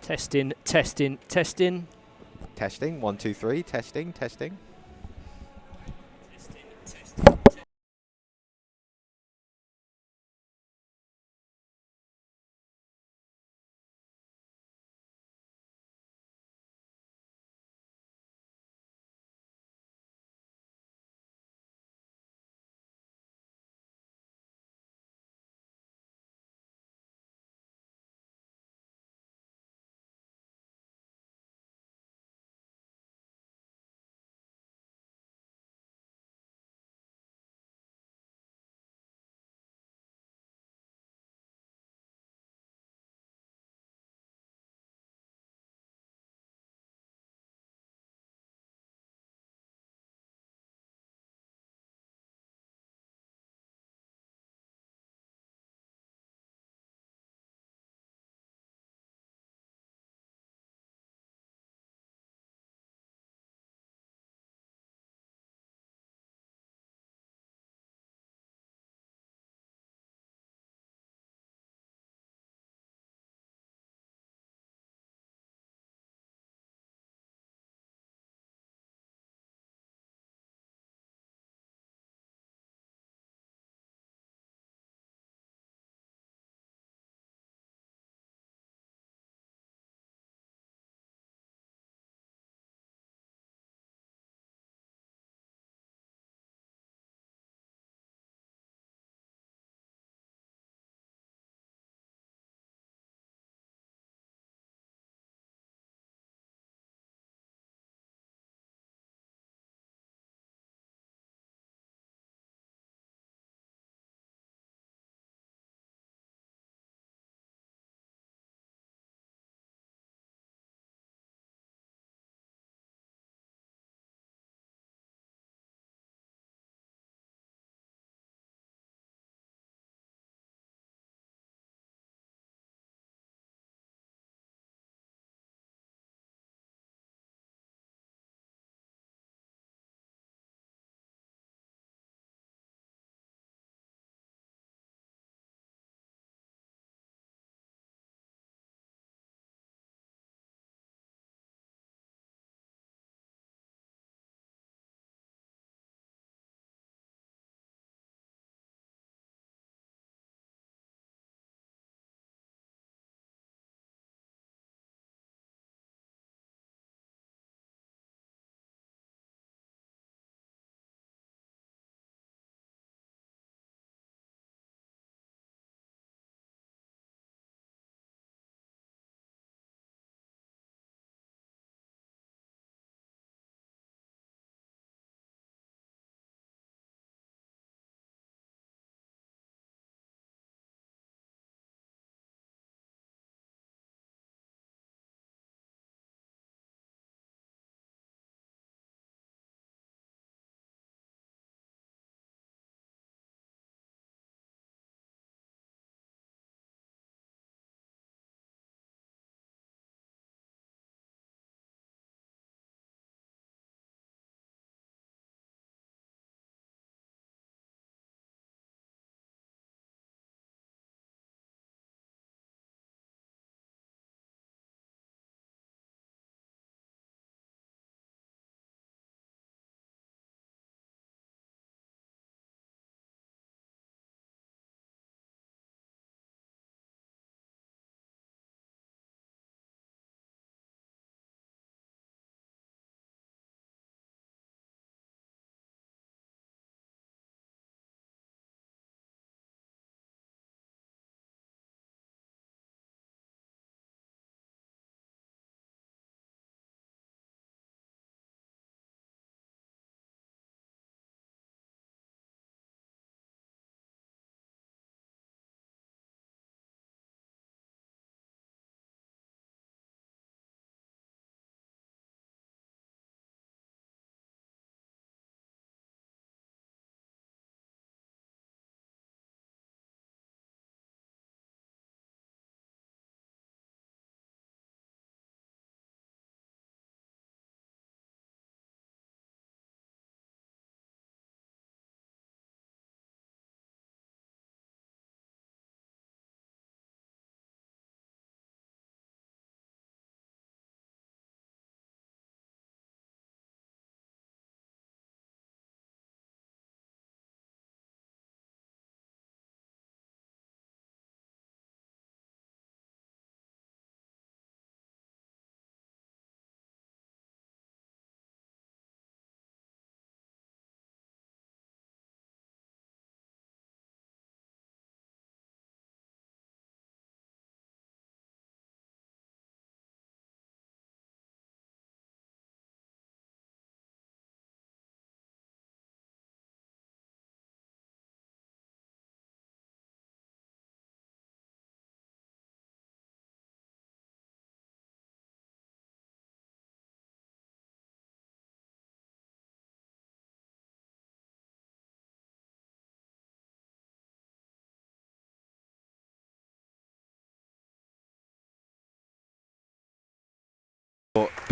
Testing, testing, testing. Testing, 1, 2, 3, testing, testing.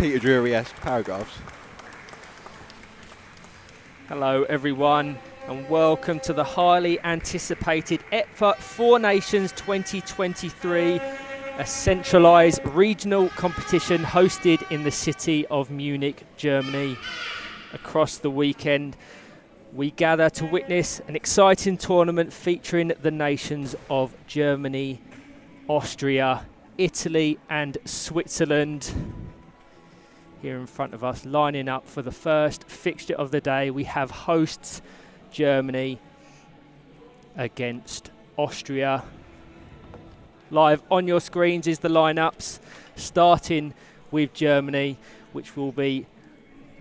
Peter Drury-esque paragraphs. Hello everyone and welcome to the highly anticipated EPFA Four Nations 2023, a centralised regional competition hosted in the city of Munich, Germany. Across the weekend, we gather to witness an exciting tournament featuring the nations of Germany, Austria, Italy and Switzerland. Here in front of us, lining up for the first fixture of the day, we have hosts Germany against Austria. Live on your screens is the lineups, starting with Germany, which will be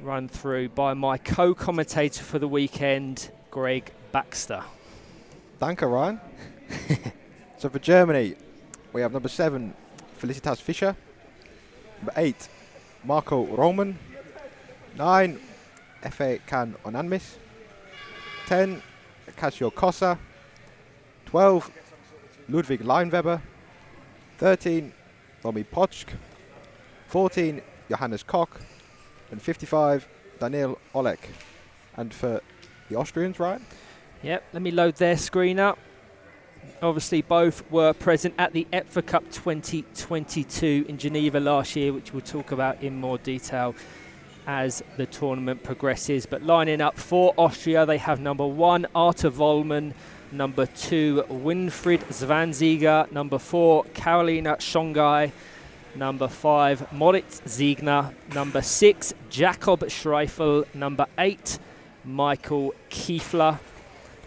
run through by my co-commentator for the weekend, Greg Baxter. Danke, Ryan. So for Germany, we have number 7, Felicitas Fischer. Number 8, Marco Roman. 9, Efe Can Onanmis. 10, Casio Cossa. 12, Ludwig Leinweber. 13, Romy Potschk. 14, Johannes Koch. And 55, Daniel Olek. And for the Austrians, Ryan? Yep, let me load their screen up. Obviously, both were present at the EPFA Cup 2022 in Geneva last year, which we'll talk about in more detail as the tournament progresses. But lining up for Austria, they have number 1, Arta Wollmann, number 2, Winfried Zwanziger, number 4, Carolina Schongai, number 5, Moritz Ziegner, number 6, Jakob Schreifel, number 8, Michael Kiefler,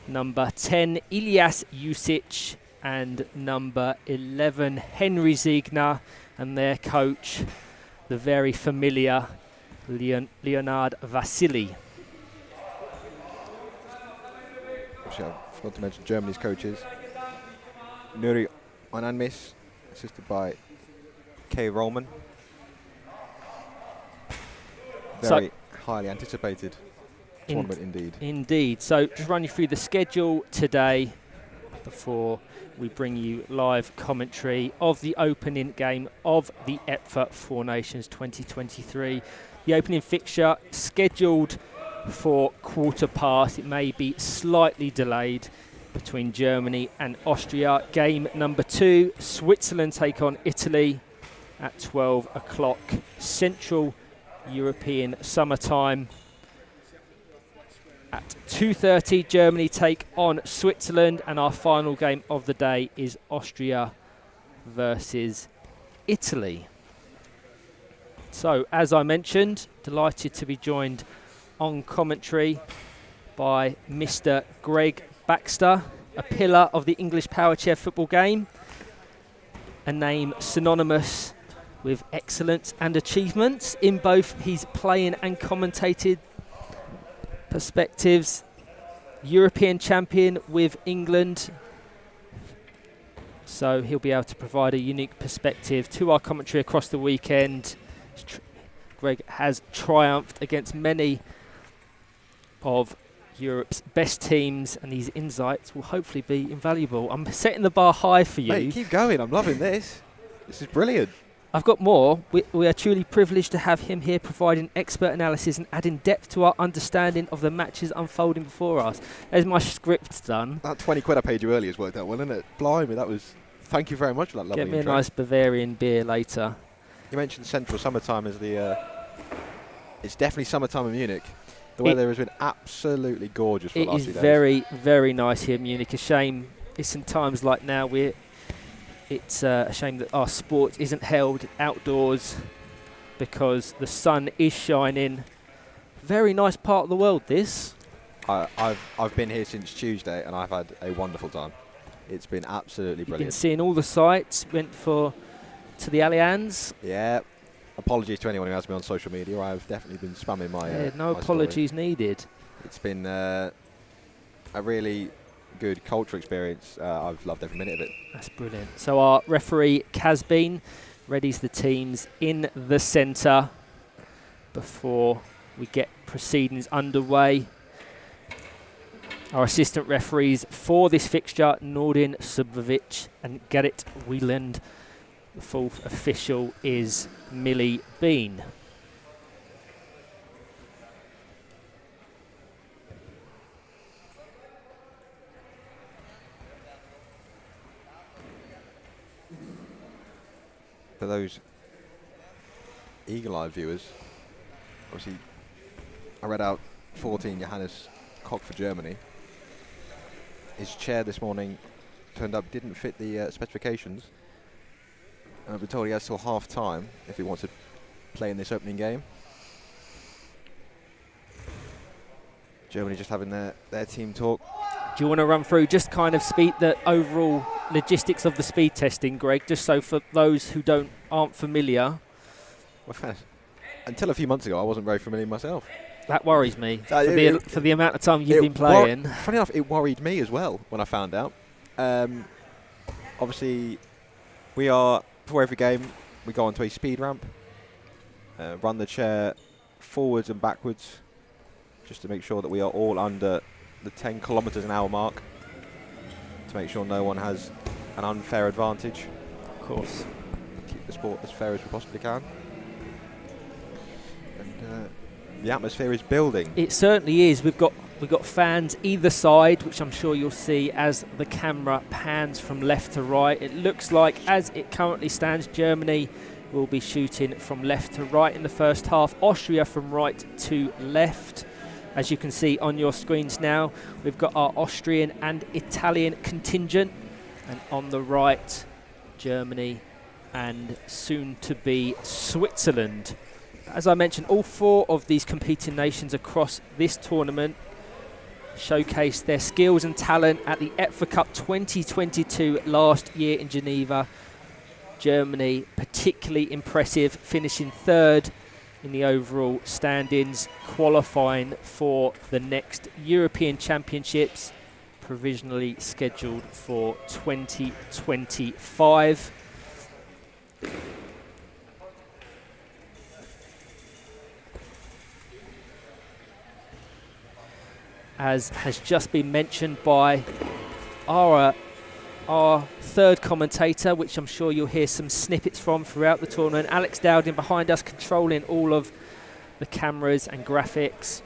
number 10, Ilyas Jusic, and number 11, Henry Ziegner, and their coach, the very familiar Leonard Vasily. Actually, I forgot to mention Germany's coaches. Nuri Onanmis, assisted by K. Roman. Very highly anticipated tournament indeed. Indeed. So just run you through the schedule today before we bring you live commentary of the opening game of the EPFA Four Nations 2023. The opening fixture scheduled for 15:15. It may be slightly delayed between Germany and Austria. Game number 2, Switzerland take on Italy at 12 o'clock Central European summertime. At 2:30, Germany take on Switzerland, and our final game of the day is Austria versus Italy. So, as I mentioned, delighted to be joined on commentary by Mr. Greg Baxter, a pillar of the English power chair football game, a name synonymous with excellence and achievements in both his playing and commentated perspectives. European champion with England, so he'll be able to provide a unique perspective to our commentary across the weekend. Greg has triumphed against many of Europe's best teams, and these insights will hopefully be invaluable. I'm setting the bar high for you. Mate, keep going. I'm loving this. This is brilliant. I've got more. We are truly privileged to have him here providing expert analysis and adding depth to our understanding of the matches unfolding before us. There's my script done. That 20 quid I paid you earlier has worked out well, isn't it? Blimey, that was... Thank you very much for that lovely Get me intro. a nice Bavarian beer later. You mentioned central summertime as the... it's definitely summertime in Munich. The weather has been absolutely gorgeous for the last few days. It is very, very nice here in Munich. A shame it's in times like now it's a shame that our sport isn't held outdoors because the sun is shining. Very nice part of the world, this. I've been here since Tuesday and I've had a wonderful time. It's been absolutely brilliant. You've been seeing all the sites. Went to the Allianz. Yeah. Apologies to anyone who has me on social media. I've definitely been spamming my no my apologies story. needed. It's been a really good cultural experience. I've loved every minute of it. That's brilliant. So our referee, Casbean, readies the teams in the centre before we get proceedings underway. Our assistant referees for this fixture, Nordin Subvovic and Gerrit Wieland. The fourth official is Millie Bean. for those eagle-eyed viewers, obviously, I read out 14 Johannes Koch for Germany. His chair this morning turned up didn't fit the specifications. And I've been told he has till half time if he wants to play in this opening game. Germany just having their team talk. Do you want to run through just kind of the overall logistics of the speed testing, Greg, just so for those who aren't familiar? Well, until a few months ago, I wasn't very familiar myself. That worries me for the amount of time you've been playing. Funny enough, it worried me as well when I found out. Obviously, before every game, we go onto a speed ramp, run the chair forwards and backwards, just to make sure that we are all under the 10 kilometers an hour mark, to make sure no one has an unfair advantage. Of course. Keep the sport as fair as we possibly can. And the atmosphere is building. It certainly is. We've got fans either side, which I'm sure you'll see as the camera pans from left to right. It looks like, as it currently stands, Germany will be shooting from left to right in the first half. Austria from right to left. As you can see on your screens now, we've got our Austrian and Italian contingent. And on the right, Germany and soon to be Switzerland. As I mentioned, all 4 of these competing nations across this tournament showcased their skills and talent at the EPFA Cup 2022 last year in Geneva. Germany particularly impressive, finishing 3rd in the overall standings, qualifying for the next European Championships, provisionally scheduled for 2025. As has just been mentioned by our third commentator, which I'm sure you'll hear some snippets from throughout the tournament. Alex Dowding behind us, controlling all of the cameras and graphics,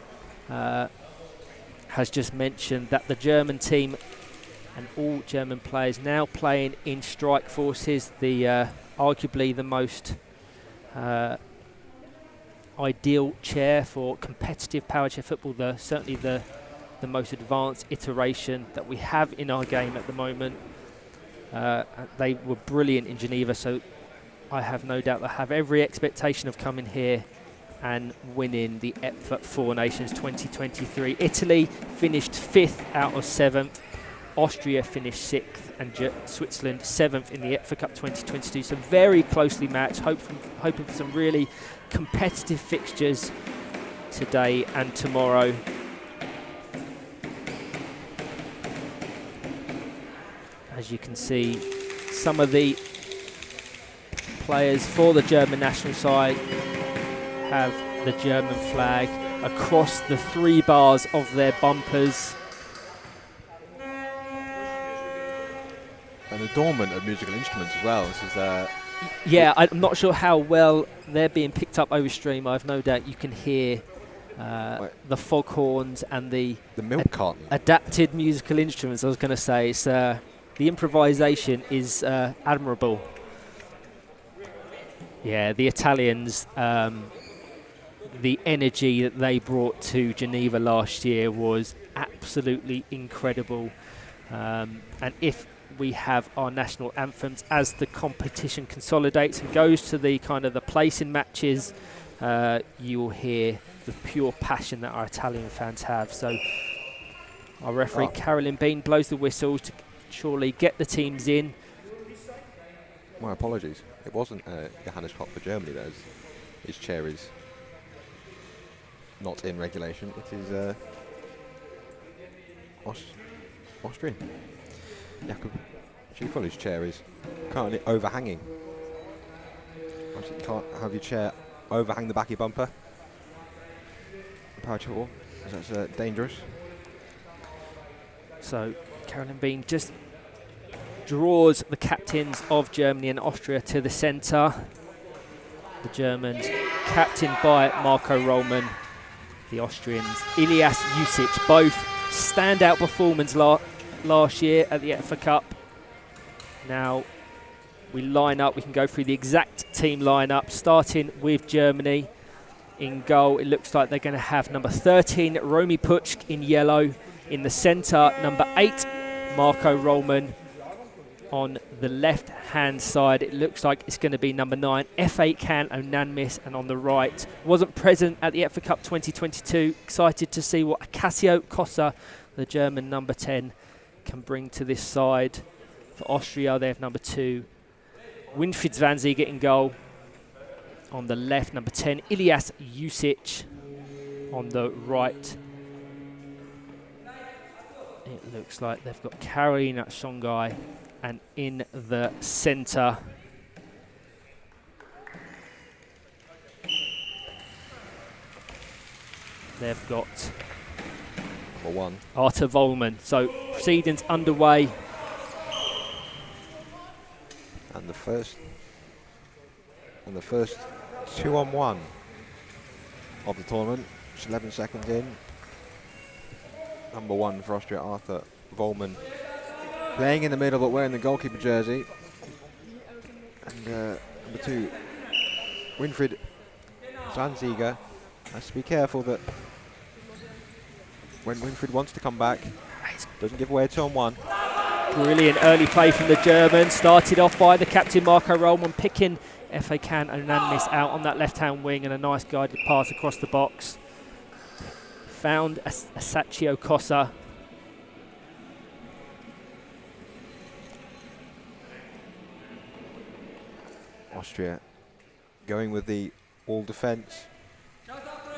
has just mentioned that the German team and all German players now playing in Strike Forces, the arguably the most ideal chair for competitive power chair football, certainly the most advanced iteration that we have in our game at the moment. They were brilliant in Geneva, so I have no doubt they have every expectation of coming here and winning the EPFA 4 Nations 2023. Italy finished 5th out of 7th. Austria finished 6th, and Switzerland 7th in the EPFA Cup 2022. So very closely matched, hoping for some really competitive fixtures today and tomorrow. As you can see, some of the players for the German national side have the German flag across the 3 bars of their bumpers. An adornment of musical instruments as well. This is yeah, I'm not sure how well they're being picked up over stream. I've no doubt you can hear the foghorns and the milk carton. Adapted musical instruments. I was going to say, it's, the improvisation is admirable. Yeah, the Italians, the energy that they brought to Geneva last year was absolutely incredible. And if we have our national anthems as the competition consolidates and goes to the kind of the placing matches, you will hear the pure passion that our Italian fans have. So our referee Carolyn Bean blows the whistle to surely get the teams in. My apologies. It wasn't Johannes Koch for Germany. His chair is not in regulation. It is Austrian. Jakob Schiefel's chair is currently overhanging. Obviously, you can't have your chair overhang the back of your bumper. Power chair wall, that's dangerous. So Carolyn Bean just draws the captains of Germany and Austria to the centre. The Germans captained by Marco Rollman. The Austrians, Ilias Jusic, both standout performers last year at the EPFA Cup. Now we line up. We can go through the exact team lineup, starting with Germany. In goal, it looks like they're going to have number 13, Romy Puchk in yellow. In the centre, number 8, Marco Rollman. On the left-hand side, it looks like it's going to be number 9, F8 Can Onanmis. And on the right, wasn't present at the EPFA Cup 2022. Excited to see what Acacio Cossa, the German number 10, can bring to this side. For Austria, they have number 2, Winfried Zwanziger in goal. On the left, number 10, Ilyas Jusic. On the right, it looks like they've got Karolina Songai. And in the centre, they've got number 1, Arta Volman. So proceedings underway. And the first 2-on-1 of the tournament. Just 11 seconds in. Number 1 for Austria, Arta Volman, playing in the middle but wearing the goalkeeper jersey. And number 2, Winfried Zwanziger, has to be careful that when Winfried wants to come back, doesn't give away a 2-on-1. Brilliant early play from the Germans. Started off by the captain Marco Rollman, picking F.A. Can Onanmis out on that left-hand wing, and a nice guided pass across the box. Found Acacio Cossa. Austria going with the all defence.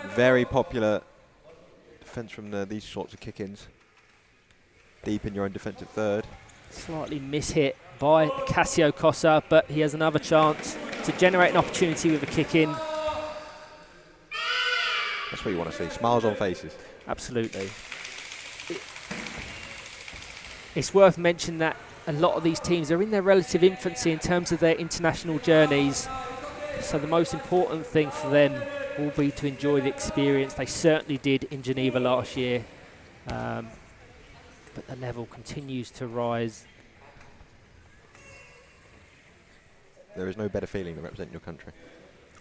Very popular defence from these sorts of kick-ins. Deep in your own defensive third. Slightly mishit by Acacio Cossa, but he has another chance to generate an opportunity with a kick-in. That's what you want to see, smiles on faces. Absolutely. It's worth mentioning that a lot of these teams are in their relative infancy in terms of their international journeys. So the most important thing for them will be to enjoy the experience. They certainly did in Geneva last year. But the level continues to rise. There is no better feeling than representing your country.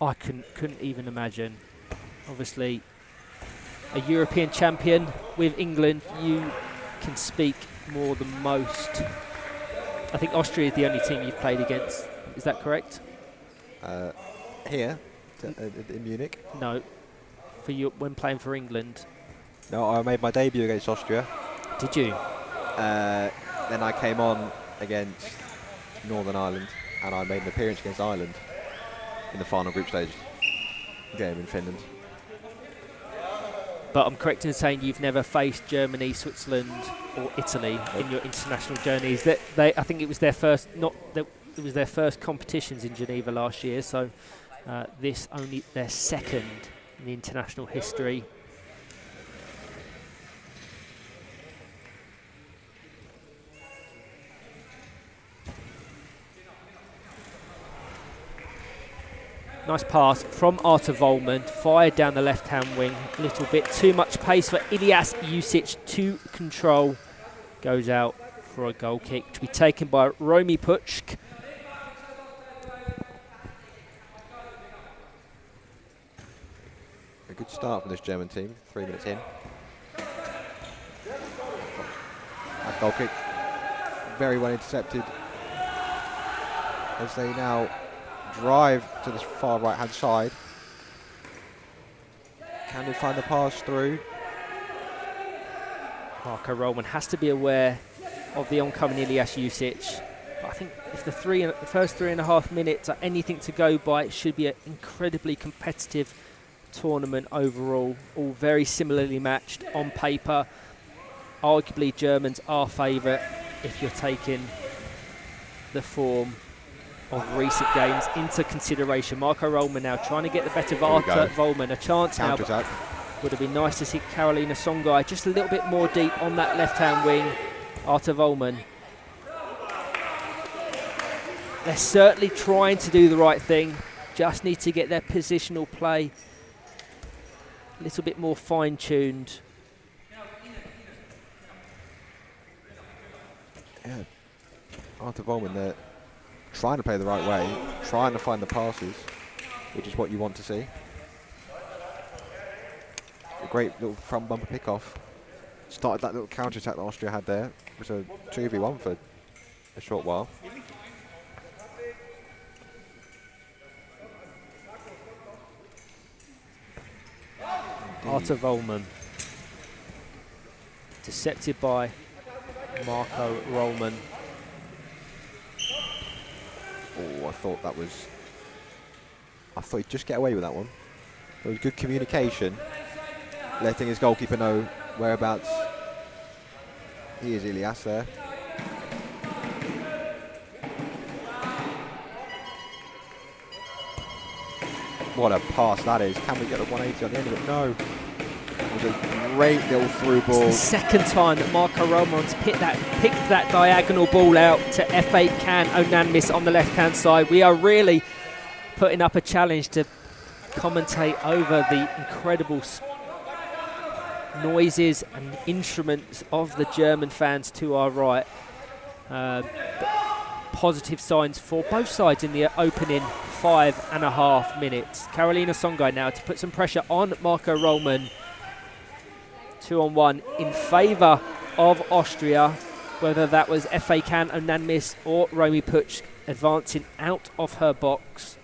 I couldn't even imagine. Obviously, a European champion with England, you can speak more than most. I think Austria is the only team you've played against. Is that correct? Here, in Munich? No, for you when playing for England. No, I made my debut against Austria. Did you? Then I came on against Northern Ireland, and I made an appearance against Ireland in the final group stage game in Finland. But I'm correct in saying you've never faced Germany, Switzerland, or Italy in your international journeys. That I think it was their first. It was their first competitions in Geneva last year. So this only their second in the international history. Nice pass from Arta Volman, fired down the left-hand wing. A little bit too much pace for Ilyas Jusic to control. Goes out for a goal kick to be taken by Romy Puchk. A good start from this German team, 3 minutes in. That goal kick, very well intercepted. As they now drive to the far right-hand side. Can they find the pass through? Marco Rollman has to be aware of the oncoming Ilyas Jusic. But I think if the first 3.5 minutes are anything to go by, it should be an incredibly competitive tournament overall. All very similarly matched on paper. Arguably, Germans are favourite if you're taking the form of recent games into consideration. Marco Rollman now trying to get the better of Arta Volman. A chance now. Would have been nice to see Karolina Songai just a little bit more deep on that left-hand wing. Arta Volman. They're certainly trying to do the right thing. Just need to get their positional play a little bit more fine-tuned. Yeah, Arta Volman there. trying to play the right way, trying to find the passes, which is what you want to see. A great little front bumper pick-off. Started that little counter-attack that Austria had there. It was a 2v1 for a short while. Arthur Rollman. Decepted by Marco Rollman. Oh, I thought he'd just get away with that one. There was good communication, letting his goalkeeper know whereabouts he is, Ilias there. What a pass that is. Can we get a 180 on the end of it? No. It was a great little through ball. It's the second time that Marco Rollman's picked that diagonal ball out to F8 Can Onanmis on the left-hand side. We are really putting up a challenge to commentate over the incredible noises and instruments of the German fans to our right. Positive signs for both sides in the opening 5.5 minutes. Karolina Songai now to put some pressure on Marco Rollman. 2-on-1 in favour of Austria, whether that was F.A. Can Onanmis or Romy Puch advancing out of her box.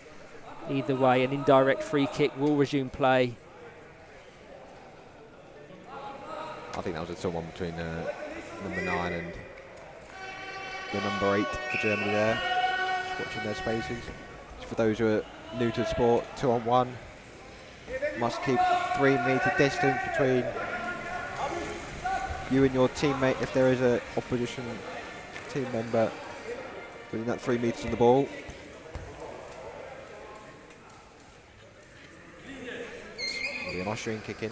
Either way, an indirect free kick will resume play. I think that was a 2-on-1 between number 9 and the number 8 for Germany there. Just watching their spaces. For those who are new to the sport, 2-on-1. Must keep 3-metre distance between you and your teammate if there is an opposition team member within that 3 metres on the ball. There'll be an Austrian kick in.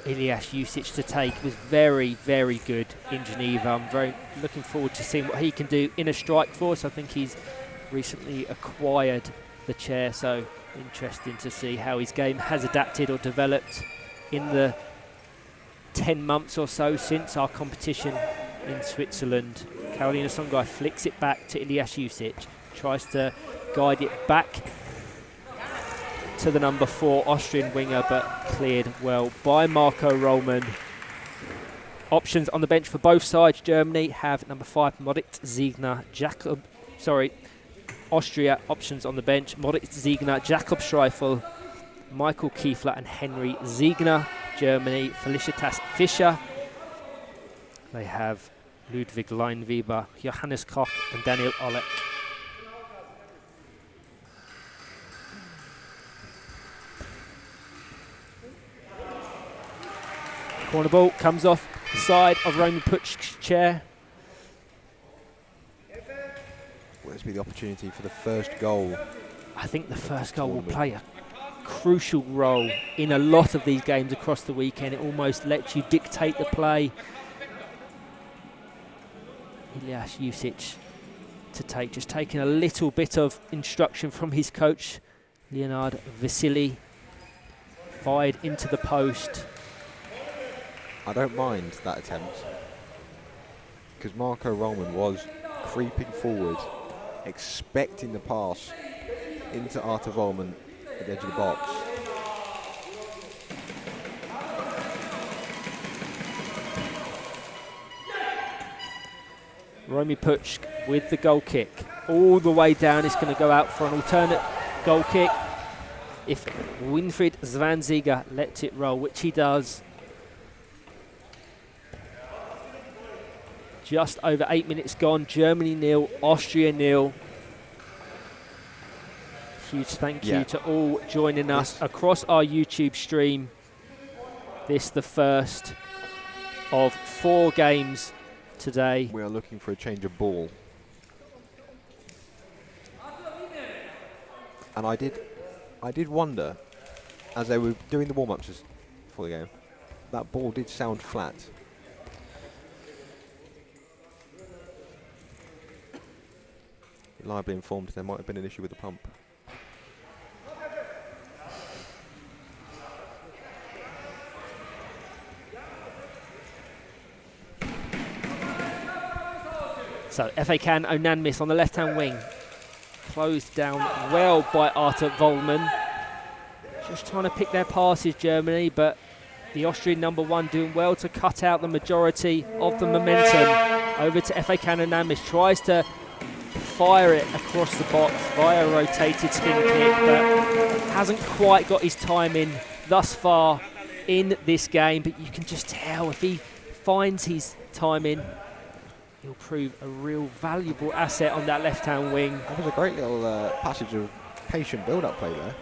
Ilias Jusic to take was very, very good in Geneva. I'm very looking forward to seeing what he can do in a strike force. I think he's recently acquired the chair, so interesting to see how his game has adapted or developed in the 10 months or so since our competition in Switzerland. Karolina Songai flicks it back to Ilias Jusic, tries to guide it back to the number 4 Austrian winger, but cleared well by Marco Rollman. Options on the bench for both sides. Germany have number 5 Moritz Ziegner, Austria options on the bench: Moritz Ziegner, Jakob Schreifel, Michael Kiefler and Henry Ziegner. Germany, Felicitas Fischer. They have Ludwig Leinweber, Johannes Koch and Daniel Olek. Corner ball comes off the side of Roman Puch's chair. Will this be the opportunity for the first goal? I think the first goal will play a crucial role in a lot of these games across the weekend. It almost lets you dictate the play. Ilias Jusic to take, just taking a little bit of instruction from his coach, Leonard Vasily. Fired into the post. I don't mind that attempt, because Marco Rollman was creeping forward, expecting the pass into Arthur Rollman at the edge of the box. Romy Puch with the goal kick. All the way down, it's going to go out for an alternate goal kick if Winfried Zwanziger lets it roll, which he does. Just over 8 minutes gone. Germany 0, Austria 0. Huge thank you to all joining us across our YouTube stream. This the first of 4 games today. We are looking for a change of ball. And I did wonder, as they were doing the warm-ups for the game, that ball did sound flat. Reliably informed there might have been an issue with the pump. So F.A. Can Onanmis on the left-hand wing. closed down well by Arthur Vollmann. Just trying to pick their passes, Germany, but the Austrian number 1 doing well to cut out the majority of the momentum. Over to FA Canonamis, tries to fire it across the box via a rotated spin kick, but hasn't quite got his time in thus far in this game. But you can just tell if he finds his time in, he'll prove a real valuable asset on that left-hand wing. That was a great little passage of patient build-up play there.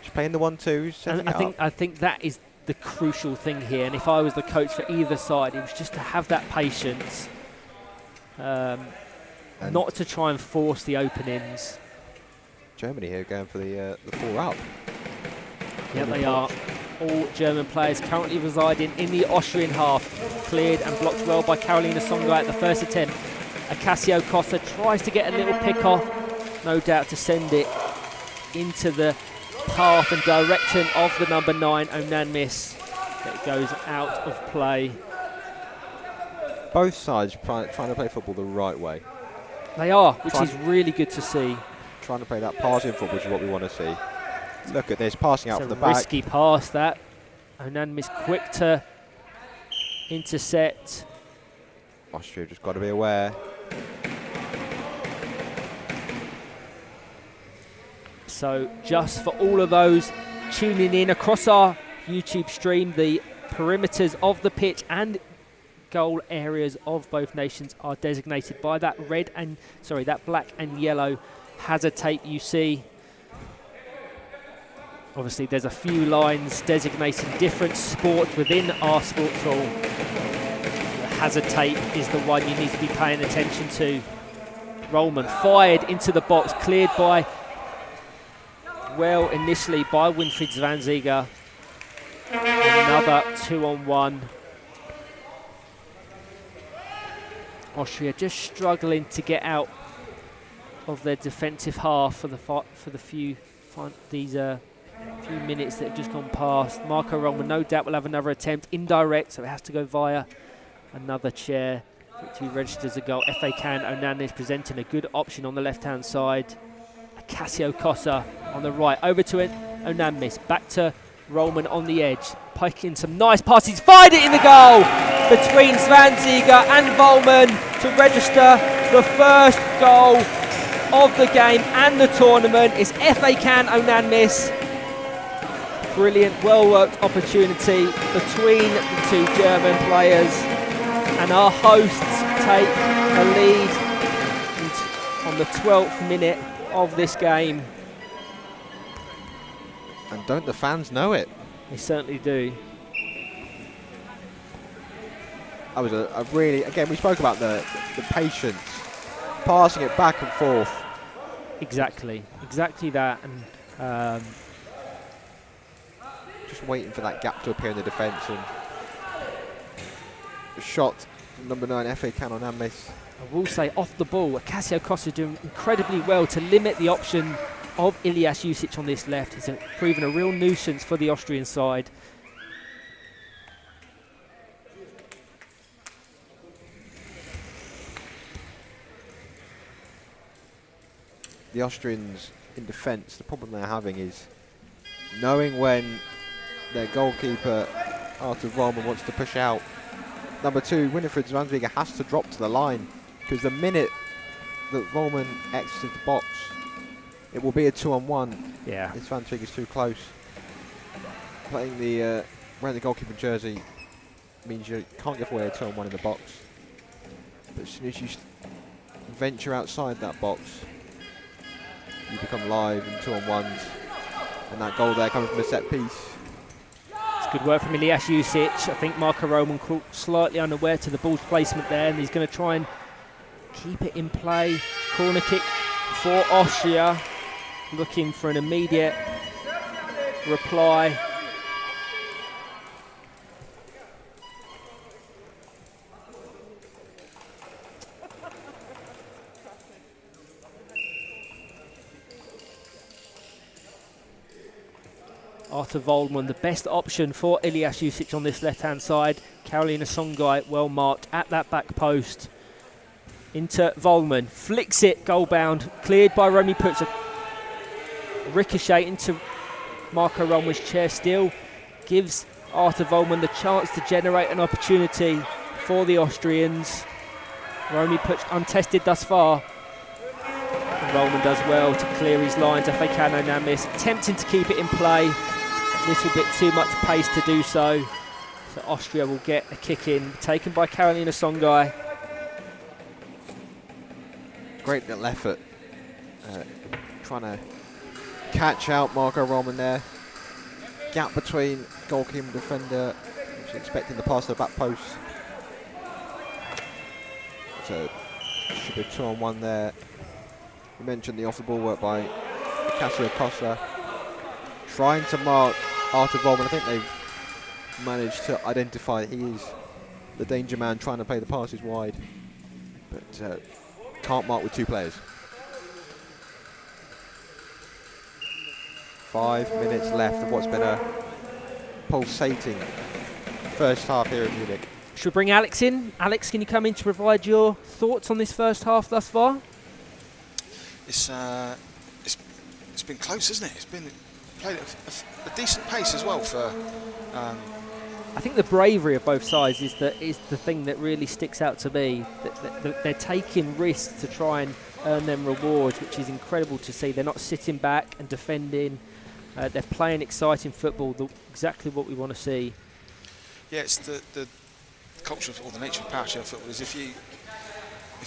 Just playing the 1-2s, setting it up. I think that is the crucial thing here. And if I was the coach for either side, it was just to have that patience, not to try and force the openings. Germany here going for the 4-up. Yeah, they are. All German players currently residing in the Austrian half. Cleared and blocked well by Carolina Songa at the first attempt. Acacio Costa tries to get a little pick off, no doubt to send it into the path and direction of the number 9, Onanmis. It goes out of play. Both sides trying to play football the right way. They are, which is really good to see. Trying to play that passing football, which is what we want to see. Look at this, passing out from the back. It's a risky pass, that. Onanmis quick to intercept. Austria just got to be aware. So just for all of those tuning in across our YouTube stream, the perimeters of the pitch and goal areas of both nations are designated by that that black and yellow hazard tape you see. Obviously there's a few lines designating different sports within our sports hall. The hazard tape is the one you need to be paying attention to. Rollman fired into the box, cleared by well initially by Winfried Zwanziger. Another 2-on-1. Austria just struggling to get out of their defensive half for the few minutes that have just gone past. Marco Rollman no doubt will have another attempt, indirect, so it has to go via another chair to be registered as a goal. FA Can Onanmis presenting a good option on the left-hand side. Acacio Costa on the right, over to it, Onanmis, back to Rollman on the edge, piking some nice passes, fired it in the goal between Zwanziger and Vollmann to register the first goal of the game and the tournament. It's FA Can Onanmis. Brilliant, well-worked opportunity between the two German players, and our hosts take a lead on the 12th minute of this game. And don't the fans know it? They certainly do. That was a really, again, we spoke about the patience, passing it back and forth. Exactly that, and just waiting for that gap to appear in the defence, and a shot from number 9, FA Can Onanmis. I will say, off the ball, Acacio Costa doing incredibly well to limit the option of Ilyas Jusic on this left. He's proven a real nuisance for the Austrian side. The Austrians in defence, the problem they're having is knowing when their goalkeeper, Arthur Vollmann, wants to push out. Number 2, Winifred Zwanziger, has to drop to the line, because the minute that Vollmann exits the box, it will be a 2-on-1. Yeah. If Zwanziger's too close. Playing the wearing the goalkeeper jersey means you can't give away a 2-on-1 in the box. But as soon as you venture outside that box, you become live in 2-on-1s. And that goal there coming from a set piece. It's good work from Ilyas Jusic. I think Marco Roman caught slightly unaware to the ball's placement there, and he's going to try and keep it in play. Corner kick for Austria, looking for an immediate reply. Arthur Vollmann, the best option for Ilyas Jusic on this left-hand side. Carolina Songai well marked at that back post. into Volman, flicks it, goal bound, cleared by Romy Puch. Ricochet into Marco Roman's chair, still gives Artur Volman the chance to generate an opportunity for the Austrians. Romy Puch untested thus far. And Volman does well to clear his lines. Afekano now miss, attempting to keep it in play. A little bit too much pace to do so. So Austria will get a kick in, taken by Carolina Songai. Great little effort. Trying to catch out Marco Roman there. Gap between goalkeeper and defender. She's expecting the pass to the back post. So should be 2-on-1 there. You mentioned the off-the-ball work by Cassio Costa. Trying to mark Artur Volman. I think they've managed to identify he is the danger man trying to play the passes wide. But can't mark with two players. 5 minutes left of what's been a pulsating first half here in Munich. Should we bring Alex in? Alex, can you come in to provide your thoughts on this first half thus far? It's been close, isn't it? It's been played at a decent pace as well for. I think the bravery of both sides is the thing that really sticks out to me. That they're taking risks to try and earn them rewards, which is incredible to see. They're not sitting back and defending. They're playing exciting football, exactly what we want to see. Yeah, it's the culture or the nature of power share football is if you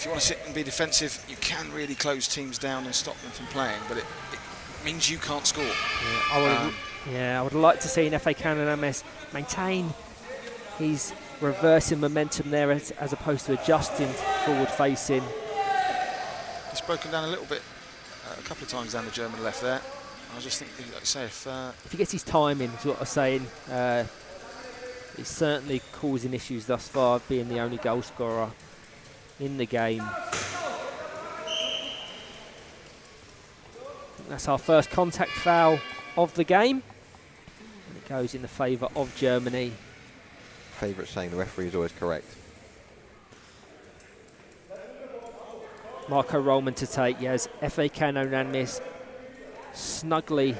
want to sit and be defensive, you can really close teams down and stop them from playing, but it means you can't score. I would like to see an FA Canada MS maintain his reversing momentum there as opposed to adjusting forward facing. It's broken down a little bit a couple of times down the German left there. I just think, like I say, if he gets his timing, is what I'm saying. He's certainly causing issues thus far, being the only goal scorer in the game. That's our first contact foul of the game. And it goes in the favour of Germany. Favourite saying the referee is always correct. Marco Roman to take, yes. FA Cano Nanmis snugly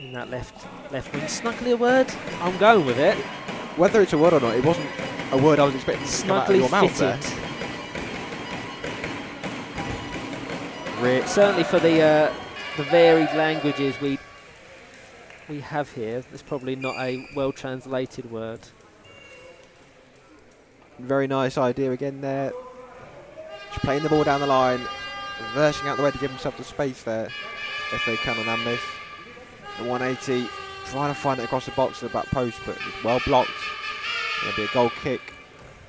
in that left wing. Snugly a word? I'm going with it. Whether it's a word or not, it wasn't a word I was expecting to come out of your mouth there. Certainly for the varied languages we have here, there's probably not a well-translated word. Very nice idea again there. Just playing the ball down the line, reversing out the way to give himself the space there. FA Canon and miss. The 180, trying to find it across the box to the back post, but it's well blocked. It'll be a goal kick,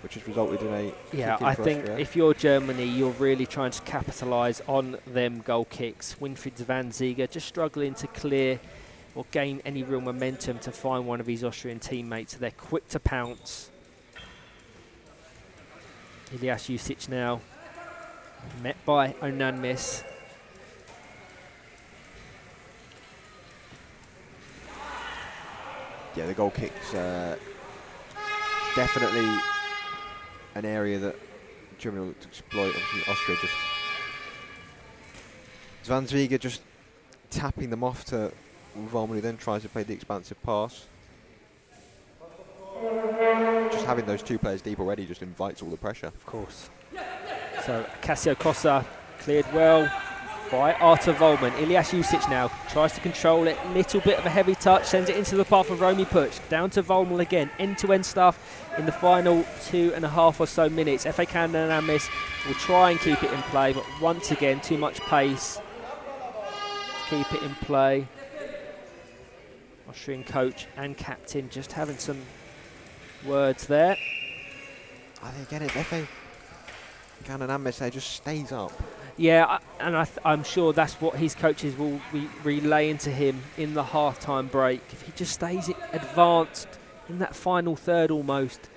which has resulted in a yeah, I think if you're Germany, you're really trying to capitalise on them goal kicks. Winfried Van Ziege just struggling to clear or gain any real momentum to find one of his Austrian teammates. They're quick to pounce. Ilias Jusic now met by Onanmis. Yeah, the goal kicks definitely an area that Germany will exploit. Obviously, Austria just Zwanziger just tapping them off to Volman, who then tries to play the expansive pass. Just having those two players deep already just invites all the pressure. Of course. So Cassio Costa cleared well by Artur Volman. Ilias Jusic now tries to control it. Little bit of a heavy touch, sends it into the path of Romy Puch. Down to Volman again. End-to-end stuff in the final 2.5 or so minutes. FA Canamis will try and keep it in play, but once again, too much pace to keep it in play. Austrian coach and captain just having some words there. I think again, if FA Canamis just stays up. Yeah, and I'm sure that's what his coaches will be relaying to him in the half-time break. If he just stays advanced in that final third almost,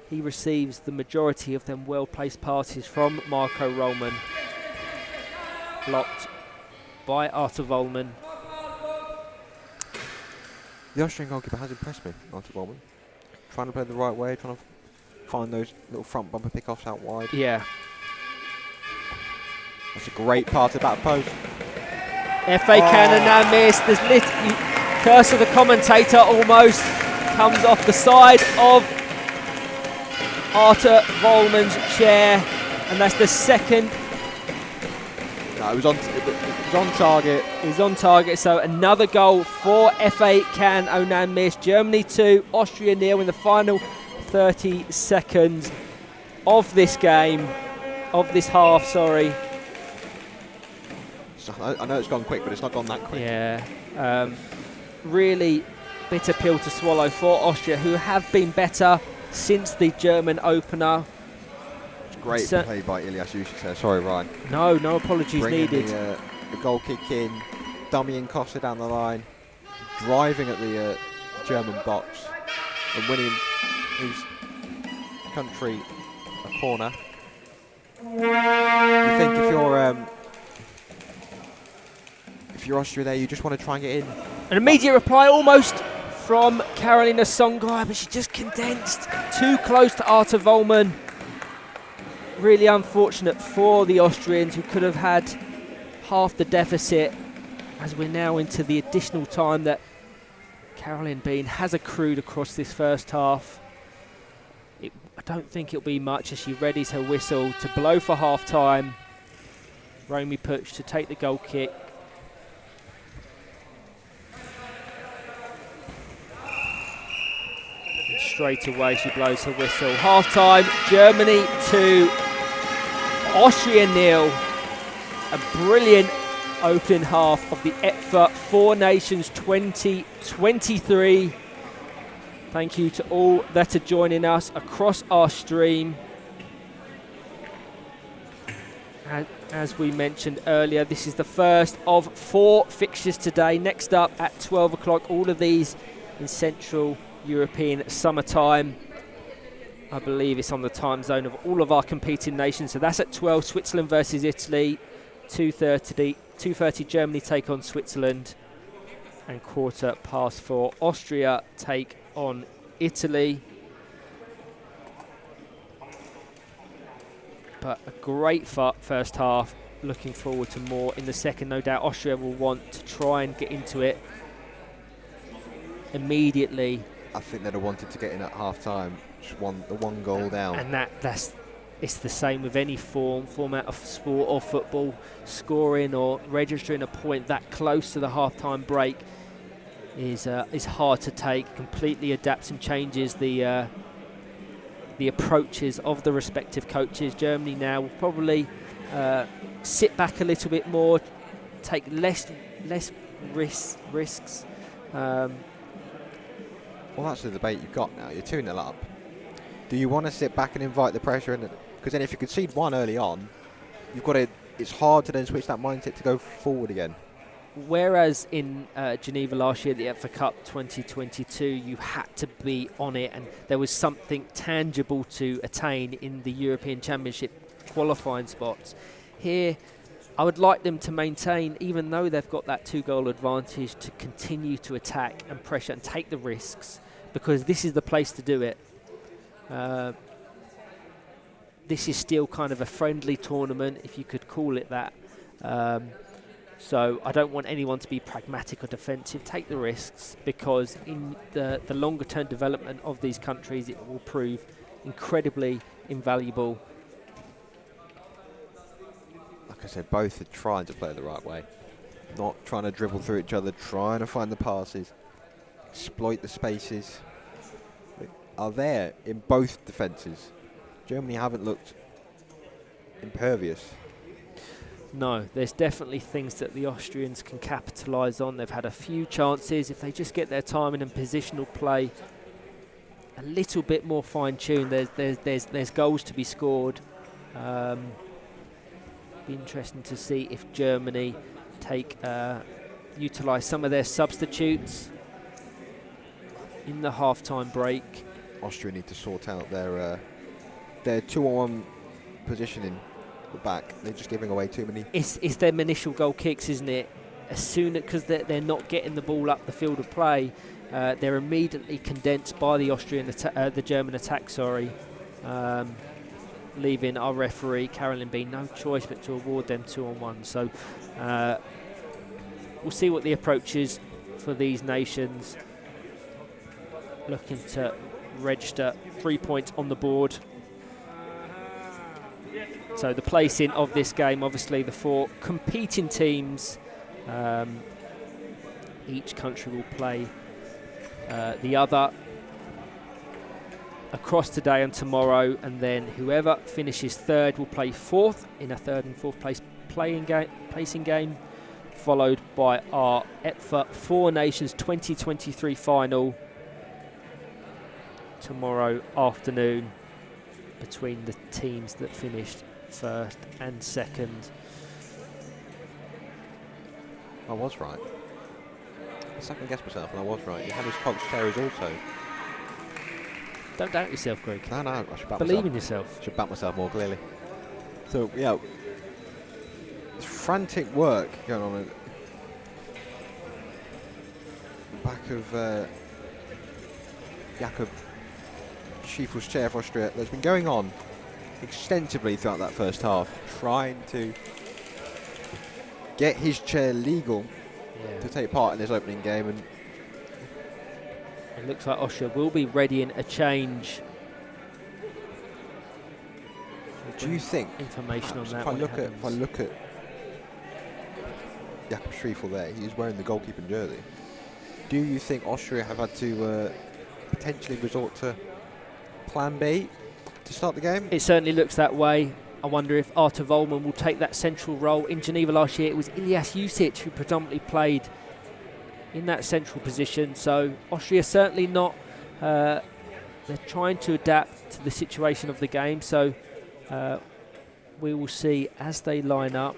he receives the majority of them well-placed passes from Marco Roman. Blocked by Artur Volman. The Austrian goalkeeper has impressed me, Artur Volman. Trying to play the right way, trying to find those little front bumper pick-offs out wide. Yeah. That's a great part of that post. FA cannon now missed. There's curse of the commentator almost comes off the side of Arthur Volman's chair, and that's the second. No, it was on target. It was on target, so another goal for FA Can Onan miss. Germany 2, Austria 0 in the final 30 seconds of this game, of this half, sorry. I know it's gone quick, but it's not gone that quick. Yeah, really bitter pill to swallow for Austria, who have been better since the German opener. Great play by Ilyas Jusic there. Sorry, Ryan. No apologies needed. The goal kick in, dummying Costa down the line, driving at the German box, and winning his country a corner. You think if you're Austria there, you just want to try and get in. An immediate reply almost from Carolina Songai, but she just condensed too close to Arta Volman. Really unfortunate for the Austrians, who could have had half the deficit, as we're now into the additional time that Caroline Bean has accrued across this first half. I don't think it'll be much as she readies her whistle to blow for half time. Romy Puch to take the goal kick. Straight away she blows her whistle. Half time, Germany 2, Austria 0. A brilliant opening half of the EPFA Four Nations 2023. Thank you to all that are joining us across our stream. And as we mentioned earlier, this is the first of 4 fixtures today. Next up at 12 o'clock, all of these in Central European summertime. I believe it's on the time zone of all of our competing nations. So that's at 12, Switzerland versus Italy. 2:30 Germany take on Switzerland. And 4:15 Austria take on Italy. But a great first half. Looking forward to more in the second. No doubt Austria will want to try and get into it immediately. I think they'd have wanted to get in at half time, just the one goal down. And it's the same with any format of sport or football. Scoring or registering a point that close to the half-time break is hard to take. Completely adapts and changes the approaches of the respective coaches. Germany now will probably sit back a little bit more, take less risks. Well, that's the debate you've got now. You're 2-0 up. Do you want to sit back and invite the pressure? Because then if you concede one early on, it's hard to then switch that mindset to go forward again. Whereas in Geneva last year, the EPFA Cup 2022, you had to be on it, and there was something tangible to attain in the European Championship qualifying spots. Here, I would like them to maintain, even though they've got that 2-goal advantage, to continue to attack and pressure and take the risks, because this is the place to do it. This is still kind of a friendly tournament, if you could call it that. So I don't want anyone to be pragmatic or defensive. Take the risks, because in the longer-term development of these countries, it will prove incredibly invaluable. Like I said, both are trying to play the right way. Not trying to dribble through each other, trying to find the passes, exploit the spaces. They are there in both defences. Germany haven't looked impervious. No, there's definitely things that the Austrians can capitalise on. They've had a few chances. If they just get their timing and positional play a little bit more fine-tuned, there's goals to be scored. Be interesting to see if Germany utilise some of their substitutes in the half-time break. Austria need to sort out their 2-on-1 positioning. The back, they're just giving away too many. It's their initial goal kicks, isn't it? Because they're not getting the ball up the field of play, they're immediately condensed by the German attack. Sorry, leaving our referee, Carolyn B, no choice but to award them 2-on-1. So we'll see what the approach is for these nations. Looking to register 3 points on the board. So the placing of this game, obviously the 4 competing teams, each country will play the other across today and tomorrow, and then whoever finishes third will play fourth in a third and fourth place placing game, followed by our EPFA 4 Nations 2023 final tomorrow afternoon between the teams that finished first and second. I was right. I second guessed myself and I was right. You had his cogs cherries also. Don't doubt yourself, Greg. No, I should back Believe myself. in yourself. Should back myself more clearly. So, yeah, it's frantic work going on at the back of Jakob Schiefel's chair for Austria. That's been going on extensively throughout that first half, trying to get his chair legal to take part in this opening game. And it looks like Austria will be readying a change. do you think information on that? if I look at Jakob Schriefel there, he's wearing the goalkeeping jersey. Do you think Austria have had to potentially resort to plan B to start the game? It certainly looks that way. I wonder if Artur Volman will take that central role. In Geneva last year, it was Ilyas Jusic who predominantly played in that central position. So Austria certainly not. They're trying to adapt to the situation of the game. So we will see as they line up.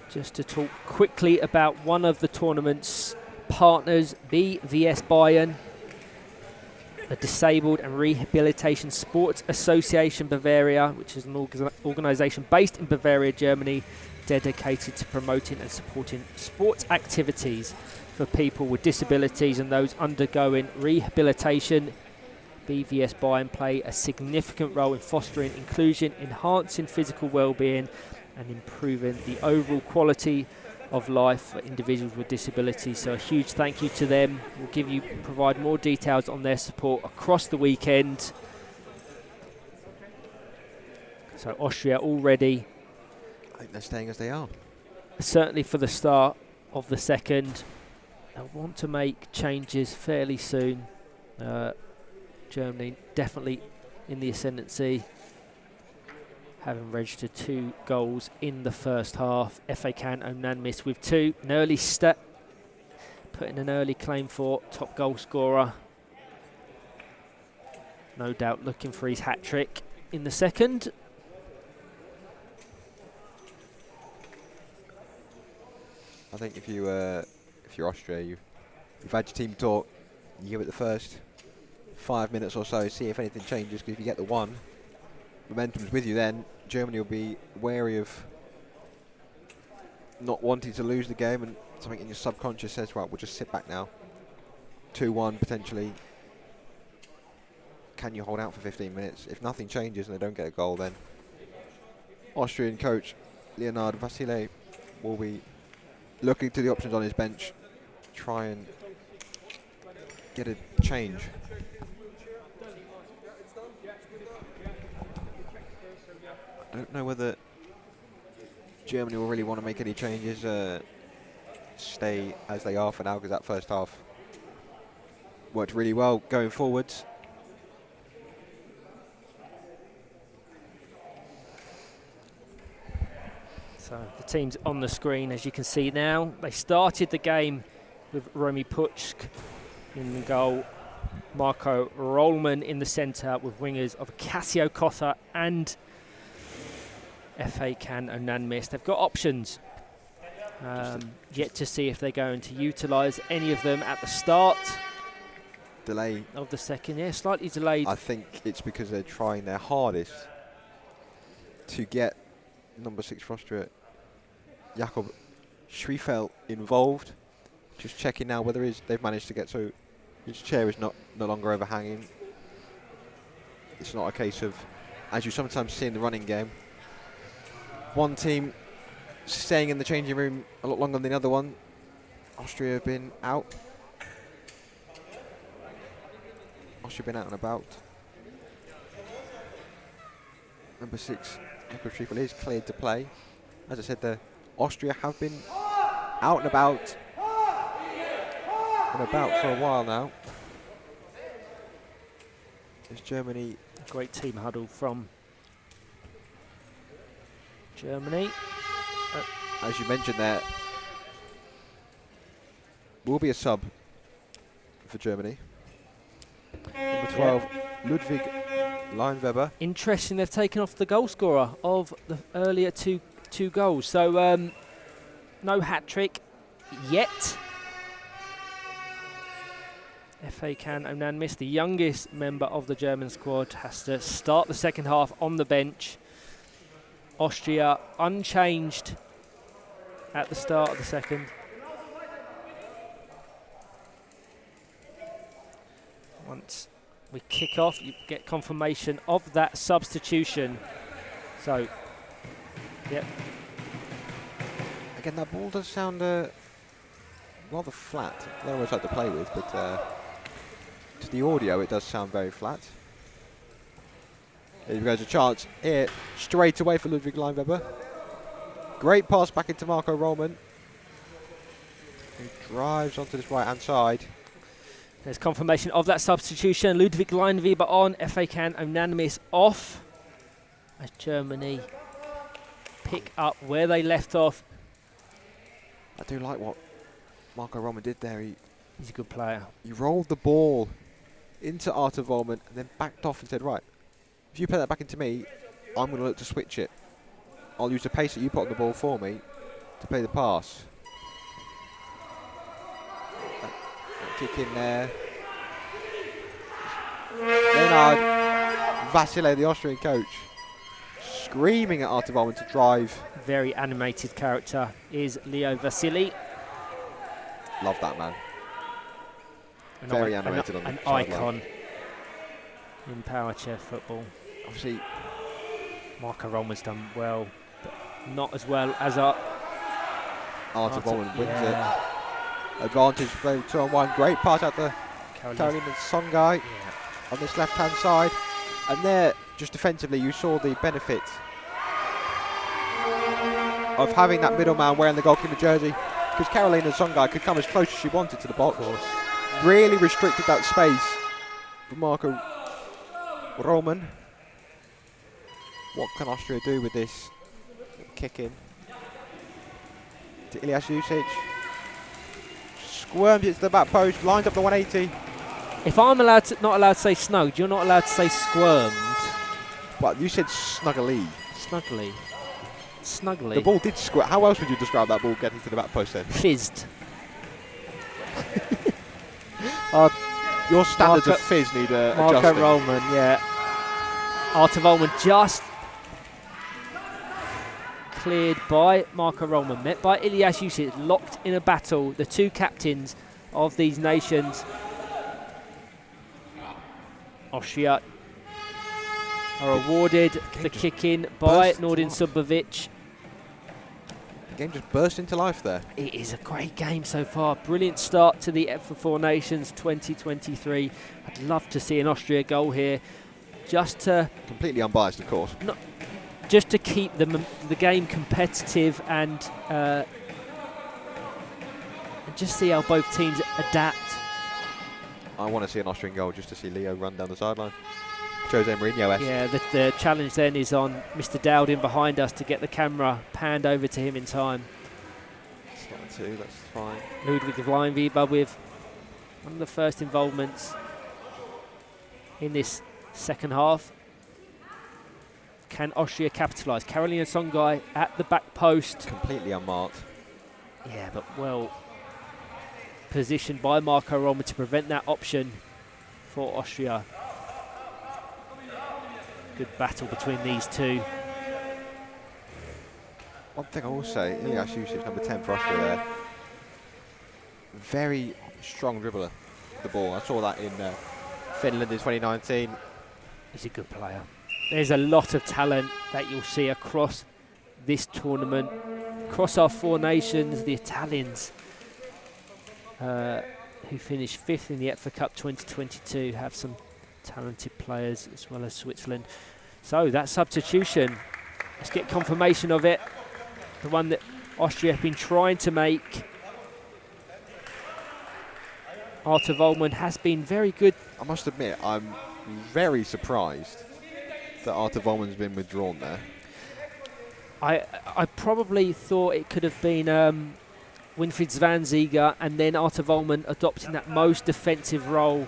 Just to talk quickly about one of the tournament's partners, BVS Bayern, the Disabled and Rehabilitation Sports Association Bavaria, which is an organisation based in Bavaria, Germany, dedicated to promoting and supporting sports activities for people with disabilities and those undergoing rehabilitation. BVS Bayern play a significant role in fostering inclusion, enhancing physical well-being and improving the overall quality of life for individuals with disabilities. So a huge thank you to them. We'll provide more details on their support across the weekend. So Austria already, I think they're staying as they are. certainly for the start of the second. They'll want to make changes fairly soon. Germany definitely in the ascendancy, having registered 2 goals in the first half. FA Can Onanmis with 2. An early step, putting an early claim for top goal scorer. No doubt looking for his hat-trick in the second. I think if you're Austria, you've had your team talk, you give it the first 5 minutes or so, see if anything changes, because if you get the 1, momentum's with you then. Germany will be wary of not wanting to lose the game, and something in your subconscious says, right, we'll just sit back now. 2-1 potentially. Can you hold out for 15 minutes? If nothing changes and they don't get a goal, then Austrian coach Leonard Vasile will be looking to the options on his bench, try and get a change. I don't know whether Germany will really want to make any changes, stay as they are for now, because that first half worked really well going forwards. So the team's on the screen, as you can see now. They started the game with Romy Puchk in the goal, Marco Rollman in the centre, with wingers of Cassio Cotta and FA Can Onanmis. They've got options. Yet to see if they're going to utilise any of them at the start. Delay of the second. Yeah, slightly delayed. I think it's because they're trying their hardest to get number 6 for Austria, Jakob Schriefel, involved. Just checking now whether they've managed to get so his chair is no longer overhanging. it's not a case of, as you sometimes see in the running game, one team staying in the changing room a lot longer than the other one. Austria have been out. Austria have been out and about. Number 6, Nico Striefel, is cleared to play. As I said, the Austria have been out and about for a while now. There's Germany. A great team huddle from Germany. As you mentioned there, will be a sub for Germany. Number 12, Ludwig Leinweber. Interesting, they've taken off the goal scorer of the earlier two goals. So no hat trick yet. FA Can Onan missed. The youngest member of the German squad has to start the second half on the bench. Austria unchanged at the start of the second. Once we kick off, you get confirmation of that substitution. So, yep. Again, that ball does sound rather flat. I don't always like to play with, but to the audio, it does sound very flat. There goes a chance here, straight away for Ludwig Leinweber. Great pass back into Marco Roman, who drives onto this right-hand side. There's confirmation of that substitution. Ludwig Leinweber on, FA Can unanimous off. As Germany pick up where they left off. I do like what Marco Roman did there. He's a good player. He rolled the ball into Artur Volman and then backed off and said, right, if you play that back into me, I'm going to look to switch it. I'll use the pace that you put on the ball for me to play the pass. That kick in there. Leonard Vasile, the Austrian coach, screaming at Artur Volman to drive. Very animated character is Leo Vasili. Love that man. Very animated on the an sideline. icon in power chair football. Obviously, Marco Roman's done well, but not as well as Artur Volman wins yeah. it. Advantage, play 2-on-1. Great pass out to Carolina Songai on this left-hand side. And there, just defensively, you saw the benefit of having that middleman wearing the goalkeeper jersey, because Carolina Songai could come as close as she wanted to the box. Really restricted that space for Marco Roman. What can Austria do with this kick in? To Ilyas Jusic. Squirmed it to the back post, lined up the 180. If I'm not allowed to say snugged, you're not allowed to say squirmed. What, you said snuggly. Snuggly. Snuggly. The ball did squirt. How else would you describe that ball getting to the back post then? Fizzed. Your standards of fizz need Marco adjusting. Roman, yeah. Artur Volman just cleared by Marco Roman, met by Ilyas Jusic, locked in a battle, the two captains of these nations. Austria are awarded the kick-in by Nordin Subovic. The game just burst into life there. It is a great game so far. Brilliant start to the EPFA Four Nations 2023. I'd love to see an Austria goal here, just to Completely unbiased, of course. just to keep the game competitive and just see how both teams adapt. I want to see an Austrian goal just to see Leo run down the sideline. Jose Mourinho-esque. Yeah, the challenge then is on Mr. Dowding behind us to get the camera panned over to him in time. It's not a two, that's fine. Ludwig Leinweber with one of the first involvements in this second half. Can Austria capitalise? Carolina Songai at the back post. Completely unmarked. Yeah, but well positioned by Marco Roman to prevent that option for Austria. Good battle between these two. One thing I will say, Ilyas Jusic, number 10 for Austria there. Very strong dribbler, the ball. I saw that in Finland in 2019. He's a good player. There's a lot of talent that you'll see across this tournament, across our four nations. The Italians, who finished 5th in the EPFA Cup 2022, have some talented players, as well as Switzerland. So that substitution, let's get confirmation of it. The one that Austria have been trying to make. Arthur Vollmann has been very good. I must admit, I'm very surprised that Arthur Vollmann's been withdrawn there. I probably thought it could have been Winfried Zwanziger and then Arthur Vollmann adopting that most defensive role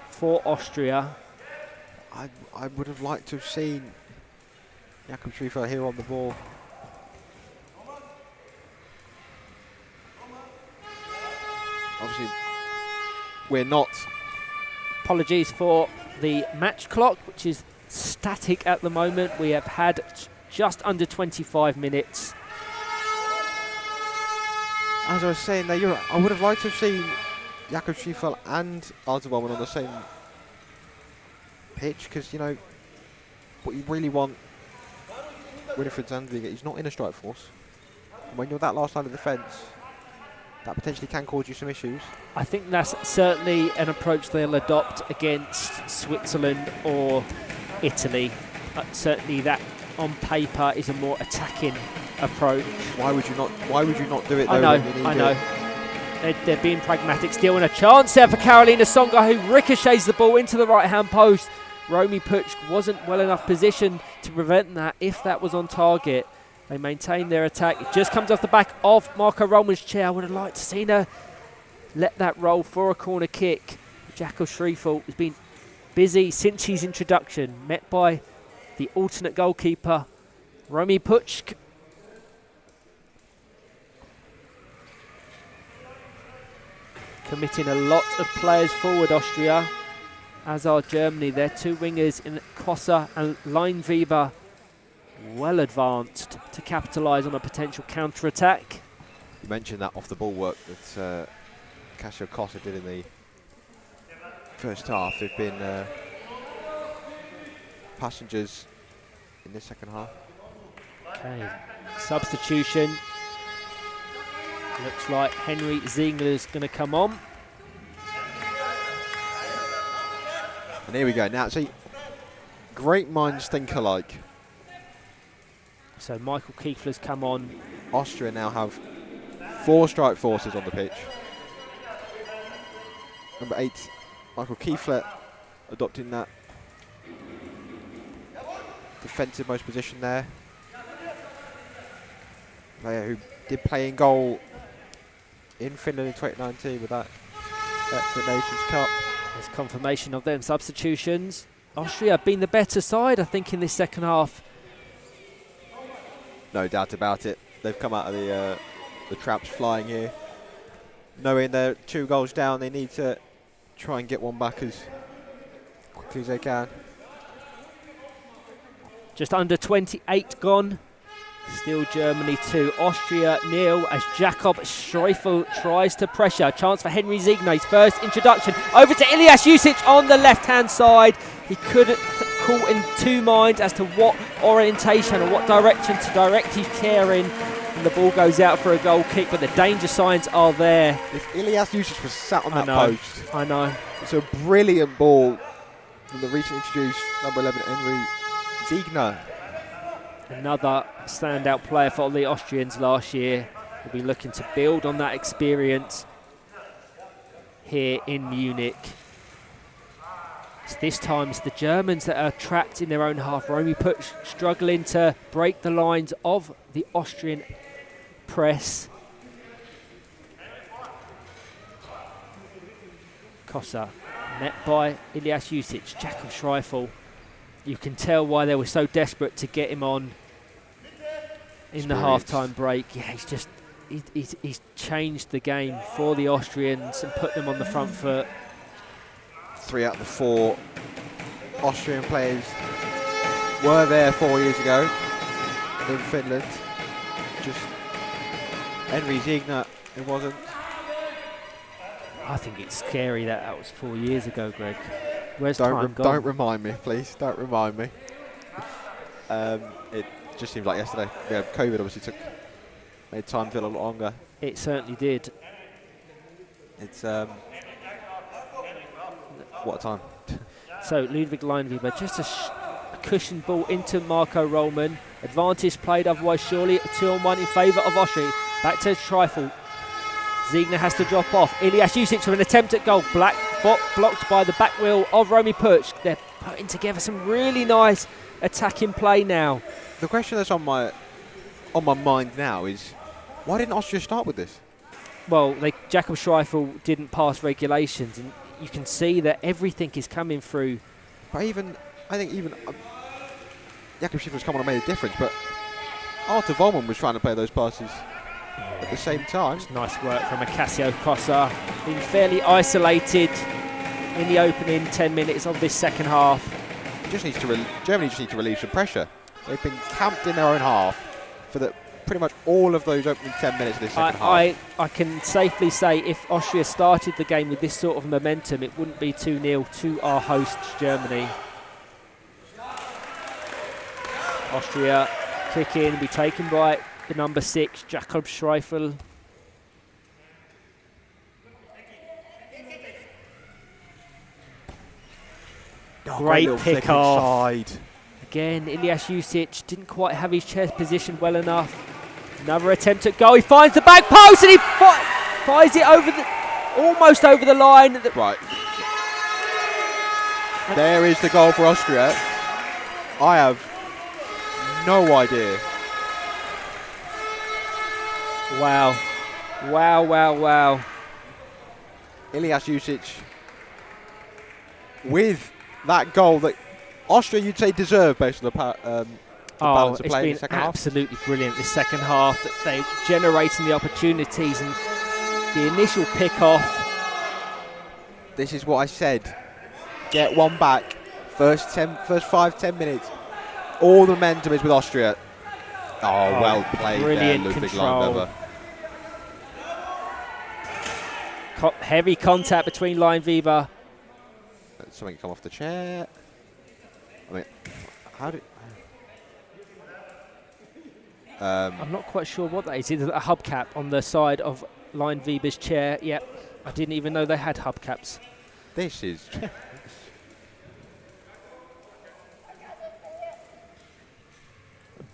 for Austria. I would have liked to have seen Jakob Schriefel here on the ball. Obviously, we're not. Apologies for the match clock, which is static at the moment. We have had just under 25 minutes. As I was saying there, I would have liked to have seen Jakob Schriefel and Arthur Vollmann on the same pitch, because, you know, what you really want Winfried Zwanziger, he's not in a strike force. And when you're that last line of defence, that potentially can cause you some issues. I think that's certainly an approach they'll adopt against Switzerland or Italy. Certainly that on paper is a more attacking approach. Why would you not do it though? I know. They're being pragmatic still, and a chance there for Karolina Songa, who ricochets the ball into the right hand post. Romy Puch wasn't well enough positioned to prevent that if that was on target. They maintain their attack. It just comes off the back of Marco Roman's chair. I would have liked to see her let that roll for a corner kick. Jakob Schriefel has been busy since his introduction, met by the alternate goalkeeper, Romy Puch. Committing a lot of players forward, Austria, as are Germany. Their two wingers in Kossa and Leinweber well advanced to capitalise on a potential counter-attack. You mentioned that off-the-ball work that Casio Kossa did in the first half. They've been passengers in the second half. Okay, substitution. Looks like Henry Ziegler's going to come on. And here we go. Now, see, great minds think alike. So Michael Kiefler's come on. Austria now have 4 strike forces on the pitch. Number 8, Michael Kiefler, adopting that defensive most position there. Player who did play in goal in Finland in 2019 with that for the Nations Cup. There's confirmation of them substitutions. Austria have been the better side, I think, in this second half. No doubt about it. They've come out of the traps flying here. Knowing they're 2 goals down, they need to try and get one back as quickly as they can. Just under 28 gone. Still Germany 2, Austria 0 as Jakob Schriefel tries to pressure. Chance for Henry Ziegler, his first introduction. Over to Ilyas Jusic on the left-hand side. He couldn't caught in 2 minds as to what orientation or what direction to direct his chair in. And the ball goes out for a goal kick, but the danger signs are there. If Ilyas Jusic was sat on that post. I know. It's a brilliant ball from the recently introduced number 11, Henry Ziegler. Another standout player for the Austrians last year. Will be looking to build on that experience here in Munich. This time it's the Germans that are trapped in their own half. Romy Puch struggling to break the lines of the Austrian press. Kossa met by Ilyas Jusic. Jakob Schriefel. You can tell why they were so desperate to get him on in the half-time break. Yeah, he's changed the game for the Austrians and put them on the front foot. 3 out of the 4 Austrian players were there 4 years ago in Finland. Just Henry Ziegler, it wasn't. I think it's scary that was 4 years ago, Greg. Where's time gone? Don't remind me, please. Don't remind me. It just seems like yesterday. Yeah, COVID obviously made time feel a lot longer. It certainly did. It's what a time. So Ludwig Leinweber, just a cushioned ball into Marco Rollman. Advantage played, otherwise surely a 2-on-1 in favour of Austria. Back to Schreifel. Ziegner has to drop off. Ilyas Jusic with an attempt at goal. Blocked by the back wheel of Romy Puch. They're putting together some really nice attacking play now. The question that's on my mind now is, why didn't Austria start with this? Well, Jakob Schreifel didn't pass regulations, and you can see that everything is coming through. But I think Jakob Schreifel was coming and made a difference, but Arthur Vollmann was trying to play those passes at the same time. It's nice work from Acacio Cossa, being fairly isolated in the opening 10 minutes of this second half. Germany just needs to relieve some pressure. They've been camped in their own half for pretty much all of those opening 10 minutes of this second half. I can safely say if Austria started the game with this sort of momentum, it wouldn't be 2-0 to our hosts, Germany. Austria kick in, be taken by the number 6, Jakob Schreifel. Great pick off. Again, Ilyas Jusic didn't quite have his chest positioned well enough. Another attempt at goal. He finds the back post and he fires it almost over the line. Right. There is the goal for Austria. I have no idea. Wow. Wow. Ilyas Jusic with that goal that Austria, you'd say, deserved based on the balance of play in the second half. Absolutely brilliant this second half. That they generating the opportunities and the initial pick off. This is what I said. Get one back. First 5-10 minutes. All the momentum is with Austria. Oh, well played there, Ludwig Leinweber. Heavy contact between Leinweber. Something come off the chair. I mean, how did... I'm not quite sure what that is. It's a hubcap on the side of Leinweber's chair. Yep, I didn't even know they had hubcaps. This is...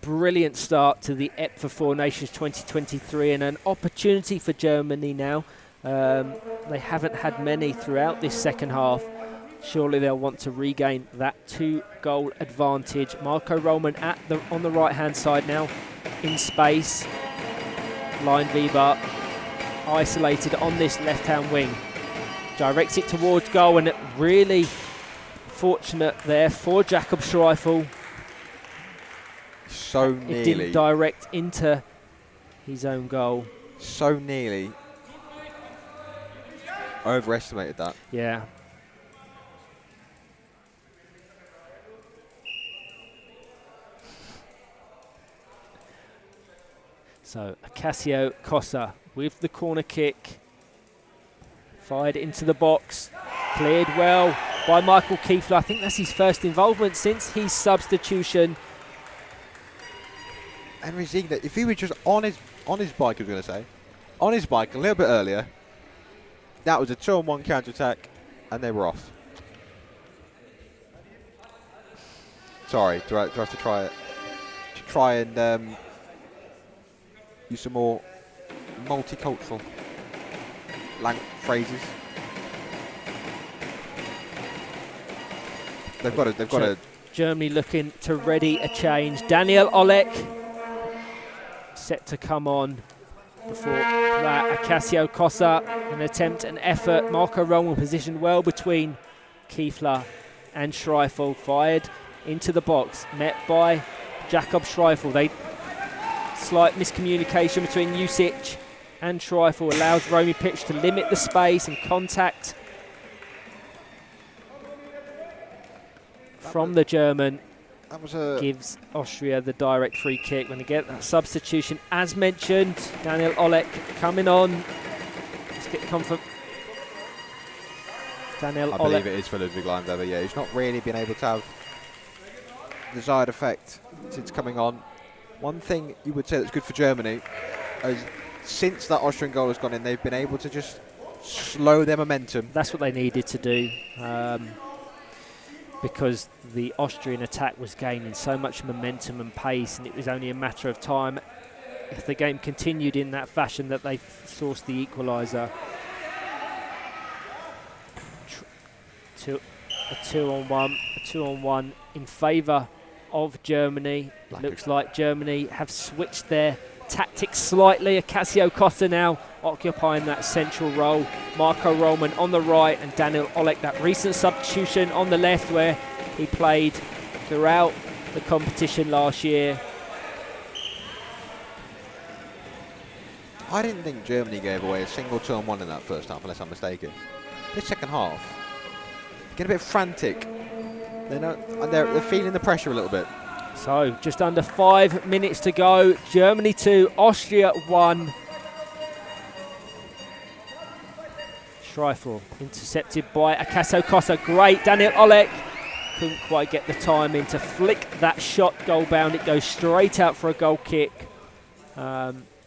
Brilliant start to the EPFA Four Nations 2023 and an opportunity for Germany now. They haven't had many throughout this second half. Surely they'll want to regain that 2-goal advantage. Marco Rollman on the right-hand side now in space. Leinweber isolated on this left-hand wing. Directs it towards goal, and really fortunate there for Jakob Schreifel. So nearly. It didn't direct into his own goal. So nearly. Overestimated that. Yeah. So Acacio Cossa with the corner kick. Fired into the box. Cleared well by Michael Kiefler. I think that's his first involvement since his substitution. Henry Ziegner, if he was just on his bike, I was going to say, on his bike a little bit earlier, that was a 2-on-1 counter-attack, and they were off. Sorry, do I have to try it? To try and use some more multicultural phrases. They've got to. Germany looking to ready a change. Daniel Olek set to come on. Before that, Acacio Cossa, an attempt, an effort. Marco Rollman positioned well between Kiefler and Schreifel. Fired into the box, met by Jakob Schreifel. Slight miscommunication between Jusic and Schreifel allows Romy Puch to limit the space and contact from the German. Gives Austria the direct free kick. When they get that substitution, as mentioned, Daniel Olek coming on. Let's get Daniel I Oleg. believe it is for Ludwig Leinweber. Yeah, he's not really been able to have desired effect since coming on. One thing you would say that's good for Germany is since that Austrian goal has gone in, they've been able to just slow their momentum. That's what they needed to do, because the Austrian attack was gaining so much momentum and pace, and it was only a matter of time if the game continued in that fashion that they sourced the equaliser. A two-on-one in favour of Germany. It looks like Germany have switched their tactics slightly. Acacio Costa now occupying that central role. Marco Roman on the right, and Daniel Oleg, that recent substitution, on the left, where he played throughout the competition last year. I didn't think Germany gave away a single 2-on-1 in that first half, unless I'm mistaken. This second half, get a bit frantic. They're feeling the pressure a little bit. So just under 5 minutes to go. Germany 2, Austria 1. Schreifel intercepted by Acacio Costa. Great, Daniel Oleg couldn't quite get the time in to flick that shot goal bound. It goes straight out for a goal kick.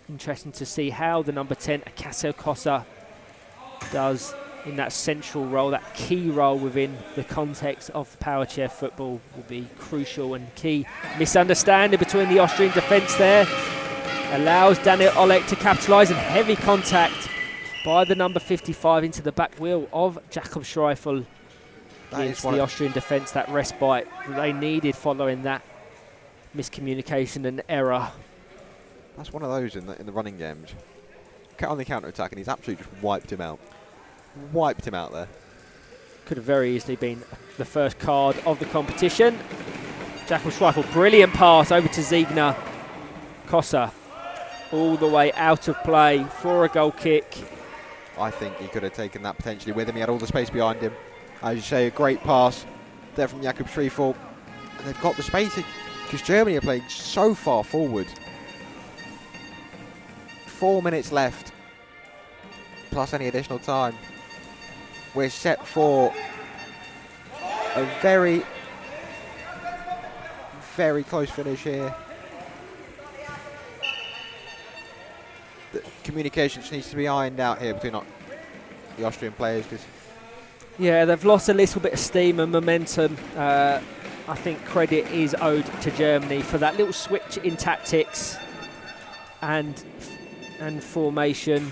Interesting to see how the number 10, Acacio Costa, does in that central role, that key role within the context of power chair football will be crucial and key. Misunderstanding between the Austrian defence there allows Daniel Oleg to capitalise, and heavy contact by the number 55 into the back wheel of Jakob Schreifel. Gives the Austrian defence that respite that they needed following that miscommunication and error. That's one of those in the running games. On the counter-attack, and he's absolutely just wiped him out. Wiped him out there. Could have very easily been the first card of the competition. Jakob Schreifel, brilliant pass over to Ziegner. Costa all the way out of play for a goal kick. I think he could have taken that potentially with him. He had all the space behind him. As you say, a great pass there from Jakob Schreifel. And they've got the space because Germany are playing so far forward. 4 minutes left, plus any additional time. We're set for a very, very close finish here. The communication just needs to be ironed out here between the Austrian players. Yeah, they've lost a little bit of steam and momentum. I think credit is owed to Germany for that little switch in tactics and formation.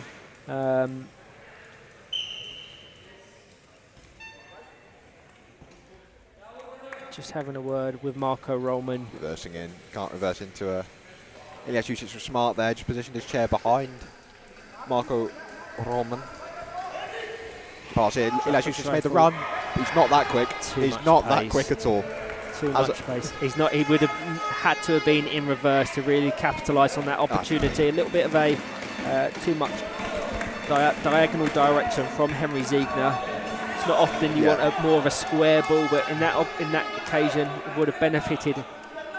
Just having a word with Marco Roman. Reversing in, can't reverse into a... Ilyas Jusic was smart there, just positioned his chair behind Marco Roman. Pass here, Ilyas Jusic made the run. He's not that quick. He's not that quick at all. Too much pace. He's not. He would have had to have been in reverse to really capitalise on that opportunity. A little bit of a too much diagonal direction from Henry Ziegner. It's not often you want more of a square ball, but in that occasion it would have benefited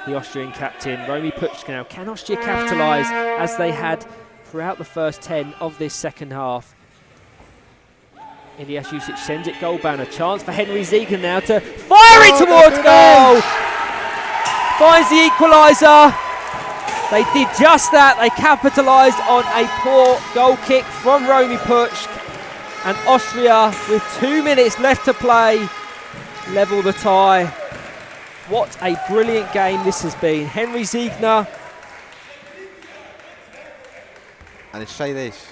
the Austrian captain. Romy Puchka now. Can Austria capitalise as they had throughout the first 10 of this second half? Ilyas Jusic sends it goal bound. A chance for Henry Ziegner now to fire it towards goal. Finds the equaliser. They did just that. They capitalised on a poor goal kick from Romy Puchka. And Austria, with 2 minutes left to play, level the tie. What a brilliant game this has been. Henry Ziegner. And to say this,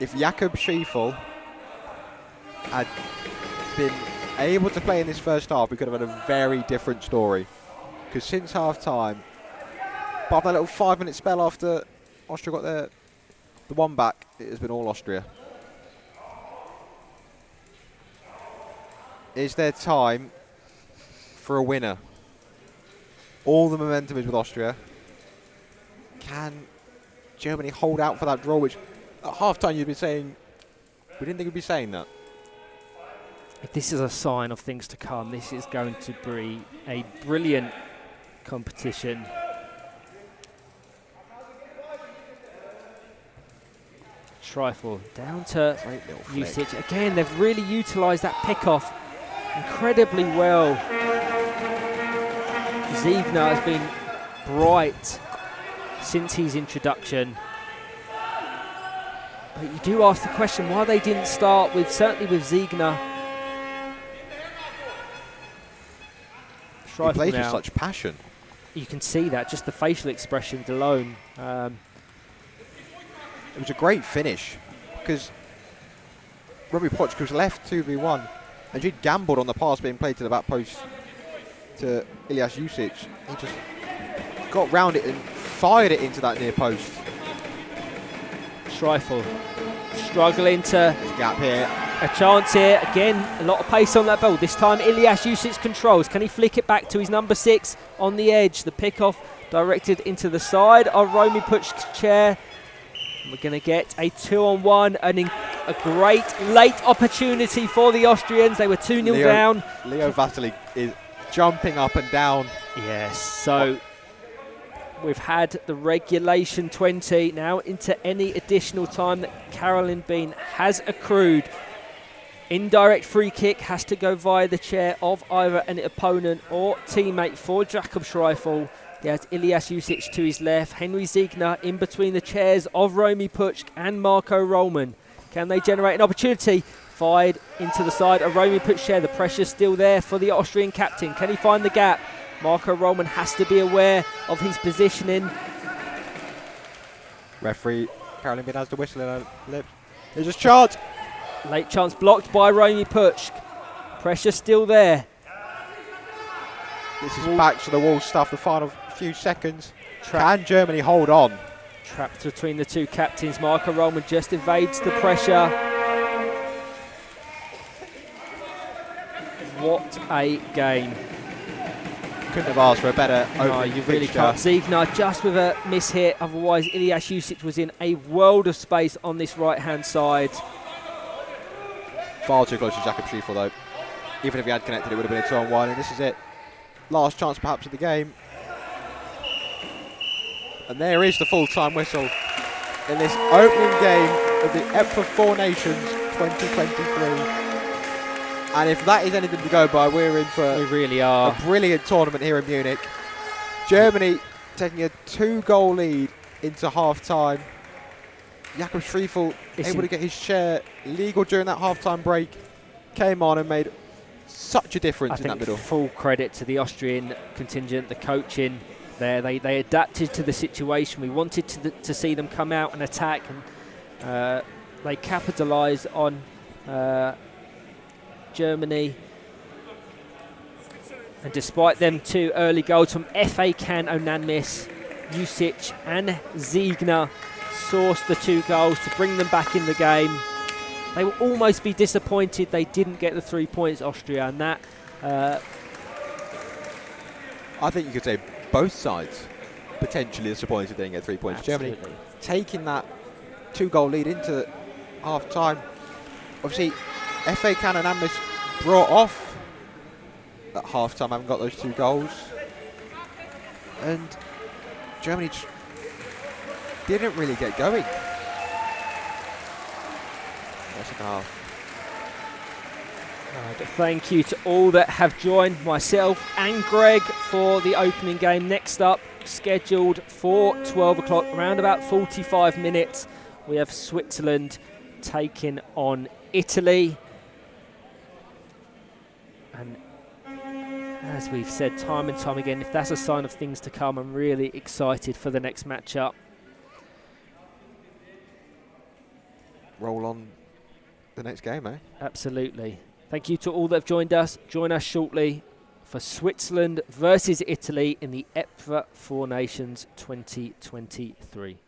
if Jakob Schreifel had been able to play in this first half, we could have had a very different story. Because since half-time, apart from that little 5-minute spell after Austria got the one back, it has been all Austria. Is there time for a winner? All the momentum is with Austria. Can Germany hold out for that draw, which at half-time you'd be saying, we didn't think we'd be saying that. If this is a sign of things to come, this is going to be a brilliant competition. Schreifel down to Great little flick. Jusic. Again, they've really utilised that pick-off incredibly well. Ziegner has been bright since his introduction. But you do ask the question why they didn't start with, certainly with Ziegner. He plays with such passion. You can see that, just the facial expressions alone. It was a great finish because Robbie Pochka was left 2v1 and he'd gambled on the pass being played to the back post to Ilyas Jusic. He just got round it and fired it into that near post. Schreifel struggling to There's a gap here. a chance here. Again, a lot of pace on that ball. This time Ilyas Jusic controls. Can he flick it back to his number 6 on the edge? The pick-off directed into the side of Romy Puch's chair. We're going to get a 2-on-1 and a great late opportunity for the Austrians. They were 2-0 down. Leo Vasily is jumping up and down. Yes, so we've had the regulation 20 now into any additional time that Caroline Bean has accrued. Indirect free kick has to go via the chair of either an opponent or teammate for Jakob Schreifel. He has Ilyas Jusic to his left, Henry Ziegner in between the chairs of Romy Puch and Marco Rollman. Can they generate an opportunity? Fired into the side of Romy Puch's chair. The pressure's still there for the Austrian captain. Can he find the gap? Marco Rollman has to be aware of his positioning. Referee Caroline Bean has the whistle in her lips. There's a chance. Late chance blocked by Romy Puch. Pressure still there. This is back to the wall stuff, the final few seconds. Can Germany hold on? Trapped between the two captains. Marco Rollman just evades the pressure. What a game. Couldn't have asked for a better No, opening you really fixture. can't. Ziegner just with a miss hit. Otherwise, Ilyas Jusic was in a world of space on this right-hand side. Far too close to Jakob Schreifel though. Even if he had connected, it would have been a 2-on-1, and this is it. Last chance perhaps of the game. And there is the full-time whistle in this opening game of the EPFA Four Nations 2023. And if that is anything to go by, we're in for We really are. a brilliant tournament here in Munich. Germany taking a 2-goal lead into half-time. Jakob Schreifel able to get his share legal during that half-time break. Came on and made such a difference in that middle. Full credit to the Austrian contingent, the coaching there. They adapted to the situation. We wanted to see them come out and attack, and they capitalised on Germany. And despite them 2 early goals from FA Can Onanmis, Jusic and Ziegner sourced the 2 goals to bring them back in the game. They will almost be disappointed they didn't get the 3 points, Austria, and that... I think you could say both sides potentially disappointed they didn't get 3 points. Absolutely. Germany taking that 2-goal lead into half-time. Obviously, FA Can and Amlis brought off at half-time, having got those 2 goals. And Germany just didn't really get going. Second half. Thank you to all that have joined myself and Greg for the opening game. Next up, scheduled for 12 o'clock, around about 45 minutes, we have Switzerland taking on Italy. And as we've said time and time again, if that's a sign of things to come, I'm really excited for the next matchup. Roll on the next game, eh? Absolutely. Thank you to all that have joined us. Join us shortly for Switzerland versus Italy in the EPFA Four Nations 2023.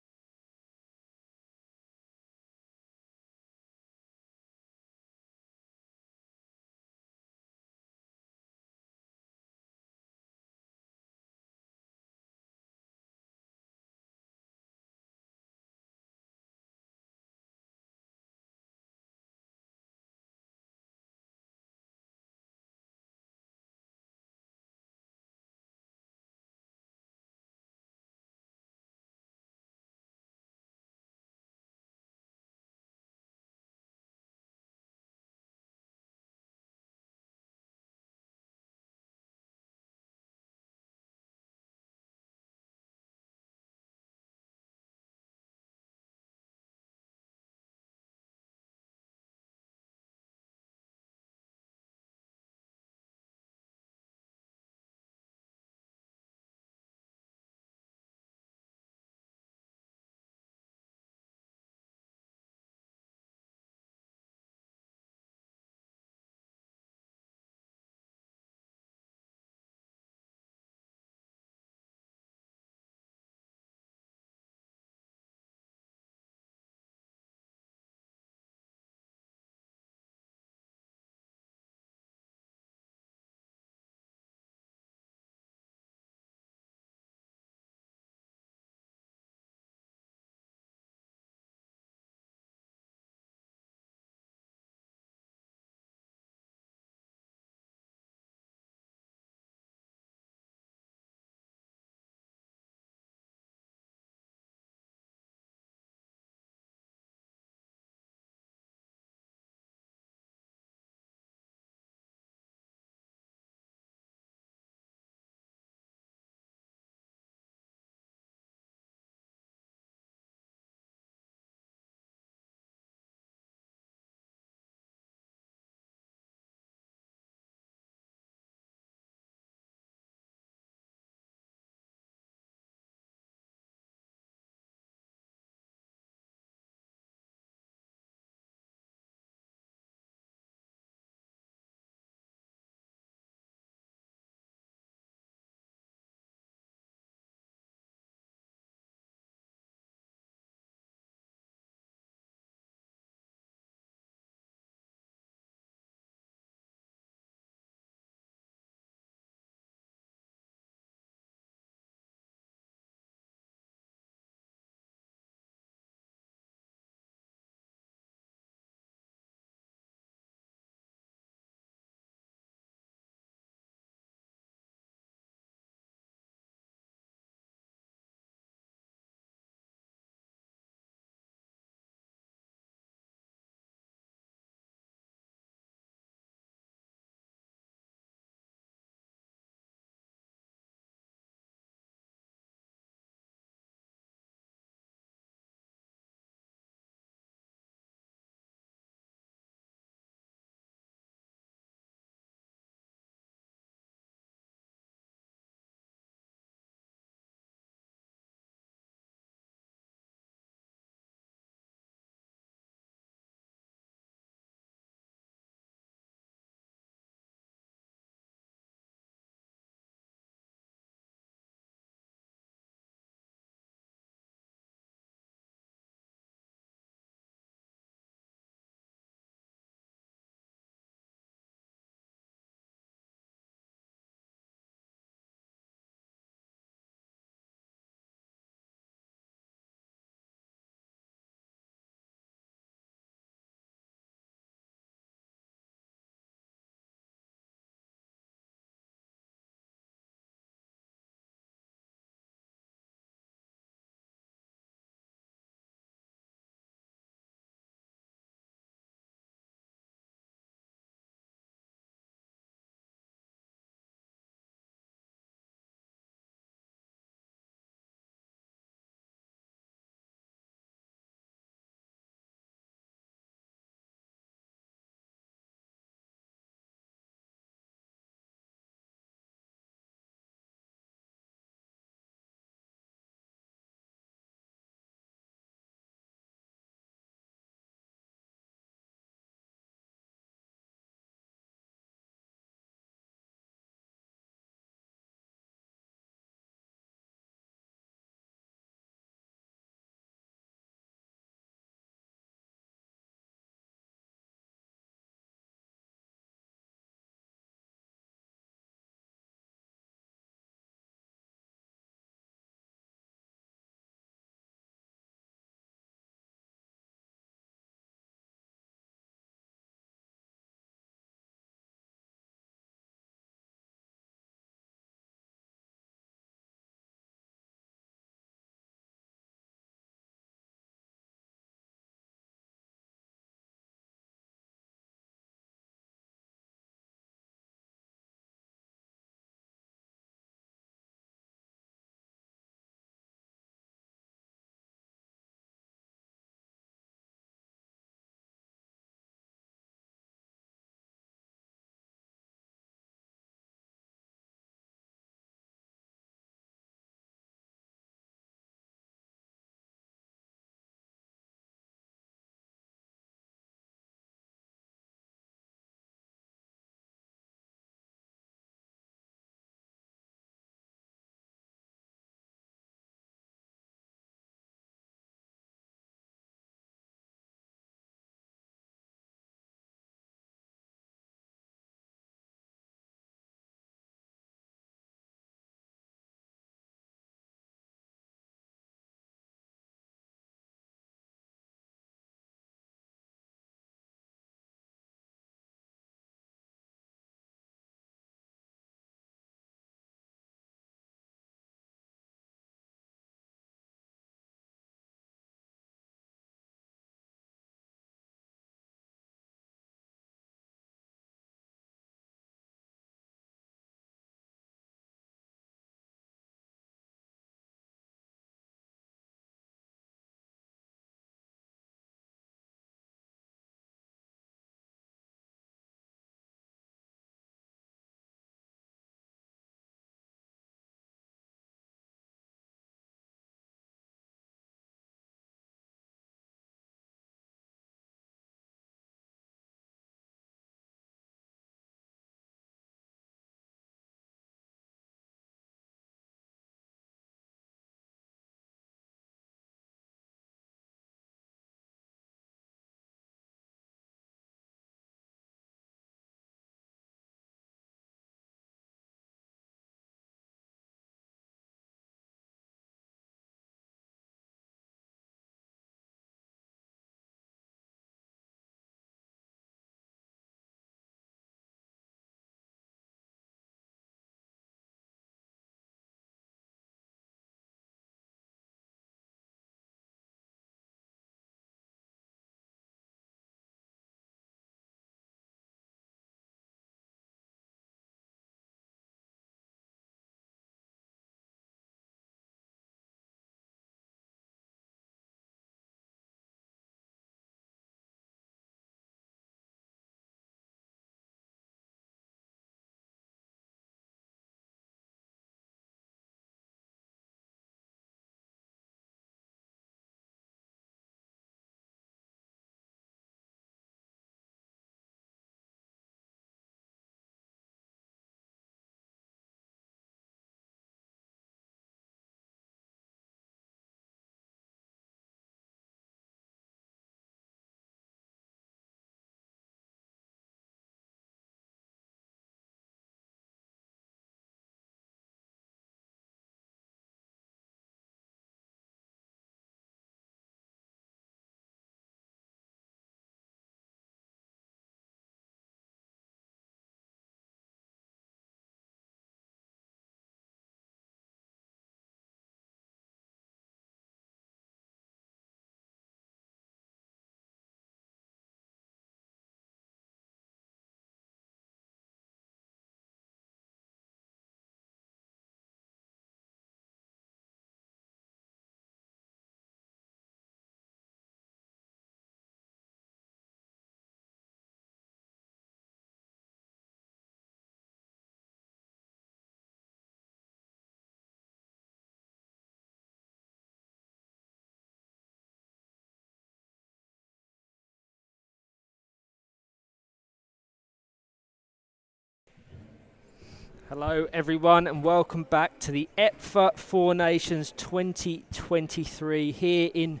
Hello everyone and welcome back to the EPFA Four Nations 2023 here in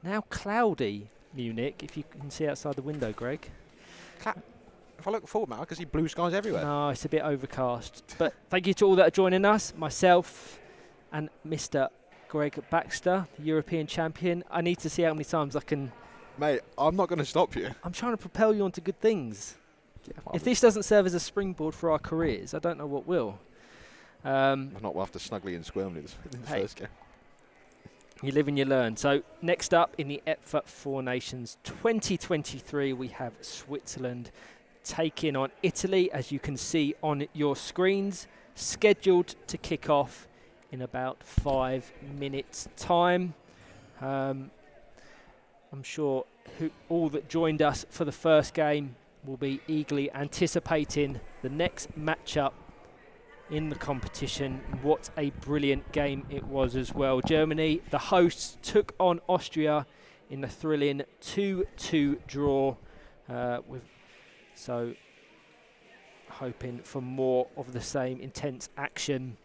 now cloudy Munich, if you can see outside the window, Greg. If I look forward now, I can see blue skies everywhere. No, it's a bit overcast. But thank you to all that are joining us, myself and Mr. Greg Baxter, the European champion. I need to see how many times I can... Mate, I'm not going to stop you. I'm trying to propel you onto good things. Yeah, If this doesn't serve as a springboard for our careers, I don't know what will. not after Snuggly and Squirmly in the first game. You live and you learn. So next up in the EPFA Four Nations 2023, we have Switzerland taking on Italy, as you can see on your screens, scheduled to kick off in about 5 minutes' time. I'm sure all that joined us for the first game will be eagerly anticipating the next matchup in the competition. What a brilliant game it was as well. Germany, the hosts, took on Austria in a thrilling 2-2 draw. So hoping for more of the same intense action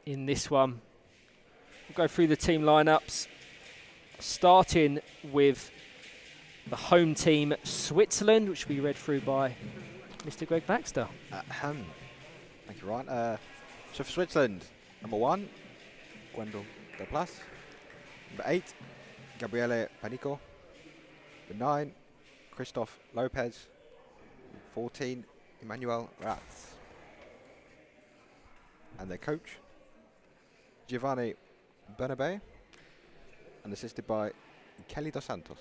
in this one. We'll go through the team lineups, starting with the home team, Switzerland, which will be read through by Mr. Greg Baxter. Thank you, Ryan. So for Switzerland, number 1, Gwendal De Plas. Number 8, Gabriele Panico. Number 9, Christoph Lopez. 14, Emmanuel Ratz. And their coach, Giovanni Bernabe, and assisted by Kelly Dos Santos.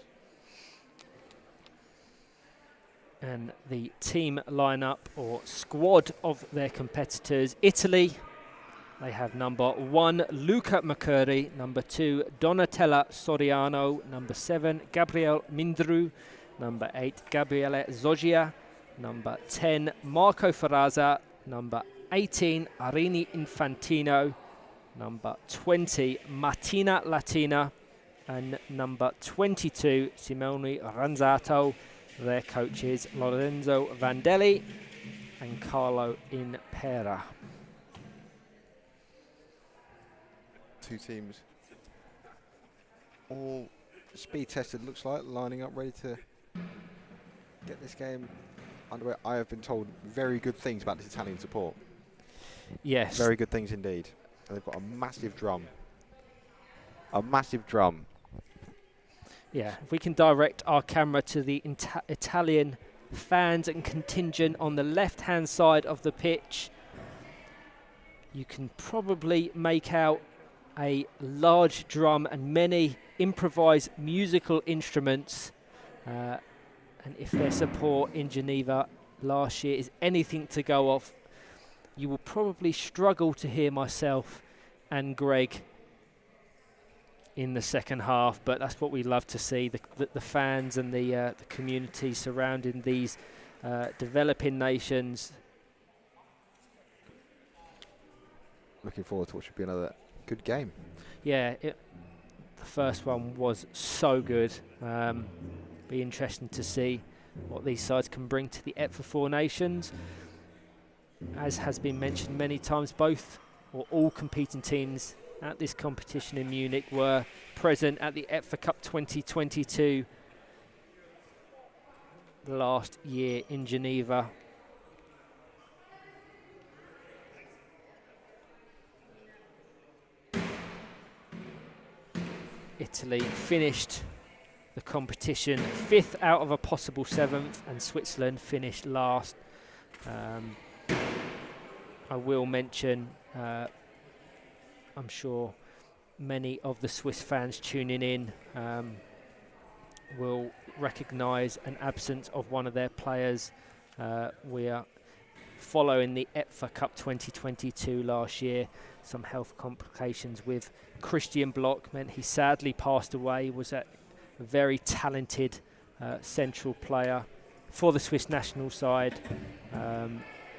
And the team lineup or squad of their competitors, Italy, they have number 1, Luca Mercuri, number 2, Donatella Soriano, number 7, Gabriel Mindru, number 8, Gabriele Zoggia, number 10, Marco Ferraza, number 18, Arini Infantino, number 20, Martina Latina, and number 22, Simone Ranzato. Their coaches, Lorenzo Vandelli and Carlo Impera. Two teams all speed tested, looks like, lining up ready to get this game underway. I have been told very good things about this Italian support. Yes. Very good things indeed. And they've got a massive drum. A massive drum. Yeah, if we can direct our camera to the Italian fans and contingent on the left-hand side of the pitch, you can probably make out a large drum and many improvised musical instruments. And if their support in Geneva last year is anything to go off, you will probably struggle to hear myself and Greg in the second half, but that's what we love to see, the fans and the community surrounding these developing nations. Looking forward to what should be another good game. Yeah, the first one was so good. Be interesting to see what these sides can bring to the EPFA Four Nations. As has been mentioned many times, both or all competing teams at this competition in Munich were present at the EPFA Cup 2022 last year in Geneva. Italy finished the competition 5th out of a possible 7th, and Switzerland finished last. I will mention, I'm sure many of the Swiss fans tuning in will recognise an absence of one of their players. We are following the EPFA Cup 2022 last year. Some health complications with Christian Bloch meant he sadly passed away. Was a very talented central player for the Swiss national side.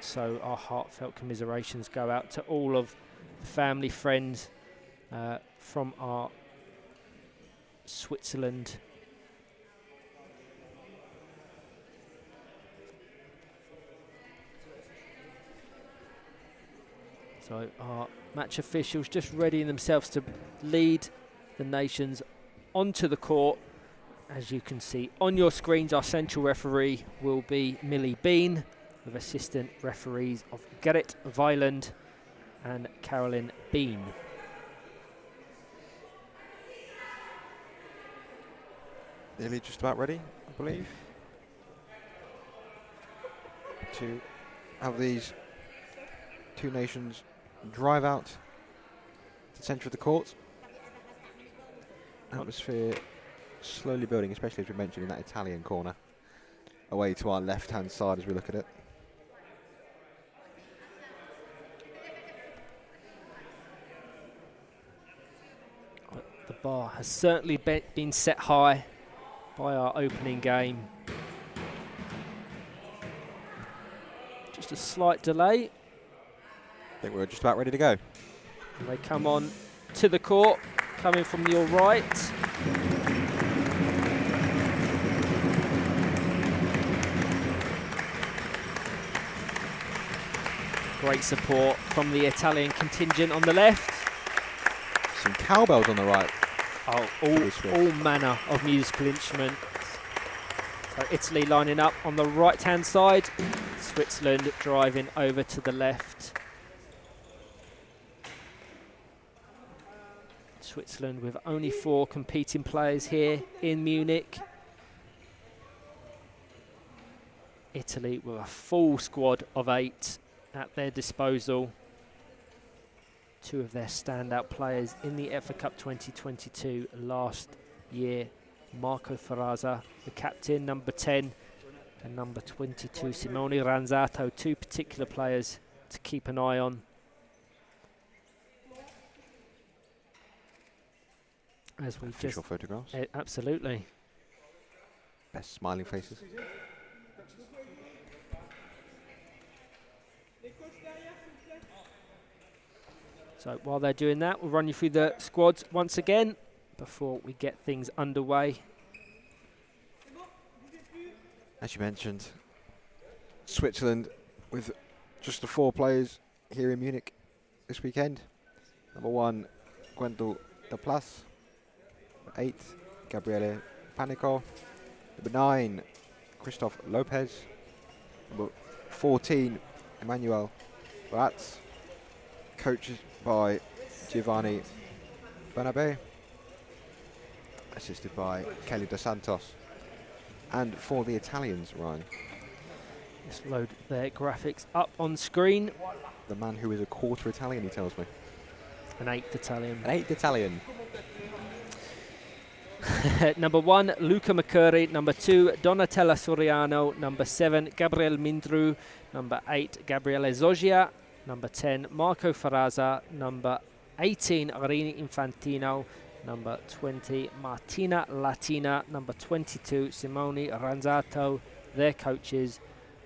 So our heartfelt commiserations go out to all of the family, friends from our Switzerland So our match officials just readying themselves to lead the nations onto the court. As you can see on your screens, our central referee will be Millie Bean, with assistant referees of Gerrit Weiland and Carolyn Bean. Nearly just about ready, I believe, to have these two nations drive out to the centre of the court. Atmosphere slowly building, especially as we mentioned in that Italian corner, away to our left-hand side as we look at it. The bar has certainly been set high by our opening game. Just a slight delay. I think we're just about ready to go. And they come on to the court, coming from your right. Great support from the Italian contingent on the left. Some cowbells on the right. Oh, all manner of musical instruments. So Italy lining up on the right-hand side. Switzerland driving over to the left. Switzerland with only 4 competing players here in Munich. Italy with a full squad of 8 at their disposal. 2 of their standout players in the EPFA Cup 2022 last year. Marco Ferrazza, the captain, number 10, and number 22, Simone Ranzato, 2 particular players to keep an eye on. As we Official just photographs. Absolutely. Best smiling faces. So while they're doing that, we'll run you through the squads once again before we get things underway. As you mentioned, Switzerland with just the 4 players here in Munich this weekend. Number 1, Gwendal de Plas. Number 8, Gabriele Panico. Number 9, Christoph Lopez. Number 14, Emmanuel Ratz. Coaches by Giovanni Bernabe. Assisted by Kelly Dos Santos. And for the Italians, Ryan. Let's load their graphics up on screen. The man who is a quarter Italian, he tells me. An 8th Italian. An 8th Italian. Number 1, Luca Macuri. Number 2, Donatella Soriano. Number 7, Gabriel Mindru. Number 8, Gabriele Zoggia. Number 10, Marco Ferrazza. Number 18, Arini Infantino. Number 20, Martina Latina. Number 22, Simone Ranzato. Their coaches,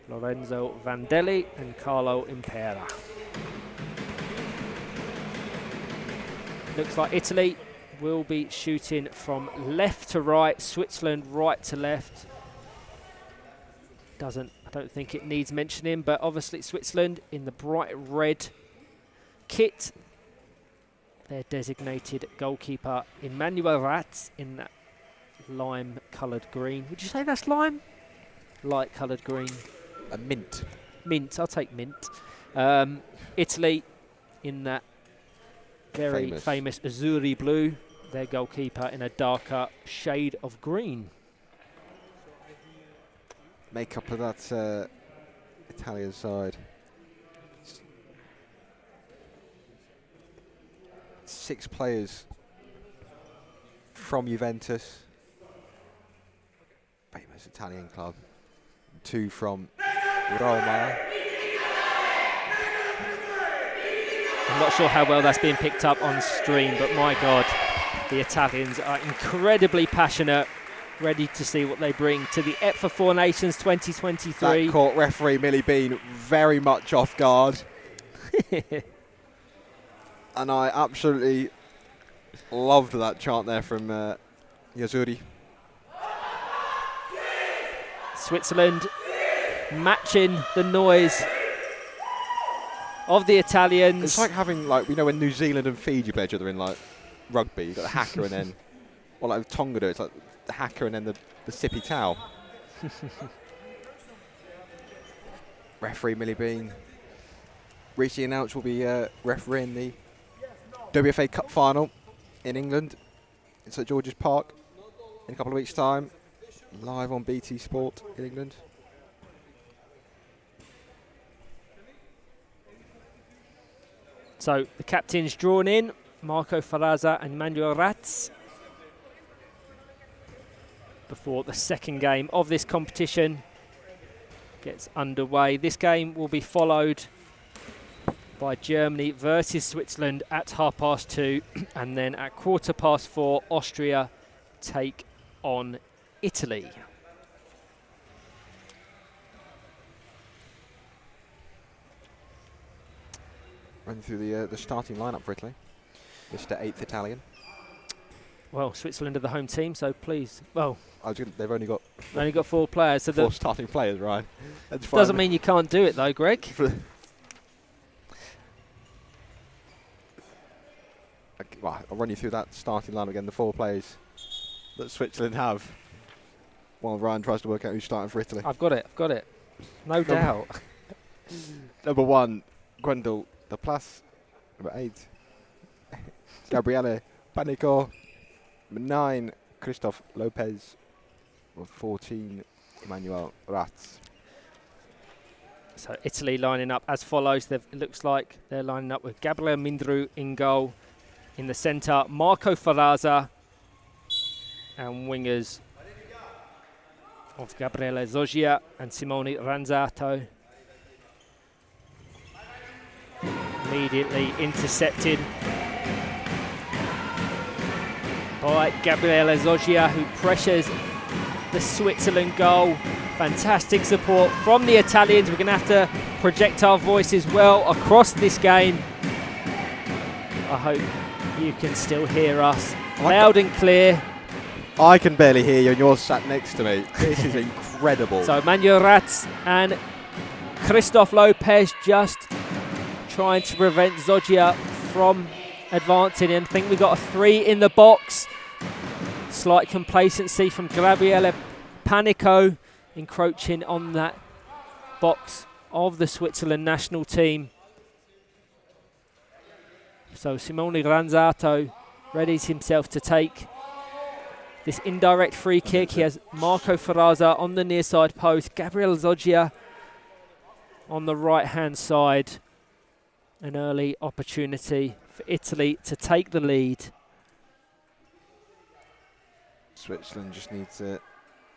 Lorenzo Vandelli and Carlo Impera. Looks like Italy will be shooting from left to right, Switzerland right to left. I don't think it needs mentioning, but obviously Switzerland in the bright red kit. Their designated goalkeeper, Emmanuel Ratz, in that lime-coloured green. Would you say that's lime? Light-coloured green. A mint. Mint, I'll take mint. Italy in that very famous azzurri blue. Their goalkeeper in a darker shade of green. Makeup of that Italian side. 6 players from Juventus, famous Italian club. 2 from Roma. I'm not sure how well that's being picked up on stream, but my God, the Italians are incredibly passionate, ready to see what they bring to the EPFA 4 Nations 2023. That court referee, Millie Bean, very much off guard. And I absolutely loved that chant there from Yazuri. Switzerland matching the noise of the Italians. It's like having, like, you know, when New Zealand and Fiji play each other in, like, rugby. You've got the hacker and then, or like Tonga do, it's like the hacker and then the sippy towel. Referee Millie Bean. Recently announced will be refereeing the WFA Cup final in England. It's at George's Park in a couple of weeks' time. Live on BT Sport in England. So the captains drawn in, Marco Ferrazza and Manuel Ratz, before the second game of this competition gets underway. This game will be followed by Germany versus Switzerland at 2:30, and then at 4:15, Austria take on Italy. Run through the starting lineup for Italy. This is the 8th Italian. Well, Switzerland are the home team, so please. Well, they've only got 4 players, so 4 starting players, right? That's doesn't mean you can't do it, though, Greg. Well, I'll run you through that starting line again. The 4 players that Switzerland have. While Ryan tries to work out who's starting for Italy. I've got it. No doubt. Number 1, Gwendal De Plas. Number 8, Gabriele Panico. Number 9, Christoph Lopez. Number 14, Emmanuel Ratz. So Italy lining up as follows. It looks like they're lining up with Gabriele Mindru in goal. In the centre, Marco Ferrazza, and wingers of Gabriele Zoggia and Simone Ranzato. Immediately intercepted by Gabriele Zoggia, who pressures the Switzerland goal. Fantastic support from the Italians. We're going to have to project our voices well across this game. I hope you can still hear us loud and clear. I can barely hear you, and you're sat next to me. This is incredible. So Manuel Ratz and Christoph Lopez just trying to prevent Zoggia from advancing. And I think we got a 3 in the box. Slight complacency from Gabriele Panico, encroaching on that box of the Switzerland national team. So Simone Ranzato readies himself to take this indirect free kick. He has Marco Ferrazza on the near side post, Gabriele Zoggia on the right hand side. An early opportunity for Italy to take the lead. Switzerland just needs to...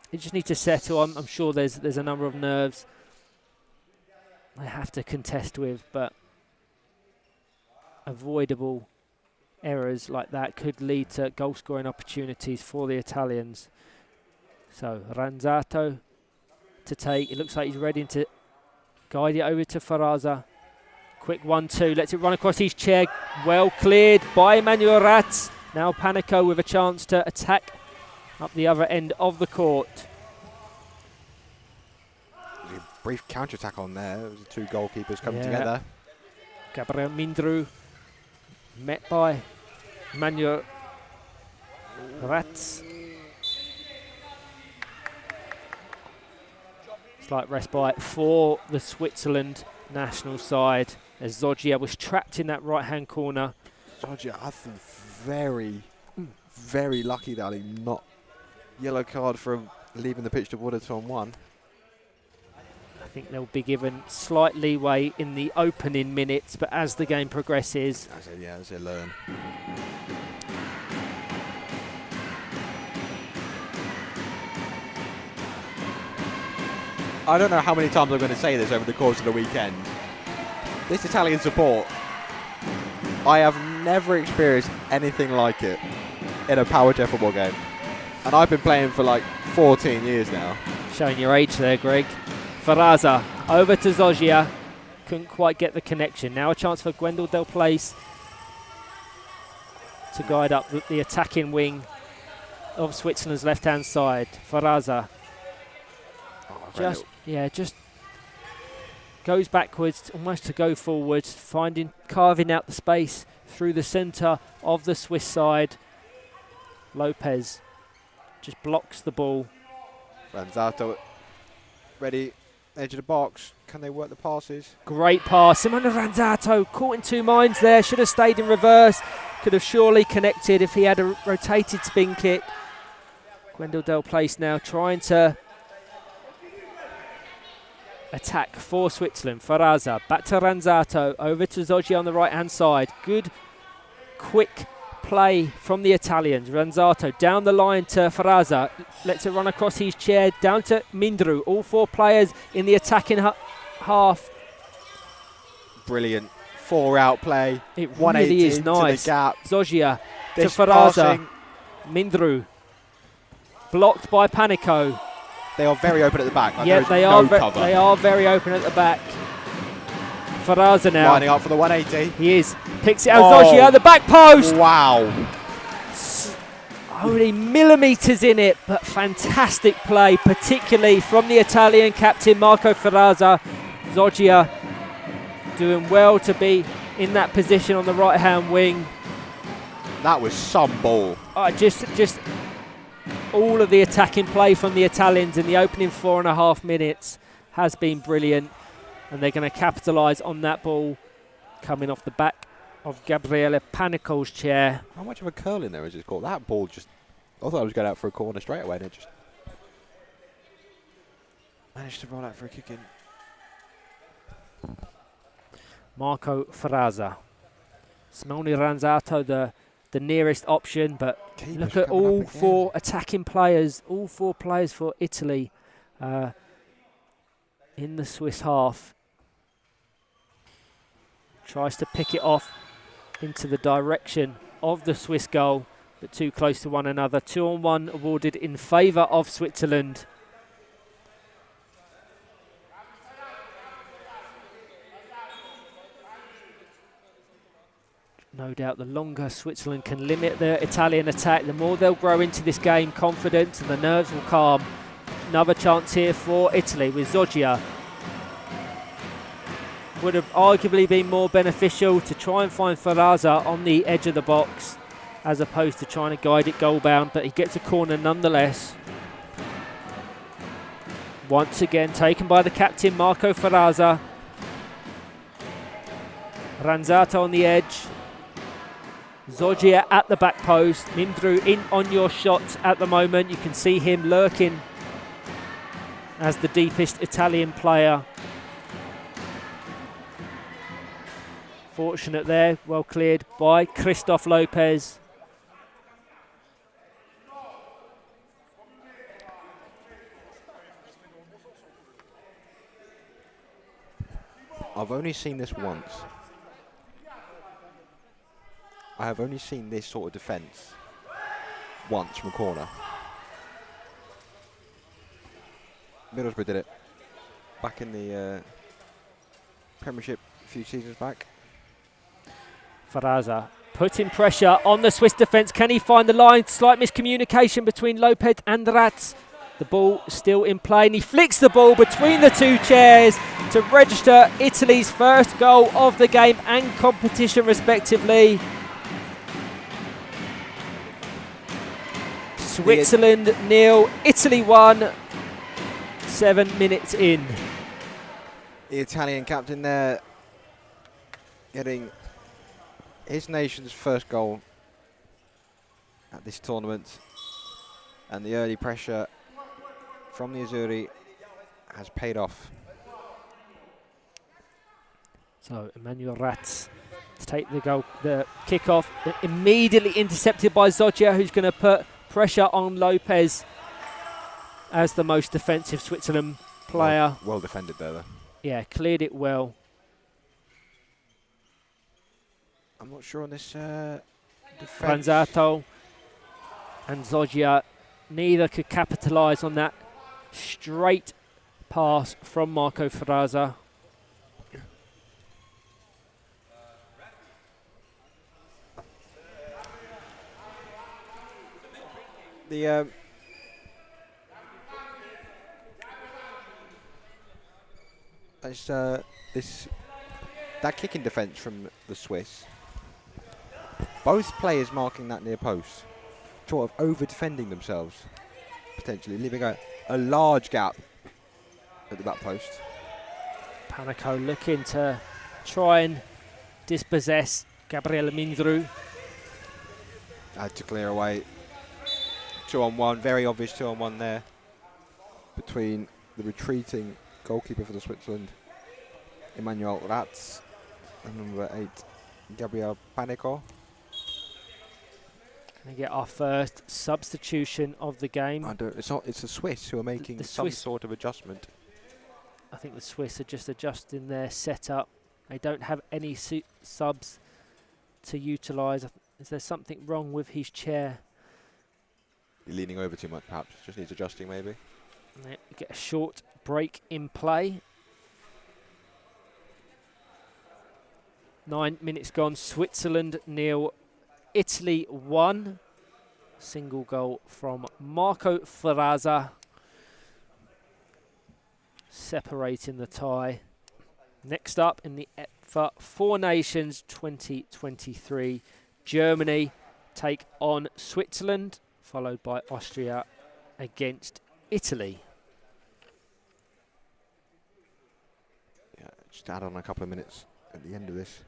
They just need to settle. I'm sure there's a number of nerves they have to contest with, but avoidable errors like that could lead to goal scoring opportunities for the Italians. So Ranzato to take. It looks like he's ready to guide it over to Ferrazza. Quick 1-2, lets it run across his chair. Well cleared by Emmanuel Ratz. Now Panico with a chance to attack up the other end of the court. A brief counter-attack on there. It was the 2 goalkeepers coming together. Gabriele Mindru met by Manuel Ratz. Slight respite for the Switzerland national side as Zoggia was trapped in that right-hand corner. Zoggia, I think very, very lucky that he not yellow card for leaving the pitch to water 2-on-1. I think they'll be given slight leeway in the opening minutes, but as the game progresses, as they learn. I don't know how many times I'm going to say this over the course of the weekend. This Italian support, I have never experienced anything like it in a Power Jet football game. And I've been playing for like 14 years now. Showing your age there, Greg. Ferrazza over to Zoggia. Couldn't quite get the connection. Now a chance for Gwendal Del Place to guide up the attacking wing of Switzerland's left-hand side. Ferrazza. Just goes backwards almost to go forwards, carving out the space through the centre of the Swiss side. Lopez just blocks the ball. Ranzato ready, edge of the box. Can they work the passes? Great pass. Simone Ranzato caught in two minds there. Should have stayed in reverse. Could have surely connected if he had a rotated spin kick. Gwendal Del Place now trying to attack for Switzerland. Faraza back to Ranzato, over to Zoggi on the right hand side. Good quick play from the Italians. Ranzato down the line to Faraza, lets it run across his chair, down to Mindru. All four players in the attacking half. Brilliant 4-out play. It really is nice. To the gap. Zoggia to This Faraza. passing. Mindru blocked by Panico. They are very open at the back. Like Yeah, they are. they are very open at the back. Faraza now. Lining up for the 180. He is. Picks it out. Zoggia, the back post. Wow. Only millimetres in it, but fantastic play, particularly from the Italian captain Marco Faraza. Zoggia doing well to be in that position on the right-hand wing. That was some ball. Just all of the attacking play from the Italians in the opening 4.5 minutes has been brilliant, and they're going to capitalise on that ball coming off the back of Gabriele Panico's chair. How much of a curl in there is it called? That ball just, I thought I was going out for a corner straight away, and it just managed to roll out for a kick in. Marco Faraza. Simone Ranzato, the nearest option, but Keeper's look at coming all up again. four attacking players, all four players for Italy in the Swiss half. Tries to pick it off into the direction of the Swiss goal, but too close to one another. 2-on-1 awarded in favour of Switzerland. No doubt the longer Switzerland can limit their Italian attack, the more they'll grow into this game confident and the nerves will calm. Another chance here for Italy with Zoggia. Would have arguably been more beneficial to try and find Faraza on the edge of the box as opposed to trying to guide it goal bound, but he gets a corner nonetheless. Once again taken by the captain Marco Faraza. Ranzato on the edge. Zoggia at the back post. Mindru in on your shots at the moment. You can see him lurking as the deepest Italian player. Fortunate there, well cleared by Christoph Lopez. I've only seen this once. I have only seen this sort of defence once from a corner. Middlesbrough did it back in the Premiership a few seasons back. Faraza putting pressure on the Swiss defence. Can he find the line? Slight miscommunication between Lopez and Ratz. The ball still in play, and he flicks the ball between the two chairs to register Italy's first goal of the game and competition respectively. Switzerland 0, Italy 1, 7 minutes in. The Italian captain there getting his nation's first goal at this tournament, and the early pressure from the Azzurri has paid off. So Emmanuel Ratz to take the goal, the kick-off, immediately intercepted by Zoggia, who's going to put pressure on Lopez as the most defensive Switzerland player. Well defended there, though. Yeah, cleared it well. I'm not sure on this defence. Ranzato and Zoggia, neither could capitalise on that straight pass from Marco Faraza. The it's that kicking defence from the Swiss. Both players marking that near post, sort of over-defending themselves, potentially leaving a large gap at the back post. Panico looking to try and dispossess Gabriel Mindru. Had to clear away. 2-on-1, very obvious 2-on-1 there between the retreating goalkeeper for the Switzerland, Emmanuel Ratz, and number 8, Gabriel Panico. We get our first substitution of the game. It's the Swiss who are making some sort of adjustment. I think the Swiss are just adjusting their setup. They don't have any subs to utilise. Is there something wrong with his chair? You're leaning over too much, perhaps. Just needs adjusting, maybe. Yeah, we get a short break in play. 9 minutes gone. Switzerland 0, Italy 1. Single goal from Marco Ferrazza, separating the tie. Next up in the EPFA Four Nations 2023, Germany take on Switzerland, followed by Austria against Italy. Yeah, just add on a couple of minutes at the end of this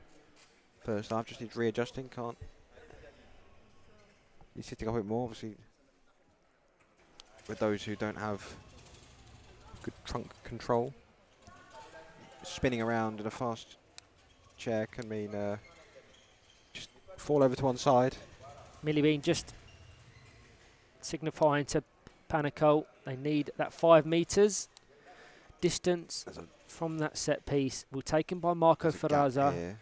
first half. Just needs readjusting. Can't. He's sitting up a bit more, obviously. With those who don't have good trunk control, spinning around in a fast chair can mean just fall over to one side. Millie Bean just signifying to Panico they need that 5 metres distance from that set piece. Will taken by Marco Ferrazza.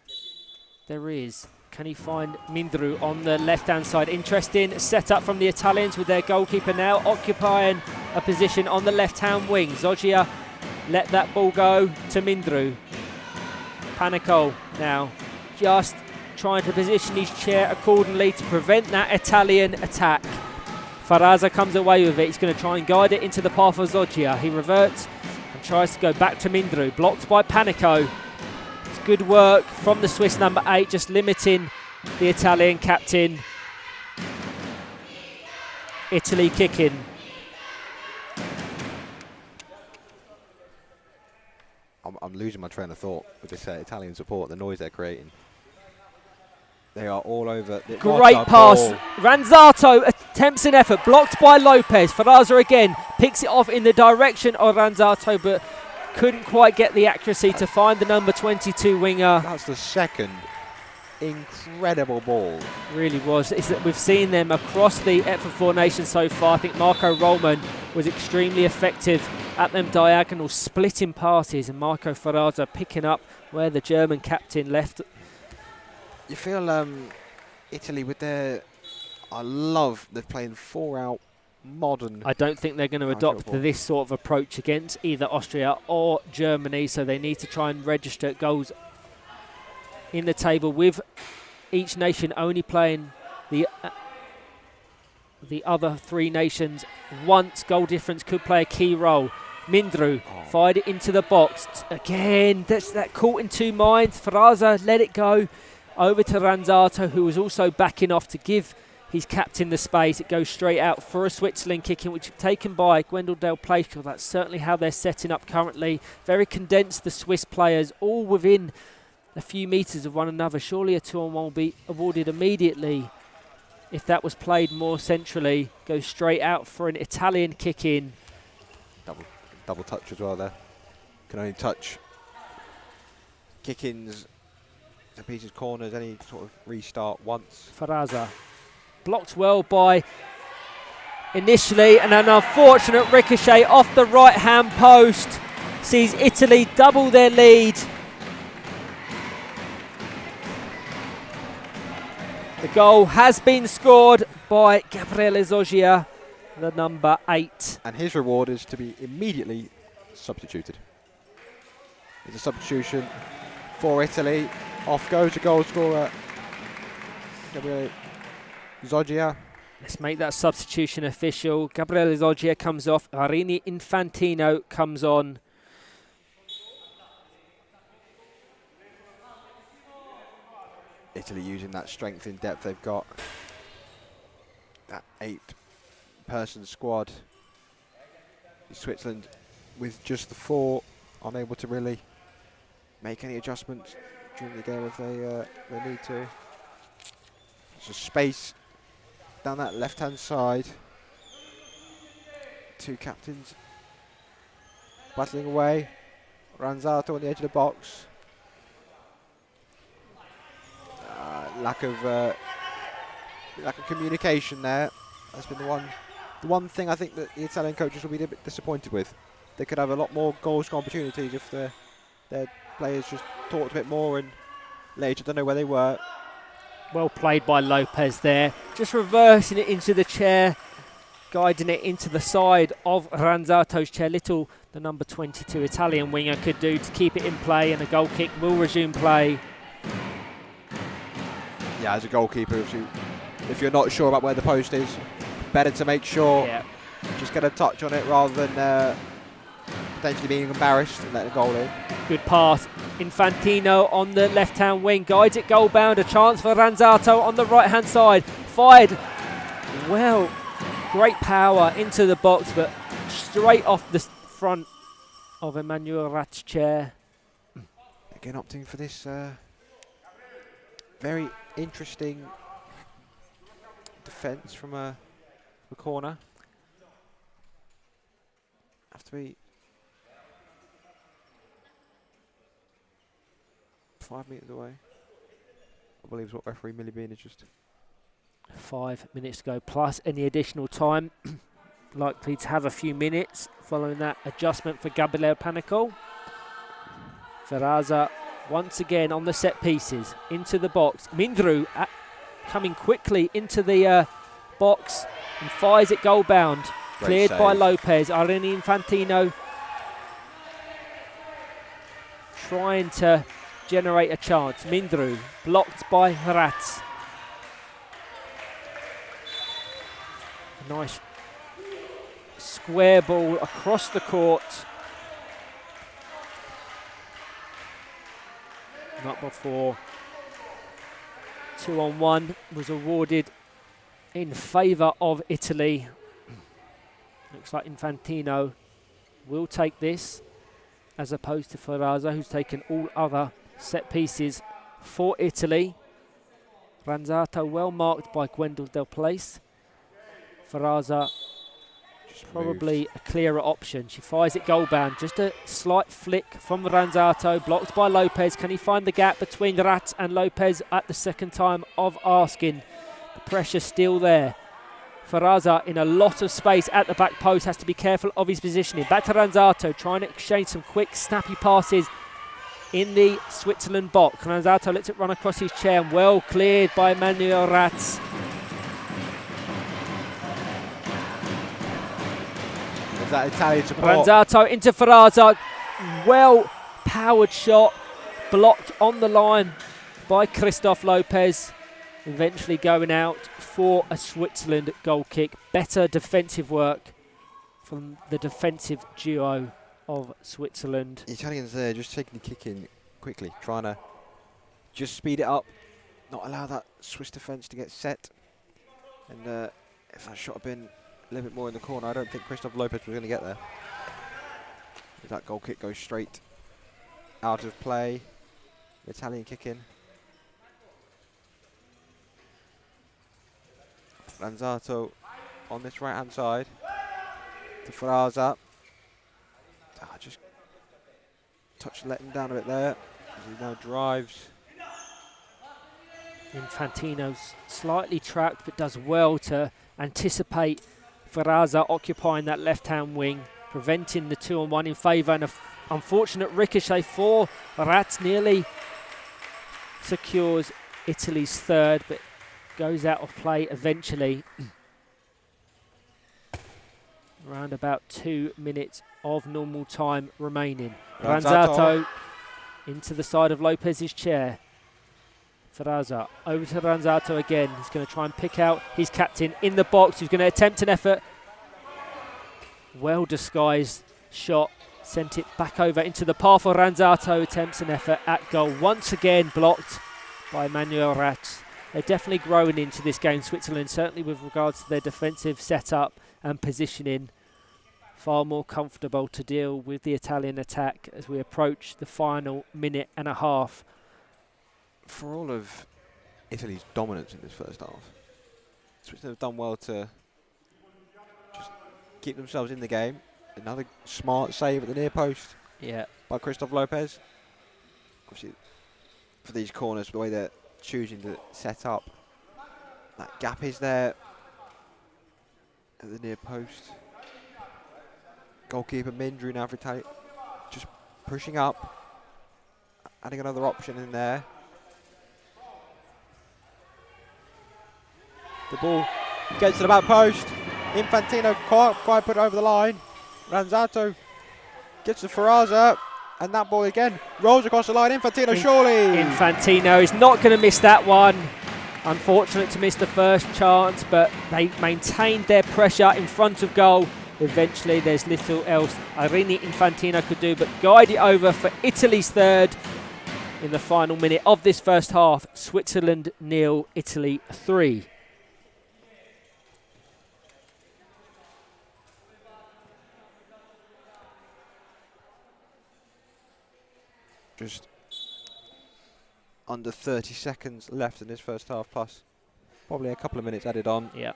There is. Can he find Mindru on the left-hand side? Interesting setup from the Italians with their goalkeeper now occupying a position on the left-hand wing. Zoggia let that ball go to Mindru. Panico now just trying to position his chair accordingly to prevent that Italian attack. Ferrazza comes away with it. He's going to try and guide it into the path of Zoggia. He reverts and tries to go back to Mindru. Blocked by Panico. It's good work from the Swiss number 8, just limiting the Italian captain. Italy kicking. I'm losing my train of thought with this Italian support, the noise they're creating. They are all over. Great pass. Ranzato attempts an effort, blocked by Lopez. Ferrazza again picks it off in the direction of Ranzato, but couldn't quite get the accuracy to find the number 22 winger. That's the second incredible ball. Really was. Is that we've seen them across the EPFA Four Nations so far. I think Marco Rollman was extremely effective at them diagonal splitting passes, and Marco Ferrazza picking up where the German captain left. You feel Italy with their, I love they're playing 4-out modern. I don't think they're going to adopt this sort of approach against either Austria or Germany, so they need to try and register goals in the table, with each nation only playing the other 3 nations once. Goal difference could play a key role. Mindru fired it into the box. Again, that's that caught in 2 minds. Ferrazza let it go over to Ranzato, who was also backing off to give his captain the space. It goes straight out for a Switzerland kicking, which is taken by Gwendolyn Plaischel. That's certainly how they're setting up currently. Very condensed, the Swiss players, all within a few metres of one another. Surely a 2-on-1 will be awarded immediately if that was played more centrally. Goes straight out for an Italian kick in. Double touch as well there. Can only touch kick-ins, set pieces, corners, any sort of restart once. Ferrazza blocked well by initially, and an unfortunate ricochet off the right-hand post sees Italy double their lead. The goal has been scored by Gabriele Zoggia, the number 8. And his reward is to be immediately substituted. It's a substitution for Italy. Off goes the goal scorer, Gabriele Zoggia. Let's make that substitution official. Gabriele Zoggia comes off. Arini Infantino comes on. Italy using that strength in depth they've got. That 8-person squad. Switzerland with just the 4, unable to really make any adjustments during the game if they need to. There's a space down that left-hand side. 2 captains battling away. Ranzato on the edge of the box. Lack of communication there. That's been the one thing I think that the Italian coaches will be a bit disappointed with. They could have a lot more goals opportunities if their players just talked a bit more and later don't know where they were. Well played by Lopez there. Just reversing it into the chair, guiding it into the side of Ranzato's chair. Little the number 22 Italian winger could do to keep it in play, and a goal kick will resume play. Yeah, as a goalkeeper, if you're not sure about where the post is, better to make sure. Yeah. Just get a touch on it rather than potentially being embarrassed and letting a goal in. Good pass. Infantino on the left-hand wing, guides it goal bound. A chance for Ranzato on the right-hand side. Fired. Well, great power into the box, but straight off the front of Emmanuel Rat's chair. Again, opting for this very interesting defence from the corner. Have to be 5 metres away. I believe is what referee Millie Bean is just. 5 minutes to go, plus any additional time. Likely to have a few minutes following that adjustment for Gabriele Panico. Ferraza once again on the set pieces, into the box. Mindru coming quickly into the box and fires it goal bound. Cleared by Lopez. Arini Infantino trying to generate a chance. Mindru blocked by Ratz. Nice square ball across the court. Not before. 2-on-1 was awarded in favour of Italy. Looks like Infantino will take this, as opposed to Ferraza, who's taken all other set pieces for Italy. Ranzato well marked by Gwendal Del Place. Ferraza probably a clearer option. She fires it goal bound. Just a slight flick from Ranzato, blocked by Lopez. Can he find the gap between Rat and Lopez at the second time of asking? The pressure still there. Ferraza in a lot of space at the back post, has to be careful of his positioning. Back to Ranzato, trying to exchange some quick, snappy passes in the Switzerland box. Ranzato lets it run across his chair, and well cleared by Manuel Ratz. That Italian support. Ranzato into Ferraza, well powered shot, blocked on the line by Christoph Lopez, eventually going out for a Switzerland goal kick. Better defensive work from the defensive duo of Switzerland. The Italians there just taking the kick in quickly, trying to just speed it up, not allow that Swiss defence to get set. And if that shot had been a little bit more in the corner, I don't think Christoph Lopez was going to get there. That goal kick goes straight out of play. The Italian kick in. Ranzato on this right hand side to Ferraza. Just letting down a bit there as he now drives. Infantino's slightly trapped, but does well to anticipate Ferraza occupying that left-hand wing, preventing the 2-on-1 in favour, and an unfortunate ricochet for Ratz nearly secures Italy's third, but goes out of play eventually. Around about 2 minutes of normal time remaining. Ranzato into the side of Lopez's chair. Ferraza over to Ranzato again. He's going to try and pick out his captain in the box, who's going to attempt an effort. Well disguised shot, sent it back over into the path of Ranzato. Attempts an effort at goal, once again blocked by Manuel Ratz. They're definitely growing into this game, Switzerland, certainly with regards to their defensive setup and positioning. Far more comfortable to deal with the Italian attack as we approach the final minute and a half. For all of Italy's dominance in this first half, Switzerland have done well to just keep themselves in the game. Another smart save at the near post by Christoph Lopez. Obviously, for these corners, the way they're choosing to set up, that gap is there at the near post. Goalkeeper Mindru now for Italy, just pushing up, adding another option in there. The ball gets to the back post. Infantino quite put it over the line. Ranzato gets to Ferraza, and that ball again rolls across the line. Infantino surely. Infantino is not going to miss that one. Unfortunate to miss the first chance, but they maintained their pressure in front of goal. Eventually, there's little else Irini Infantino could do but guide it over for Italy's third in the final minute of this first half. Switzerland 0, Italy 3. Just under 30 seconds left in this first half, plus probably a couple of minutes added on. Yeah,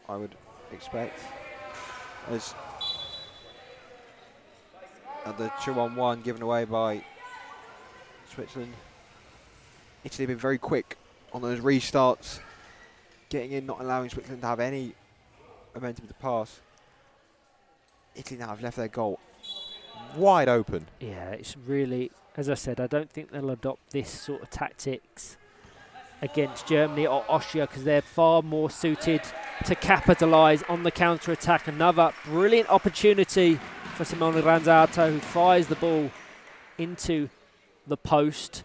I would expect. As the 2-on-1 given away by Switzerland. Italy have been very quick on those restarts, getting in, not allowing Switzerland to have any momentum to pass. Italy now have left their goal wide open. yeah, it's really, as I said, I don't think they'll adopt this sort of tactics against Germany or Austria because they're far more suited to capitalise on the counter-attack. Another brilliant opportunity for Simone Ranzato, who fires the ball into the post.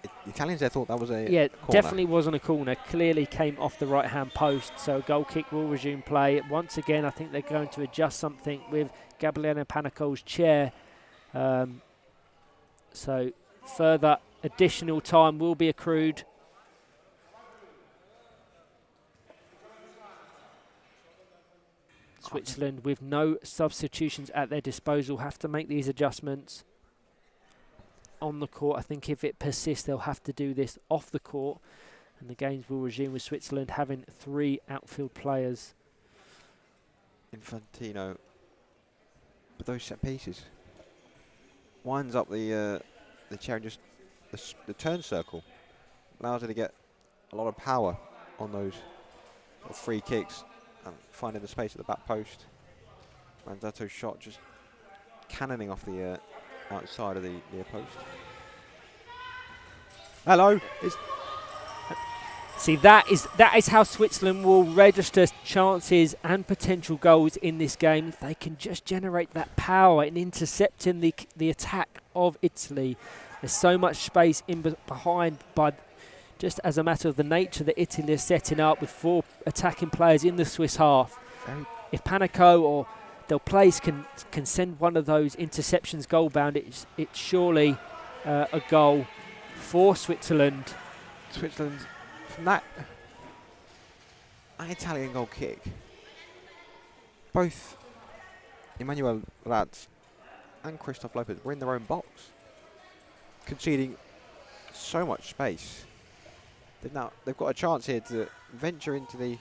The Italians there thought that was a corner. Definitely wasn't a corner. Clearly came off the right-hand post. So a goal kick will resume play. Once again, I think they're going to adjust something with Gabriele Panico's chair. So further additional time will be accrued. Switzerland, with no substitutions at their disposal, have to make these adjustments on the court. I think if it persists, they'll have to do this off the court, and the games will resume with Switzerland having 3 outfield players. Infantino, but those set pieces winds up the chair and just the turn circle allows her to get a lot of power on those free kicks and finding the space at the back post. Ranzato's shot just cannoning off the outside of the near post. Hello. See, that is how Switzerland will register chances and potential goals in this game. If they can just generate that power in intercepting the attack of Italy. There's so much space in behind, by just as a matter of the nature that Italy is setting up with 4 attacking players in the Swiss half. If Panico or Del Place can send one of those interceptions goal bound, it's surely a goal for Switzerland. Switzerland, from that Italian goal kick, both Emmanuel Lads and Christoph Lopez were in their own box, conceding so much space. They've got a chance here to venture into the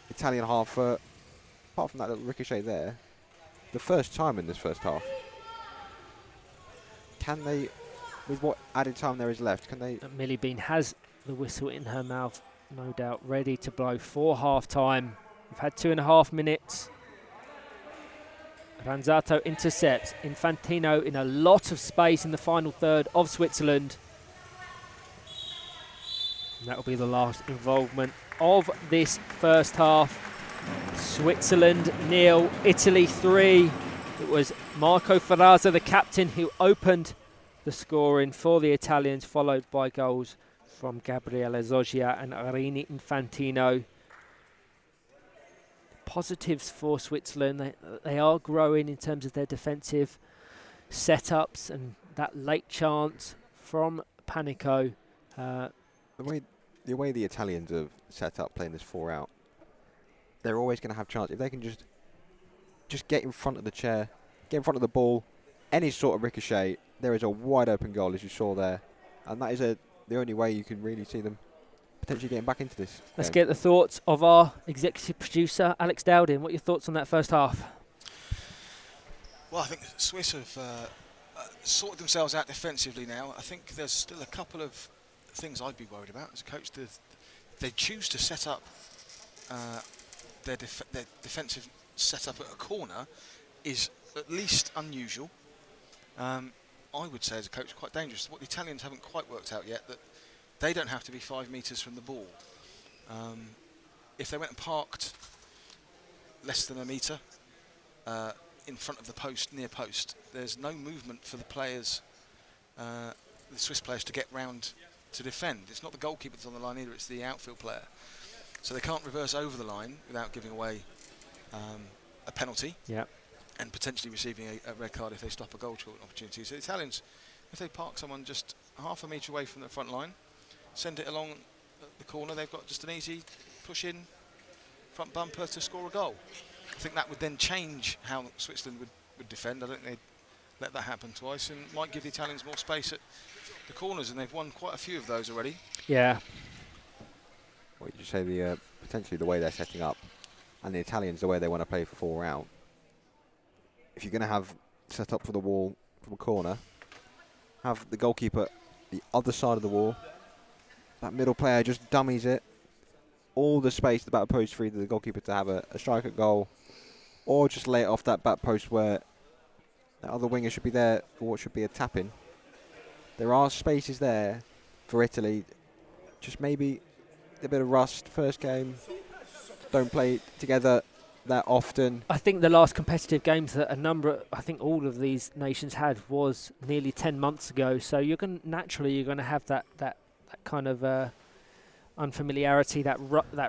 Italian half. Apart from that little ricochet there, the first time in this first half. Can they, with what added time there is left, can they? Millie Bean has the whistle in her mouth, no doubt, ready to blow for half-time. We've had 2.5 minutes. Ranzato intercepts. Infantino in a lot of space in the final third of Switzerland. And that will be the last involvement of this first half. Switzerland 0, Italy 3. It was Marco Ferraza, the captain, who opened the scoring for the Italians, followed by goals from Gabriele Zoggia and Irini Infantino. Positives for Switzerland, they are growing in terms of their defensive setups, and that late chance from Panico. The way the Italians have set up playing this 4 out, they're always going to have chance if they can just get in front of the chair, get in front of the ball, any sort of ricochet. There is a wide open goal, as you saw there, and that is the only way you can really see them potentially getting back into this. Let's game. get the thoughts of our executive producer, Alex Dowding. What are your thoughts on that first half? Well, I think the Swiss have sorted themselves out defensively now. I think there's still a couple of things I'd be worried about as a coach. They choose to set up their defensive setup at a corner is at least unusual. I would say as a coach quite dangerous. What the Italians haven't quite worked out yet, that they don't have to be 5 metres from the ball. If they went and parked less than a metre in front of the post, near post, there's no movement for the players, the Swiss players, to get round to defend. It's not the goalkeeper that's on the line either, it's the outfield player. So they can't reverse over the line without giving away a penalty. Yeah. And potentially receiving a red card if they stop a goal opportunity. So the Italians, if they park someone just half a metre away from the front line, send it along the corner, they've got just an easy push in front bumper to score a goal. I think that would then change how Switzerland would defend. I don't think they'd let that happen twice, and might give the Italians more space at the corners, and they've won quite a few of those already. Yeah. What did you say? Potentially the way they're setting up, and the Italians the way they want to play 4 out. If you're going to have set up for the wall from a corner, have the goalkeeper the other side of the wall. That middle player just dummies it. All the space at the back post for either the goalkeeper to have a strike at goal, or just lay it off that back post where the other winger should be there for what should be a tap-in. There are spaces there for Italy. Just maybe a bit of rust. First game, don't play together that often. I think the last competitive games that I think all of these nations had was nearly 10 months ago. So you're going to have that kind of unfamiliarity, that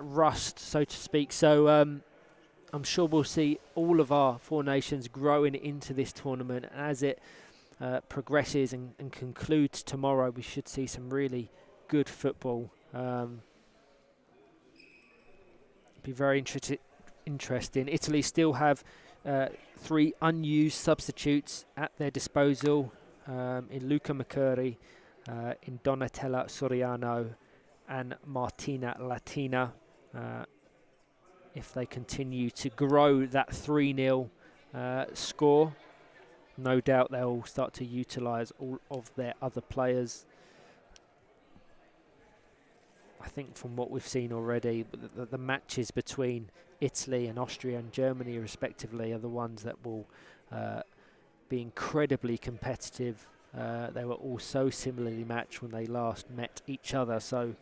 rust, so to speak. So I'm sure we'll see all of our 4 nations growing into this tournament. As it progresses and concludes tomorrow, we should see some really good football. Be very interesting. Italy still have 3 unused substitutes at their disposal in Luca Macuri, in Donatella Soriano and Martina Latina. If they continue to grow that 3-0 score, no doubt they'll start to utilise all of their other players. I think from what we've seen already, the matches between Italy and Austria and Germany respectively are the ones that will be incredibly competitive. They were all so similarly matched when they last met each other, so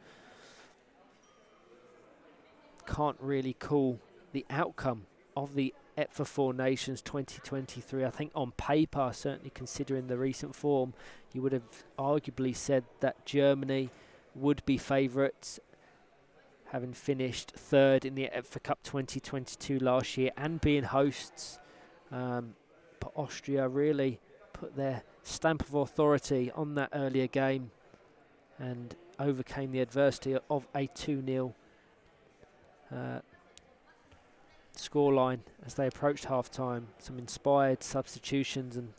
can't really call the outcome of the EPFA 4 Nations 2023. I think on paper, certainly considering the recent form, you would have arguably said that Germany would be favourites, having finished 3rd in the EPFA Cup 2022 last year and being hosts. But Austria really put their stamp of authority on that earlier game and overcame the adversity of a 2-0 scoreline as they approached half-time. Some inspired substitutions and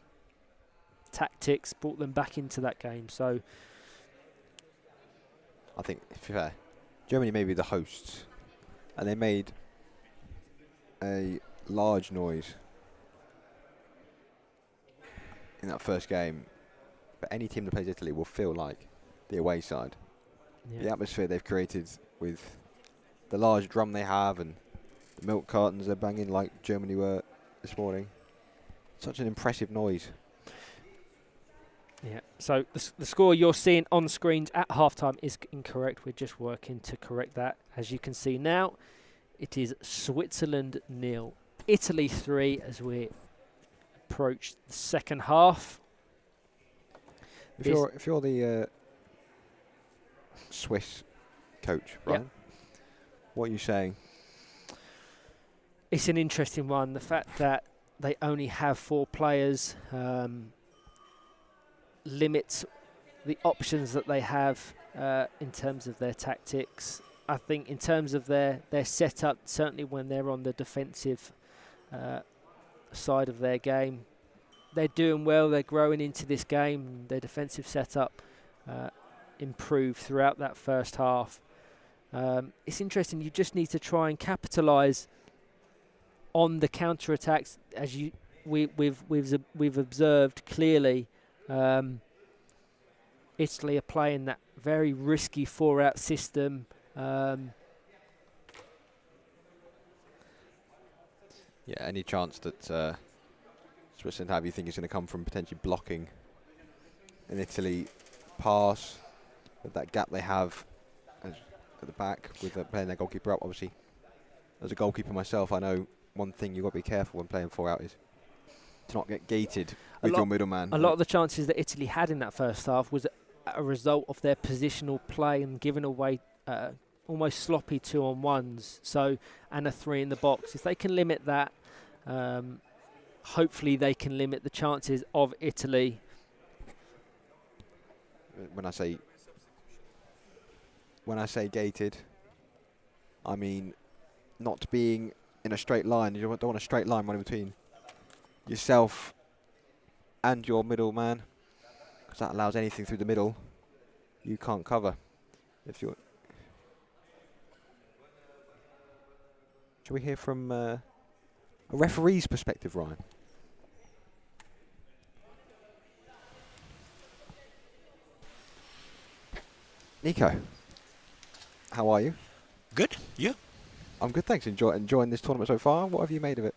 tactics brought them back into that game. So I think, if you're fair, Germany may be the hosts, and they made a large noise in that first game. But any team that plays Italy will feel like the away side. yeah. The atmosphere they've created with the large drum they have and the milk cartons they're banging like Germany were this morning. Such an impressive noise. Yeah, so the score you're seeing on screens at halftime is incorrect. We're just working to correct that. As you can see now, it is Switzerland 0, Italy 3 as we approach the second half. If you're the Swiss coach, right? Yep. What are you saying? It's an interesting one. The fact that they only have 4 players limits the options that they have in terms of their tactics. I think in terms of their setup, certainly when they're on the defensive side of their game, they're doing well. They're growing into this game. Their defensive setup improved throughout that first half. It's interesting. You just need to try and capitalise on the counter attacks, as we've observed clearly. Italy are playing that very risky 4-out system. Yeah, any chance that Switzerland have, you think is going to come from potentially blocking an Italy pass with that gap they have at the back with playing their goalkeeper up? Obviously, as a goalkeeper myself, I know one thing you've got to be careful when playing 4-out is to not get gated with your middleman. A lot of the chances that Italy had in that first half was a result of their positional play and giving away almost sloppy 2-on-1s, and a 3 in the box. If they can limit that, hopefully they can limit the chances of Italy. When I say gated, I mean not being in a straight line. You don't want a straight line running between yourself and your middleman, because that allows anything through the middle you can't cover. If you're, shall we hear from a referee's perspective, Ryan? Nico, how are you? Good. You? I'm good, thanks. Enjoying this tournament so far. What have you made of it?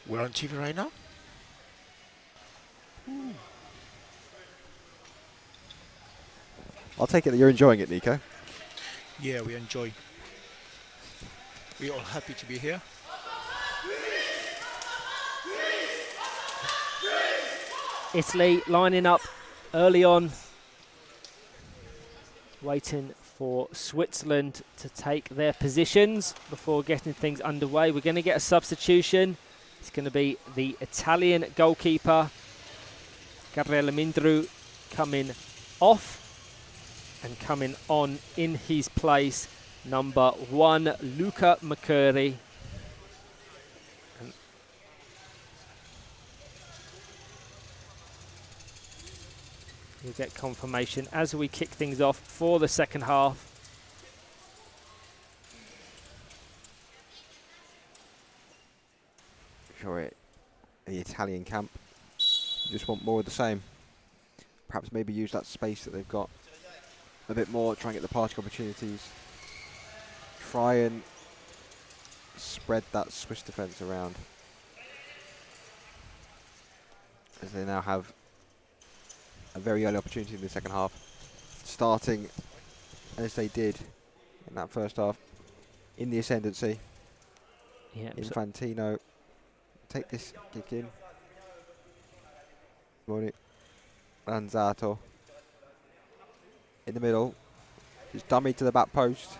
We're on TV right now. I'll take it that you're enjoying it, Nico. Yeah, we enjoy. We're all happy to be here. Italy lining up early on, waiting for Switzerland to take their positions before getting things underway. We're going to get a substitution. It's going to be the Italian goalkeeper, Gabriele Mindru, coming off, and coming on in his place, number 1, Luca McCurry. You'll get confirmation as we kick things off for the second half. If you're at the Italian camp, you just want more of the same. Perhaps maybe use that space that they've got a bit more, try and get the passing opportunities. Try and spread that Swiss defence around, as they now have a very early opportunity in the second half, starting as they did in that first half in the ascendancy. Yeah, Infantino take this kick in. Munich, Ranzato in the middle, just dummy to the back post.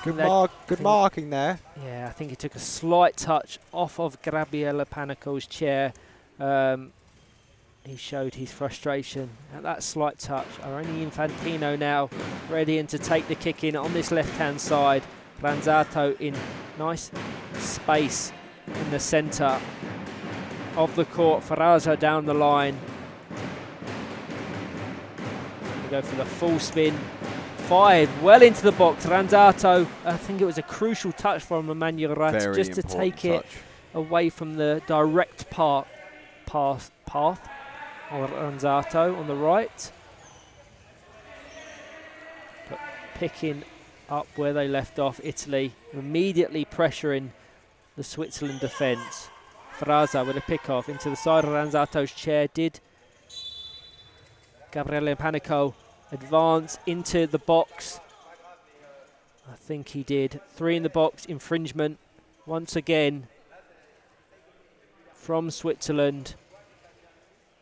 Good marking there. Yeah, I think he took a slight touch off of Gabriele Panico's chair. He showed his frustration at that slight touch. Only Infantino now ready to take the kick in on this left-hand side. Ranzato in nice space in the centre of the court. Ferrazzo down the line. We go for the full spin. Fired well into the box. Ranzato, I think it was a crucial touch from Emmanuel Ratz just to take it away from the direct path of Ranzato on the right. But picking up where they left off, Italy immediately pressuring the Switzerland defence. Ferrazzo with a pick off into the side of Ranzato's chair. Did Gabriele Panico advance into the box? I think he did. 3 in the box, infringement once again from Switzerland.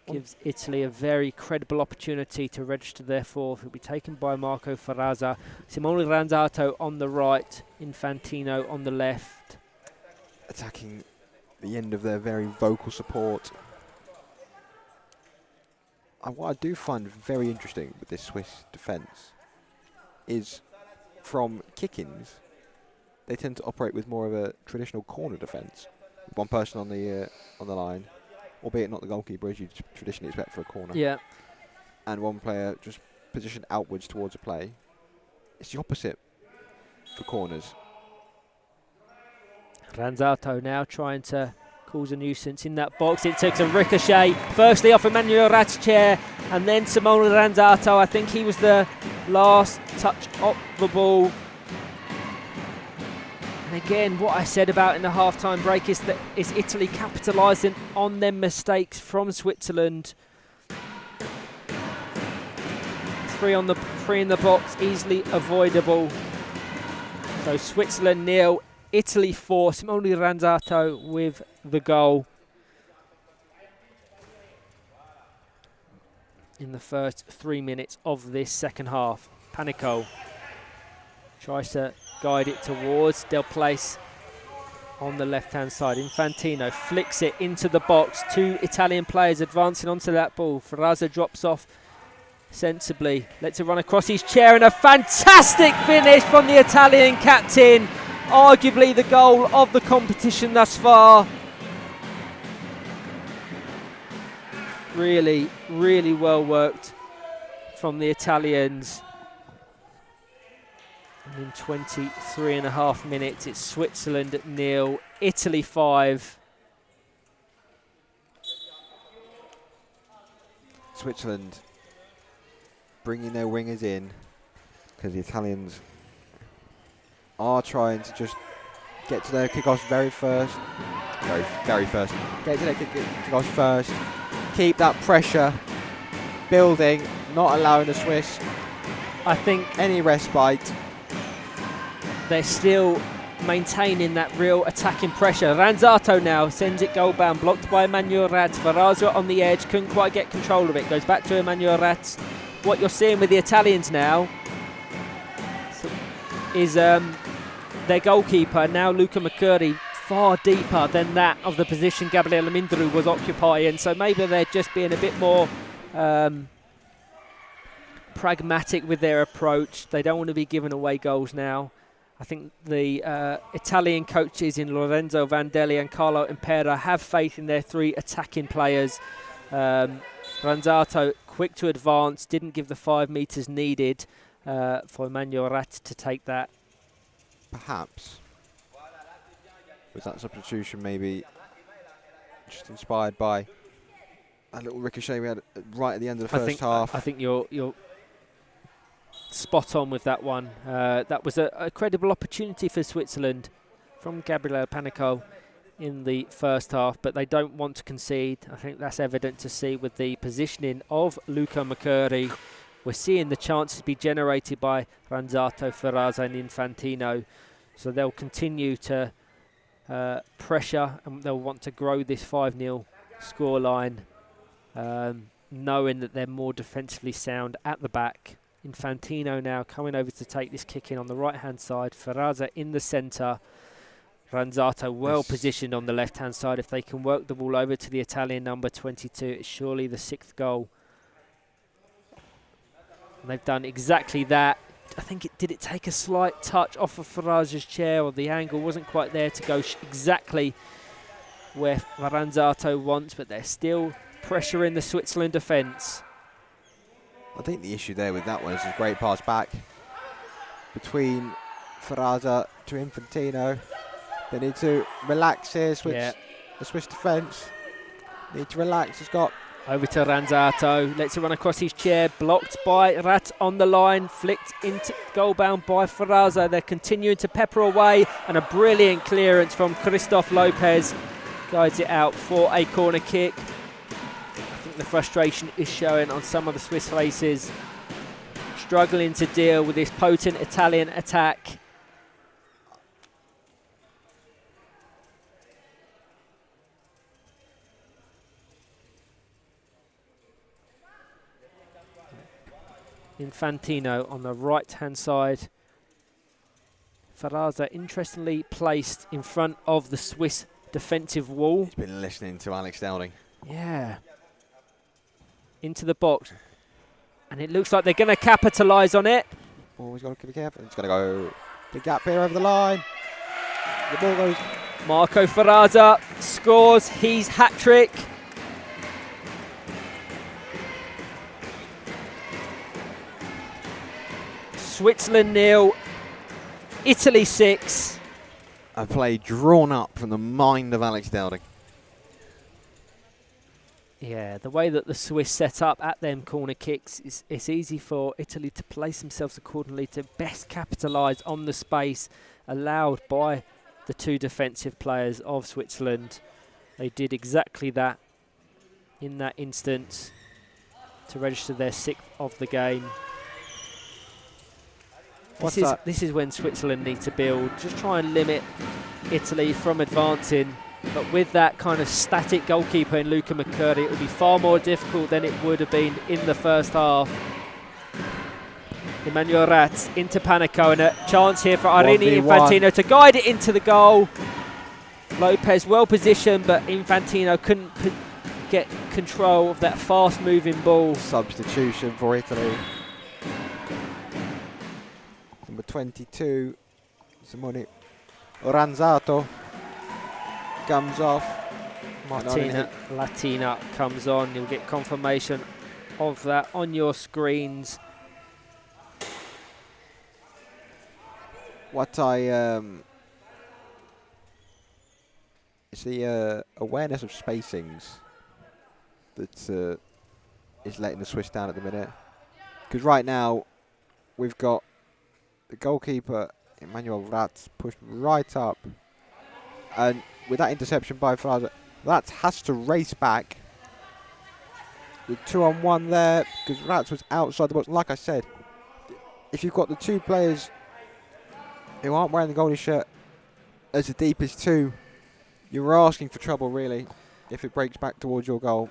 Gives Italy a very credible opportunity to register their fourth. It will be taken by Marco Ferrazza. Simone Ranzato on the right, Infantino on the left. Attacking the end of their very vocal support. what I do find very interesting with this Swiss defence is from kick-ins, they tend to operate with more of a traditional corner defence. One person on the line, albeit not the goalkeeper as you traditionally expect for a corner. Yeah. And one player just positioned outwards towards a play. It's the opposite for corners. Ranzato now trying to cause a nuisance in that box. It took a ricochet, firstly off Emmanuel Rat's chair, and then Simone Ranzato. I think he was the last touch of the ball. And again, what I said about in the half-time break is that is Italy capitalising on their mistakes from Switzerland. Three in the box, easily avoidable. So Switzerland 0, Italy 4. Simone Ranzato with the goal in the first 3 minutes of this second half. Panico tries to guide it towards Del Place on the left-hand side. Infantino flicks it into the box. 2 Italian players advancing onto that ball. Ferrazza drops off sensibly. Lets it run across his chair, and a fantastic finish from the Italian captain. Arguably the goal of the competition thus far. Really, really well worked from the Italians. And in 23.5 minutes, it's Switzerland 0, Italy 5. Switzerland bringing their wingers in because the Italians are trying to just get to their kickoffs very first. Get to their kickoffs first. Keep that pressure building, not allowing the Swiss I think any respite. They're still maintaining that real attacking pressure. Ranzato now sends it goal bound, blocked by Emmanuel Rats. Ferrazza on the edge, couldn't quite get control of it. Goes back to Emmanuel Rats. What you're seeing with the Italians now is their goalkeeper, now Luca Mercuri, far deeper than that of the position Gabriele Mindru was occupying. So maybe they're just being a bit more pragmatic with their approach. They don't want to be giving away goals now. I think the Italian coaches in Lorenzo Vandelli and Carlo Impera have faith in their 3 attacking players. Ranzato quick to advance, didn't give the 5 metres needed for Emmanuel Rat to take that. Perhaps was that substitution maybe just inspired by a little ricochet we had right at the end of the first half? I think you're spot on with that one. That was a credible opportunity for Switzerland from Gabriele Panico in the first half, but they don't want to concede. I think that's evident to see with the positioning of Luca Mercuri. We're seeing the chances be generated by Ranzato, Ferrazza and Infantino, so they'll continue to pressure and they'll want to grow this 5-0 scoreline, knowing that they're more defensively sound at the back. Infantino now coming over to take this kick in on the right-hand side. Ferrazza in the centre. Ranzato well positioned on the left-hand side. If they can work the ball over to the Italian number 22, it's surely the 6th goal. And they've done exactly that. I think did it take a slight touch off of Ferrazza's chair, or the angle wasn't quite there to go exactly where Ranzato wants, but they're still pressuring the Switzerland defence. I think the issue there with that one is a great pass back between Ferrazza to Infantino. They need to relax here, the Swiss defence. Need to relax. It's got over to Ranzato, lets it run across his chair, blocked by Rat on the line, flicked into goal bound by Ferrazza. They're continuing to pepper away, and a brilliant clearance from Christoph Lopez guides it out for a corner kick. I think the frustration is showing on some of the Swiss faces, struggling to deal with this potent Italian attack. Infantino on the right-hand side. Ferrazza interestingly placed in front of the Swiss defensive wall. He's been listening to Alex Dowding. Yeah. into the box. And it looks like they're going to capitalise on it. Always got to be careful. It's going to go big gap here over the line. The ball goes. Marco Ferraza scores his hat-trick. Switzerland 0, Italy 6. A play drawn up from the mind of Alex Dowding. Yeah, the way that the Swiss set up at them corner kicks, it's easy for Italy to place themselves accordingly to best capitalise on the space allowed by the two defensive players of Switzerland. They did exactly that in that instance to register their 6th of the game. This is when Switzerland need to build, just try and limit Italy from advancing. But with that kind of static goalkeeper in Luca McCurdy, it will be far more difficult than it would have been in the first half. Emmanuel Ratz into Panico, and a chance here for Irene Infantino to guide it into the goal. Lopez well positioned, but Infantino couldn't get control of that fast moving ball. Substitution for Italy. Number 22, Simone Oranzato comes off. Martina Latina comes on. You'll get confirmation of that on your screens. What I it's the awareness of spacings that is letting the Swiss down at the minute. Because right now we've got the goalkeeper Emmanuel Ratz pushed right up, and with that interception by Fraser, Ratz has to race back. The 2-on-1 there because Ratz was outside the box. Like I said, if you've got the two players who aren't wearing the goalie shirt as the deepest two, you're asking for trouble really if it breaks back towards your goal.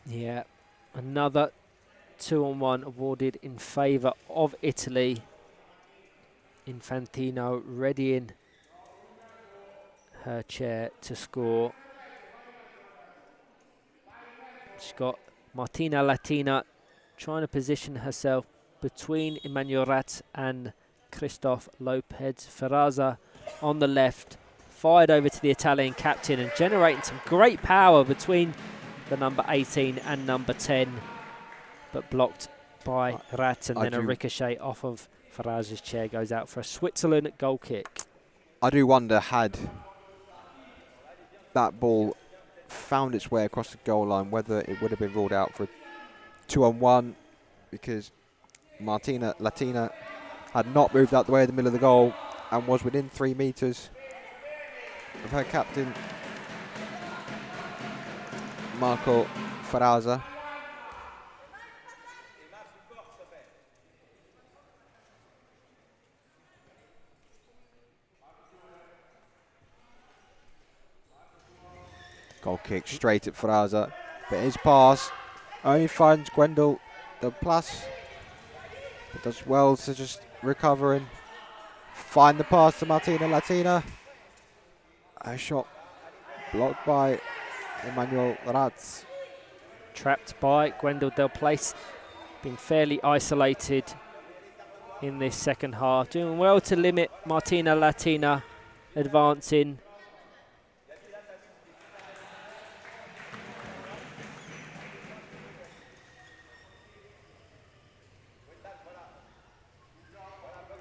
Yeah, another 2-on-1 awarded in favour of Italy. Infantino readying her chair to score. She's got Martina Latina trying to position herself between Emmanuel Ratz and Christoph Lopez. Ferraza on the left, fired over to the Italian captain and generating some great power between the number 18 and number 10, but blocked by Ratz, and then a ricochet off of Ferraza's chair goes out for a Switzerland goal kick. I do wonder, had that ball found its way across the goal line, whether it would have been ruled out for a 2-on-1, because Martina Latina had not moved out the way of the middle of the goal and was within 3 metres of her captain, Marco Ferraza. Goal kick straight at Ferraza, but his pass only finds Gwendal Del Plas. It does well to just recover and find the pass to Martina Latina. A shot blocked by Emmanuel Ratz. Trapped by Gwendal Del Plas, been fairly isolated in this second half. Doing well to limit Martina Latina advancing.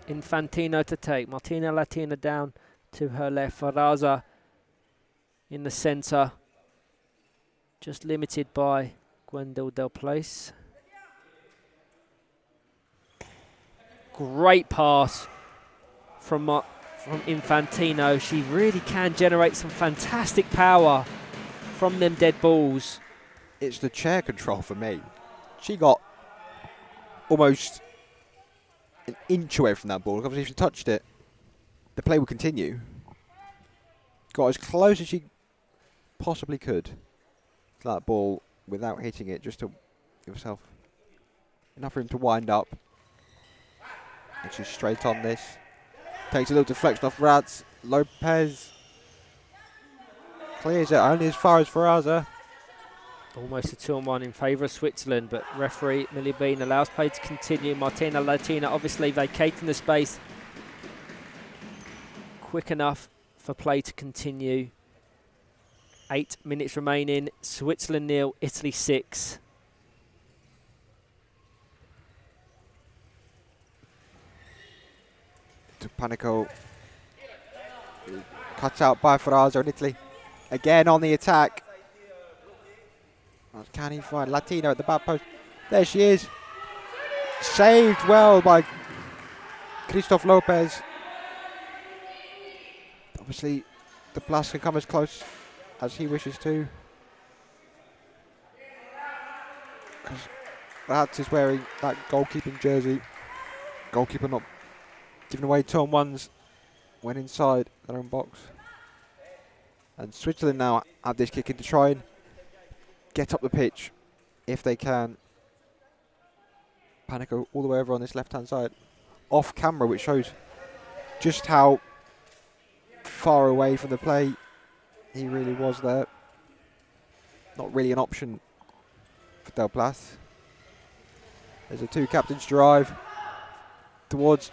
Infantino to take. Martina Latina down to her left. Ferraza in the centre. Just limited by Gwendal Del Plas. Great pass from Infantino. She really can generate some fantastic power from them dead balls. It's the chair control for me. She got almost an inch away from that ball. Obviously, if she touched it, the play would continue. Got as close as she possibly could to that ball without hitting it, just to give herself enough room to wind up. And she's straight on this. Takes a little deflection off Ratz. Lopez Clears it only as far as Ferraza. Almost a 2-on-1 in favour of Switzerland, but referee Millie Bean allows play to continue. Martina Latina obviously vacating the space quick enough for play to continue. 8 minutes remaining. Switzerland 0, Italy 6. To Panico. Cut out by Ferraza in Italy. Again on the attack. Can he find Latino at the back post? There she is. Saved well by Christoph Lopez. Obviously, the Plus can come as close as he wishes to. Because Rats is wearing that goalkeeping jersey. Goalkeeper not giving away 2-on-1s when inside their own box. And Switzerland now have this kick in to try and get up the pitch if they can. Panico all the way over on this left-hand side. Off camera, which shows just how far away from the play he really was there. Not really an option for Del Plas. There's a two captains drive towards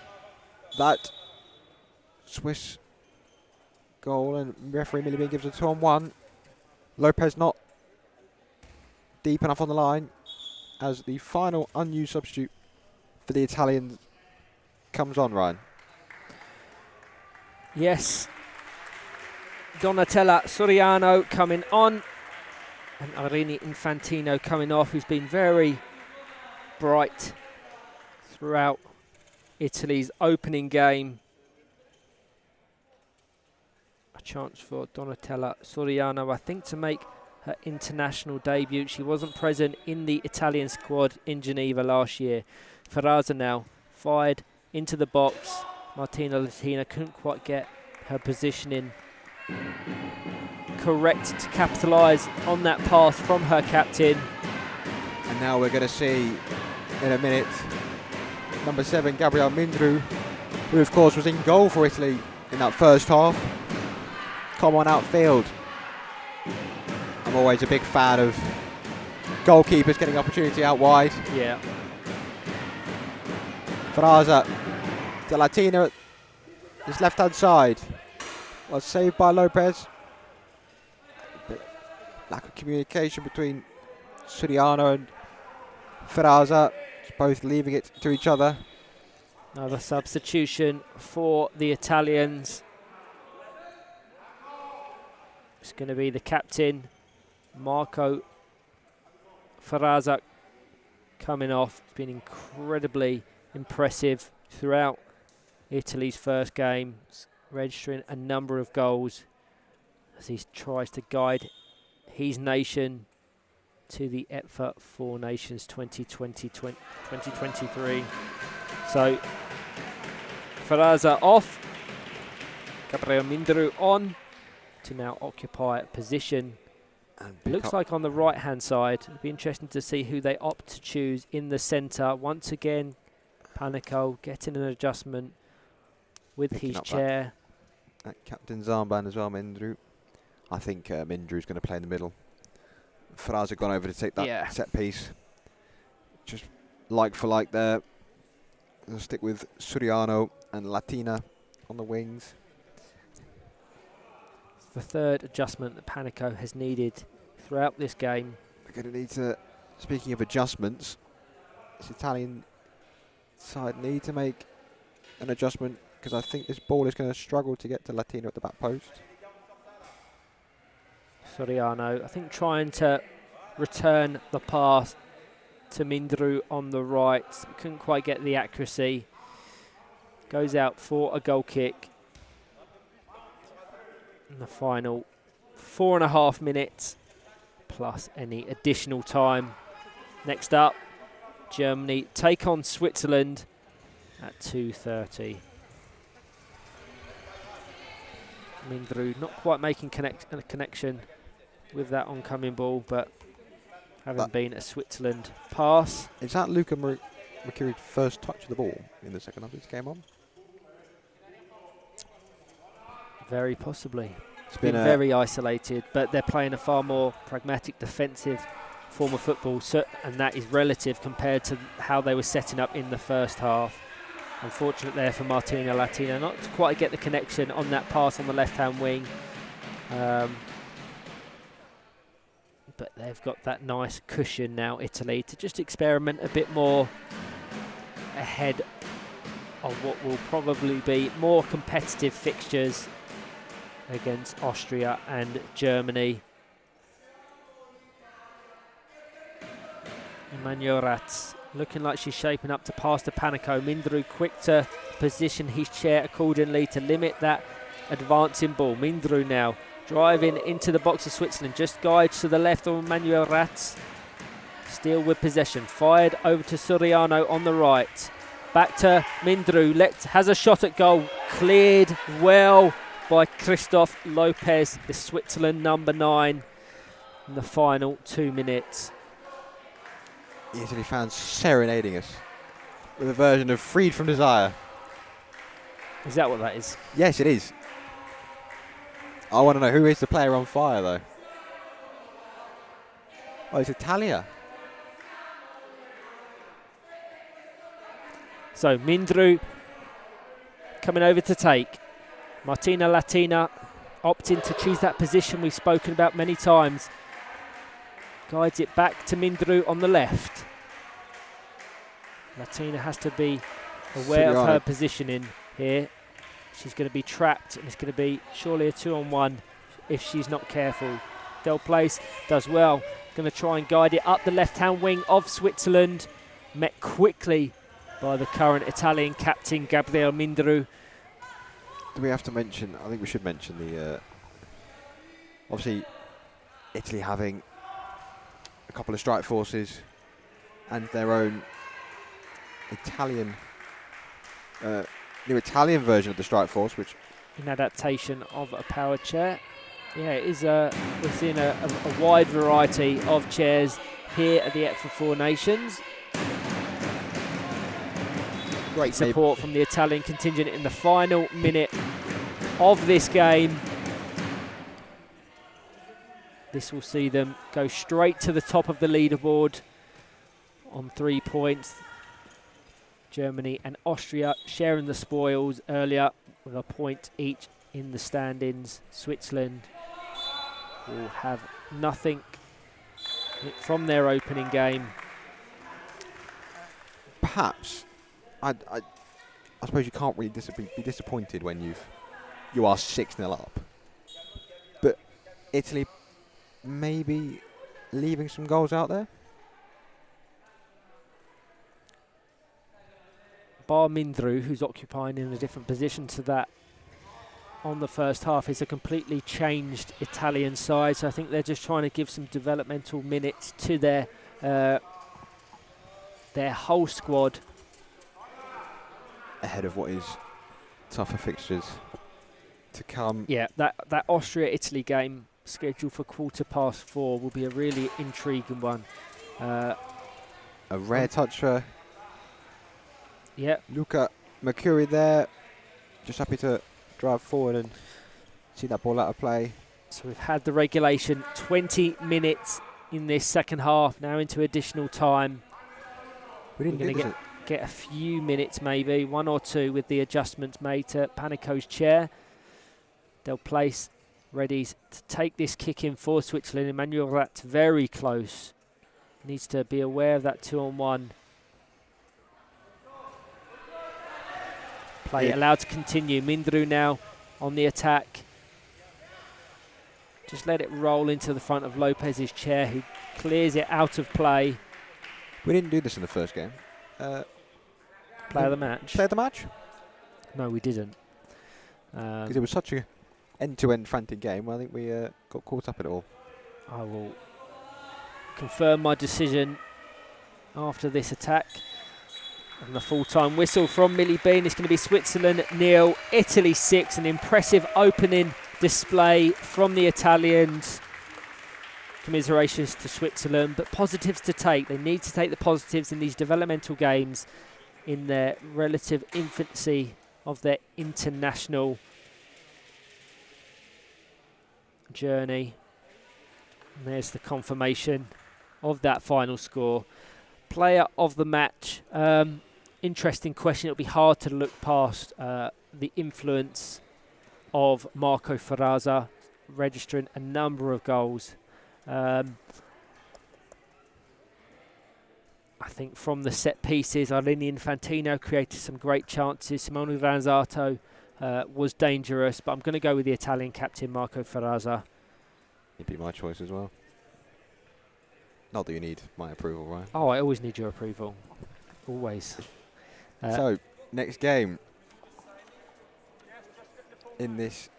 that Swiss goal, and referee Milibin gives a 2-on-1. Lopez not deep enough on the line as the final unused substitute for the Italians comes on, Ryan. Yes. Donatella Soriano coming on, and Irene Infantino coming off, who's been very bright throughout Italy's opening game. A chance for Donatella Soriano, I think, to make her international debut. She wasn't present in the Italian squad in Geneva last year. Ferraza now fired into the box. Martina Latina couldn't quite get her positioning correct to capitalise on that pass from her captain. And now we're going to see in a minute number 7 Gabriel Mindru, who of course was in goal for Italy in that first half, come on outfield. I'm always a big fan of goalkeepers getting opportunity out wide. Yeah. Ferraza, De Latina, his left hand side, was saved by Lopez. Lack of communication between Suriano and Ferraza, both leaving it to each other. Another substitution for the Italians. It's going to be the captain, Marco Ferraza, coming off. It's been incredibly impressive throughout Italy's first game, registering a number of goals as he tries to guide his nation to the EPFA Four Nations 2023. So Ferraza off, Gabriel Mindru on to now occupy a position. And looks like on the right hand side. It'll be interesting to see who they opt to choose in the centre. Once again, Panico getting an adjustment with his chair. That captain's armband as well, Mindru. I think Mindru's going to play in the middle. Ferraza gone over to take that set piece. Just like for like there. They'll stick with Suriano and Latina on the wings. It's the third adjustment that Panico has needed throughout this game. We're going to need to, speaking of adjustments, this Italian side need to make an adjustment, because I think this ball is going to struggle to get to Latina at the back post. Soriano, I think, trying to return the pass to Mindru on the right. Couldn't quite get the accuracy. Goes out for a goal kick. In the final 4.5 minutes, plus any additional time. Next up, Germany take on Switzerland at 2:30. Mindru not quite making a connection with that oncoming ball, but having been a Switzerland pass. Is that Luca Mercuri's first touch of the ball in the second half of this game on? Very possibly. It's been very isolated, but they're playing a far more pragmatic defensive form of football, so, and that is relative compared to how they were setting up in the first half. Unfortunate there for Martina Latina, not to quite get the connection on that pass on the left-hand wing. But they've got that nice cushion now, Italy, to just experiment a bit more ahead of what will probably be more competitive fixtures against Austria and Germany. Emmanuel Ratz looking like she's shaping up to pass to Panico. Mindru quick to position his chair accordingly to limit that advancing ball. Mindru now driving into the box of Switzerland, just guides to the left of Emmanuel Ratz. Still with possession, fired over to Soriano on the right. Back to Mindru, has a shot at goal, cleared well by Christoph Lopez, the Switzerland number 9 in the final 2 minutes. The Italy fans serenading us with a version of Freed from Desire. Is that what that is? Yes, it is. I want to know who is the player on fire, though. Oh, it's Italia. So Mindru coming over to take. Martina Latina opting to choose that position we've spoken about many times. Guides it back to Mindru on the left. Latina has to be aware of her positioning here. She's going to be trapped, and it's going to be surely a 2-on-1 if she's not careful. Del Place does well. Going to try and guide it up the left-hand wing of Switzerland. Met quickly by the current Italian captain, Gabriel Mindru. Do we have to mention, I think we should mention the, obviously, Italy having a couple of strike forces and their own Italian, new Italian version of the strike force, which an adaptation of a power chair. Yeah, it is we're seeing a wide variety of chairs here at the EPFA Four Nations. Great support from the Italian contingent in the final minute of this game. This will see them go straight to the top of the leaderboard on 3 points. Germany and Austria sharing the spoils earlier with a point each in the standings. Switzerland will have nothing from their opening game. Perhaps, I suppose you can't really be disappointed when you are 6-0 up. But Italy maybe leaving some goals out there? Bar Mindru, who's occupying in a different position to that on the first half, is a completely changed Italian side. So I think they're just trying to give some developmental minutes to their whole squad ahead of what is tougher fixtures to come. Yeah, that Austria-Italy game scheduled for 4:15 will be a really intriguing one. A rare touch for Luca Mercuri there. Just happy to drive forward and see that ball out of play. So we've had the regulation 20 minutes in this second half, now into additional time. We're going to get a few minutes, maybe 1 or 2, with the adjustments made to Panico's chair. They'll place ready to take this kick in for Switzerland. Emmanuel Ratz very close. Needs to be aware of that 2-on-1. Play allowed to continue. Mindru now on the attack. Just let it roll into the front of Lopez's chair, who clears it out of play. We didn't do this in the first game. Play of the match. Play of the match? No, we didn't. Because it was such a end-to-end frantic game. I think we got caught up in it all. I will confirm my decision after this attack. And the full-time whistle from Millie Bean. It's going to be Switzerland 0, Italy 6. An impressive opening display from the Italians. Commiserations to Switzerland, but positives to take. They need to take the positives in these developmental games in their relative infancy of their international journey. And there's the confirmation of that final score. Player of the match. Interesting question. It'll be hard to look past the influence of Marco Ferrazza, registering a number of goals. I think from the set pieces, Arlini Infantino created some great chances. Simone Ranzato was dangerous, but I'm going to go with the Italian captain, Marco Ferrazza. He'd be my choice as well. Not that you need my approval, right? Oh, I always need your approval. Always. So, next game in this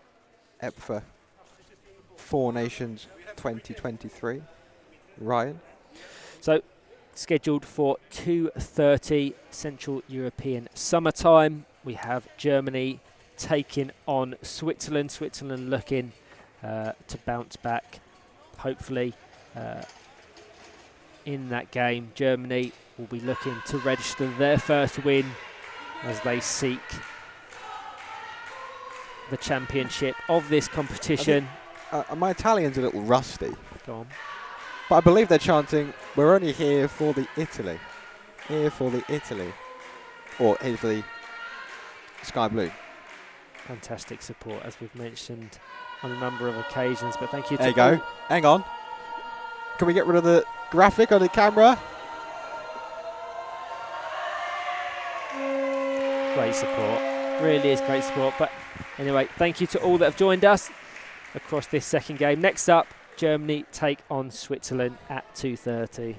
EPFA Four Nations 2023. Ryan? So, scheduled for 2:30 Central European summertime. We have Germany taking on Switzerland. Switzerland looking to bounce back, hopefully, in that game. Germany will be looking to register their first win as they seek the championship of this competition. My Italian's a little rusty, Go on. but I believe they're chanting, "We're only here for the Italy." Here for the Italy. Or here for the Sky Blue. Fantastic support, as we've mentioned on a number of occasions. But thank you to There you go. all. Hang on. Can we get rid of the graphic on the camera? Great support. Really is great support. But anyway, thank you to all that have joined us across this second game. Next up, Germany take on Switzerland at 2:30.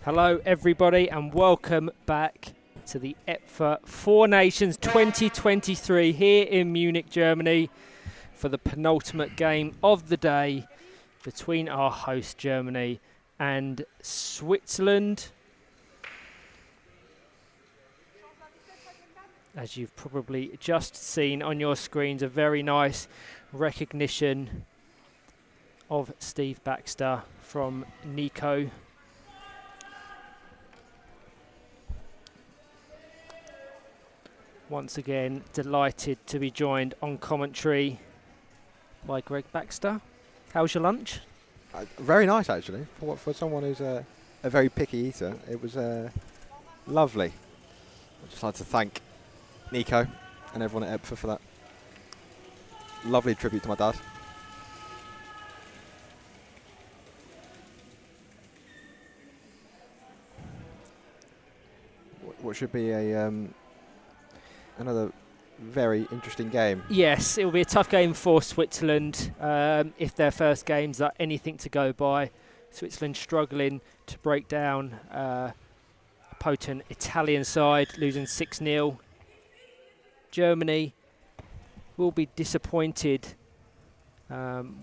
Hello everybody and welcome back to the EPFA Four Nations 2023 here in Munich, Germany for the penultimate game of the day between our host Germany and Switzerland. As you've probably just seen on your screens, a very nice recognition of Steve Baxter from Nico. Once again, delighted to be joined on commentary by Greg Baxter. How's your lunch? Very nice, actually. For someone who's a very picky eater, it was lovely. I'd just like to thank Nico and everyone at EPFA for that lovely tribute to my dad. What should be a another very interesting game. Yes, it will be a tough game for Switzerland if their first games are anything to go by. Switzerland struggling to break down a potent Italian side, losing 6-0. Germany will be disappointed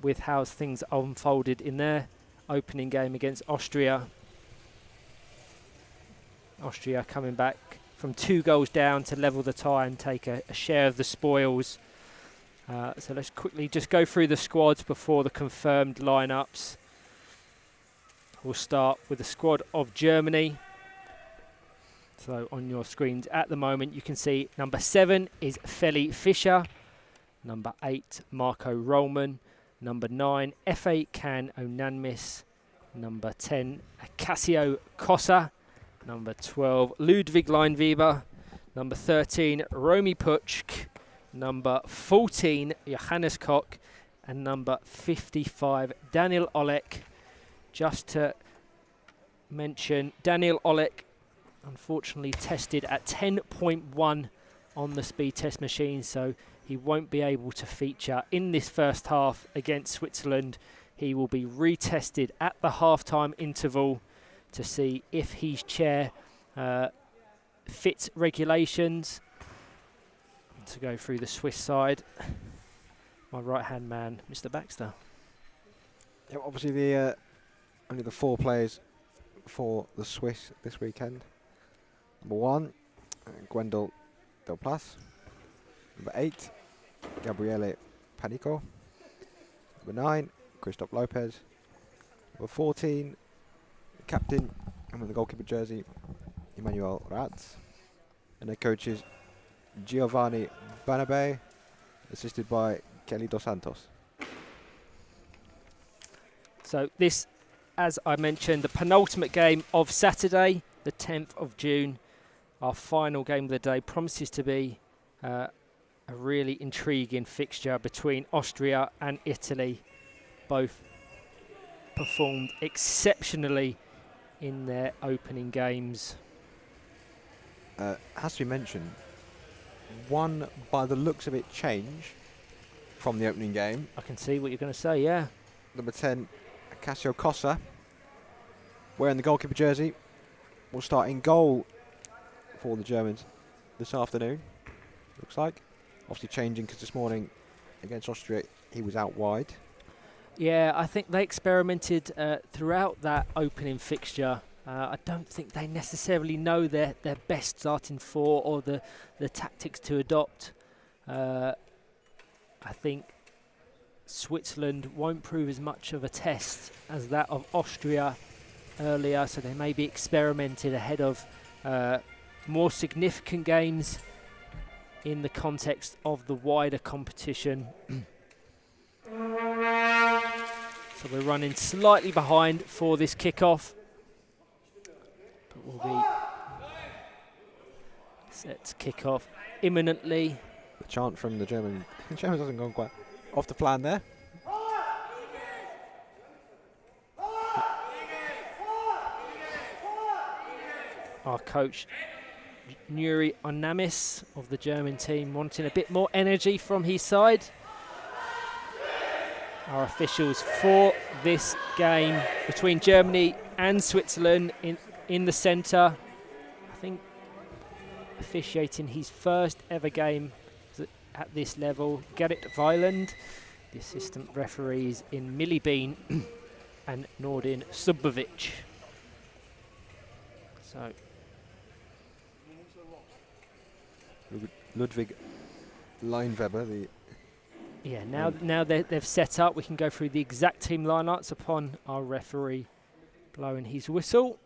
with how things unfolded in their opening game against Austria. Austria coming back from 2 goals down to level the tie and take a share of the spoils. So let's quickly just go through the squads before the confirmed lineups. We'll start with the squad of Germany. So on your screens at the moment you can see number 7 is Feli Fischer, number 8 Marco Rollman, number 9 Efe Can Onanmis, number 10 Cassio Cossa, number 12 Ludwig Leinweber, number 13 Romy Puchk, number 14 Johannes Koch, and number 55 Daniel Olek. Just to mention, Daniel Olek unfortunately tested at 10.1 on the speed test machine, so he won't be able to feature in this first half against Switzerland. He will be retested at the half-time interval to see if his chair fits regulations. To go through the Swiss side, my right-hand man, Mr. Baxter. Yeah, obviously the only the 4 players for the Swiss this weekend. Number 1, Gwendal Del Plas. Number 8, Gabriele Panico. Number 9, Christoph Lopez. Number 14, captain and with the goalkeeper jersey, Emmanuel Ratz. And their coaches, Giovanni Banabe, assisted by Kelly Dos Santos. So this, as I mentioned, the penultimate game of Saturday, the 10th of June. Our final game of the day promises to be a really intriguing fixture between Austria and Italy. Both performed exceptionally in their opening games. Has to be mentioned, one by the looks of it change from the opening game. I can see what you're going to say, yeah. Number 10, Cassio Cossa, wearing the goalkeeper jersey, will start in goal for the Germans this afternoon, looks like. Obviously changing because this morning against Austria he was out wide. Yeah, I think they experimented throughout that opening fixture. I don't think they necessarily know their best starting 4 or the tactics to adopt. I think Switzerland won't prove as much of a test as that of Austria earlier, so they may be experimented ahead of more significant games in the context of the wider competition. So we're running slightly behind for this kickoff, but we'll be set to kick off imminently. The chant from the Germans hasn't gone quite off the plan there. Our coach Nuri Onamis of the German team wanting a bit more energy from his side. Our officials for this game between Germany and Switzerland in the centre. I think officiating his first ever game at this level. Gerrit Weiland, the assistant referees in Millie Bean and Nordin Subovic. So Ludwig Leinweber, the yeah, now they've set up, we can go through the exact team lineups upon our referee blowing his whistle.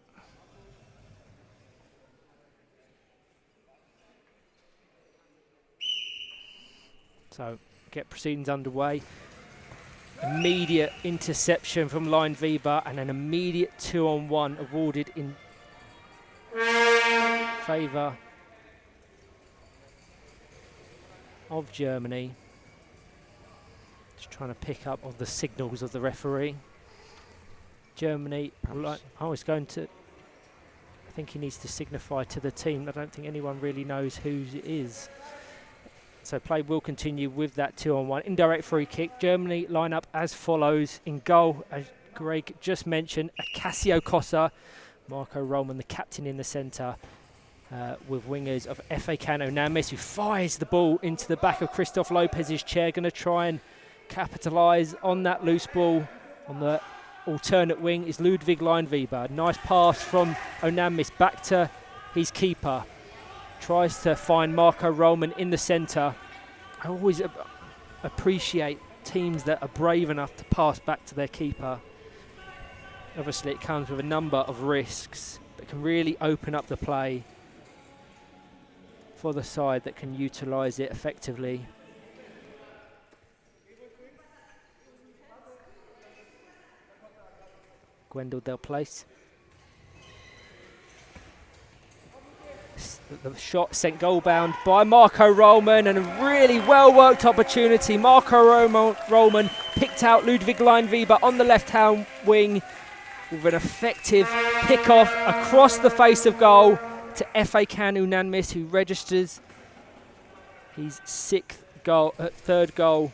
So get proceedings underway. Immediate interception from Leinweber and an immediate 2-on-1 awarded in favour of Germany. Just trying to pick up on the signals of the referee. Germany, it's going to, I think he needs to signify to the team. I don't think anyone really knows whose it is. So play will continue with that 2-on-1. Indirect free kick. Germany line up as follows. In goal, as Greg just mentioned, Acacio Cossa, Marco Roman, the captain in the centre, with wingers of EPFA Onamis, who fires the ball into the back of Christoph Lopez's chair. Going to try and capitalise on that loose ball. On the alternate wing is Ludwig Leinweber. Nice pass from Onamis back to his keeper. Tries to find Marco Roman in the centre. I always appreciate teams that are brave enough to pass back to their keeper. Obviously it comes with a number of risks, but can really open up the play for the side that can utilise it effectively. Gwendal Del Place. The shot sent goal bound by Marco Roman, and a really well worked opportunity. Marco Roman picked out Ludwig Leinweber on the left hand wing with an effective pick off across the face of goal to EPFA Onamis, who registers his third goal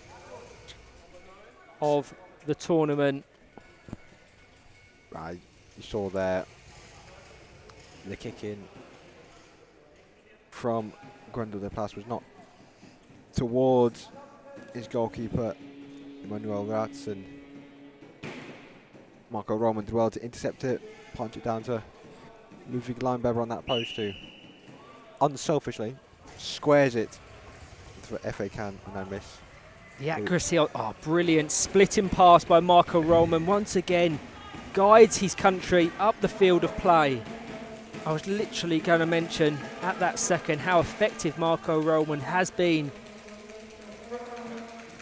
of the tournament. Right, you saw there the kick in from Gwendal Del Place was not towards his goalkeeper Emmanuel Ratz, and Marco Roman did well to intercept it, punch it down to Ludwig Leinweber on that post, who unselfishly squares it for EPFA Onamis. The accuracy, brilliant splitting pass by Marco Roman once again guides his country up the field of play. I was literally going to mention at that second how effective Marco Roman has been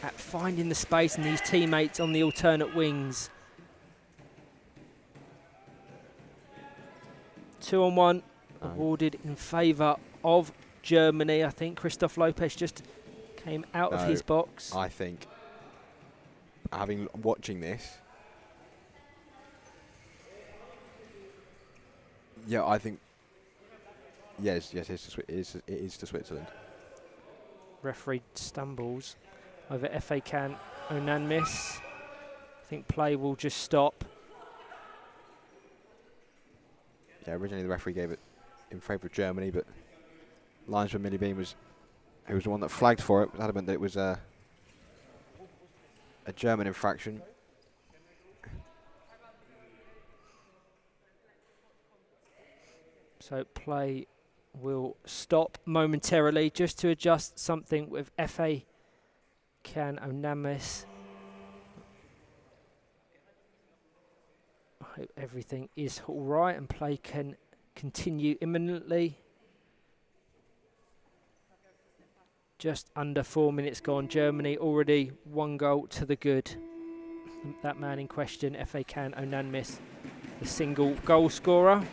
at finding the space and his teammates on the alternate wings. 2-on-1 awarded in favour of Germany. I think Christoph Lopez just came out of his box. I think, watching this, yeah, I think yes, it is to Switzerland. Referee stumbles over EPFA Onamis. I think play will just stop. Yeah, originally the referee gave it in favour of Germany, but linesman Millie Bean was the one that flagged for it. Was adamant that it was a German infraction. So play will stop momentarily just to adjust something with EPFA Onamis. I hope everything is all right and play can continue imminently. Just under 4 minutes gone. Germany already 1 goal to the good. That man in question, EPFA Onamis, the single goal scorer.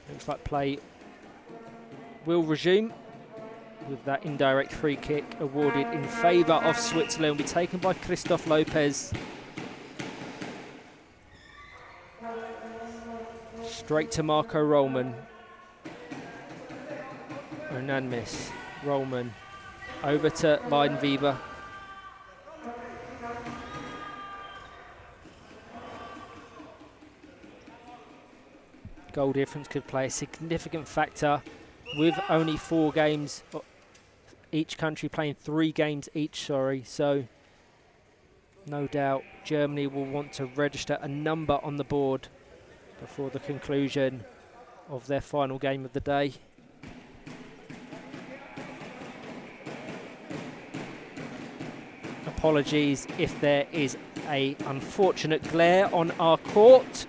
Looks like play will resume with that indirect free kick awarded in favour of Switzerland. Will be taken by Christoph Lopez. Straight to Marco Roman. Onamis. Roman. Over to Leinweber. goal difference could play a significant factor with only 4 games, each country playing 3 games each, so no doubt Germany will want to register a number on the board before the conclusion of their final game of the day. Apologies if there is a unfortunate glare on our court.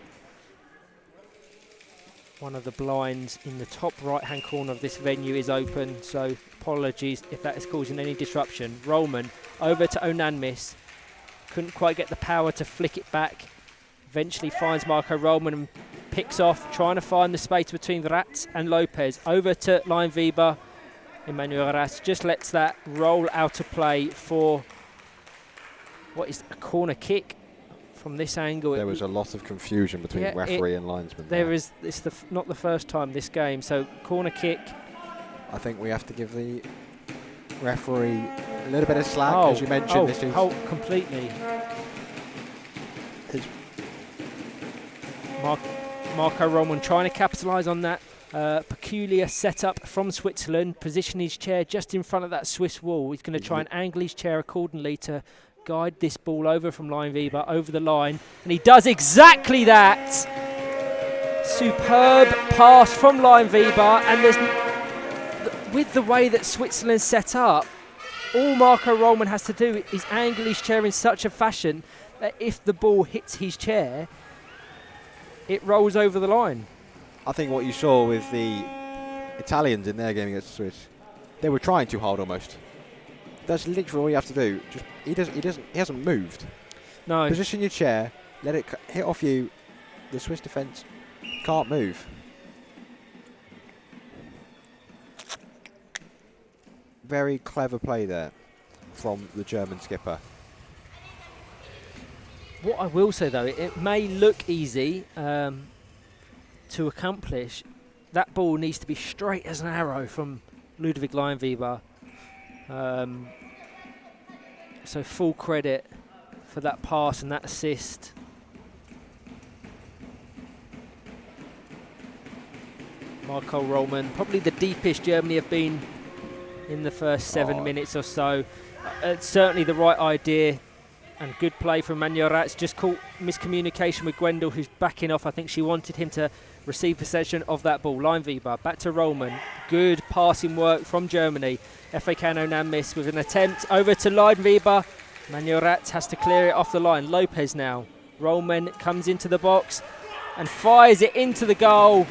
One of the blinds in the top right-hand corner of this venue is open, so apologies if that is causing any disruption. Rollman over to Onanmis. Couldn't quite get the power to flick it back. Eventually finds Marco Rollman and picks off, trying to find the space between Ratz and Lopez. Over to Leinweber. Emmanuel Ratz just lets that roll out of play for what is a corner kick from this angle. There was a lot of confusion between referee and linesman. It's not the first time this game, so corner kick. I think we have to give the referee a little bit of slack, as you mentioned. This is completely. Marco Roman trying to capitalise on that peculiar setup from Switzerland, position his chair just in front of that Swiss wall. He's going to try and angle his chair accordingly to guide this ball over from Leinweber over the line, and he does exactly that. Superb pass from Leinweber, and with the way that Switzerland's set up, all Marco Rollman has to do is angle his chair in such a fashion that if the ball hits his chair, it rolls over the line. I think what you saw with the Italians in their game against the Swiss, they were trying too hard almost. That's literally all you have to do. He hasn't moved. No. Position your chair, let it hit off you. The Swiss defence can't move. Very clever play there from the German skipper. What I will say though, it may look easy to accomplish. That ball needs to be straight as an arrow from Ludwig Leinweber. So full credit for that pass and that assist. Marco Rollman, probably the deepest Germany have been in the first 7 minutes or so. It's certainly the right idea and good play from Manuel Ratz. Just caught miscommunication with Gwendal, who's backing off. I think she wanted him to receive possession of that ball. Leinweber back to Rollman. Good passing work from Germany. FA Cano now miss with an attempt over to Leinweber. Manuel Ratz has to clear it off the line. Lopez now. Rollman comes into the box and fires it into the goal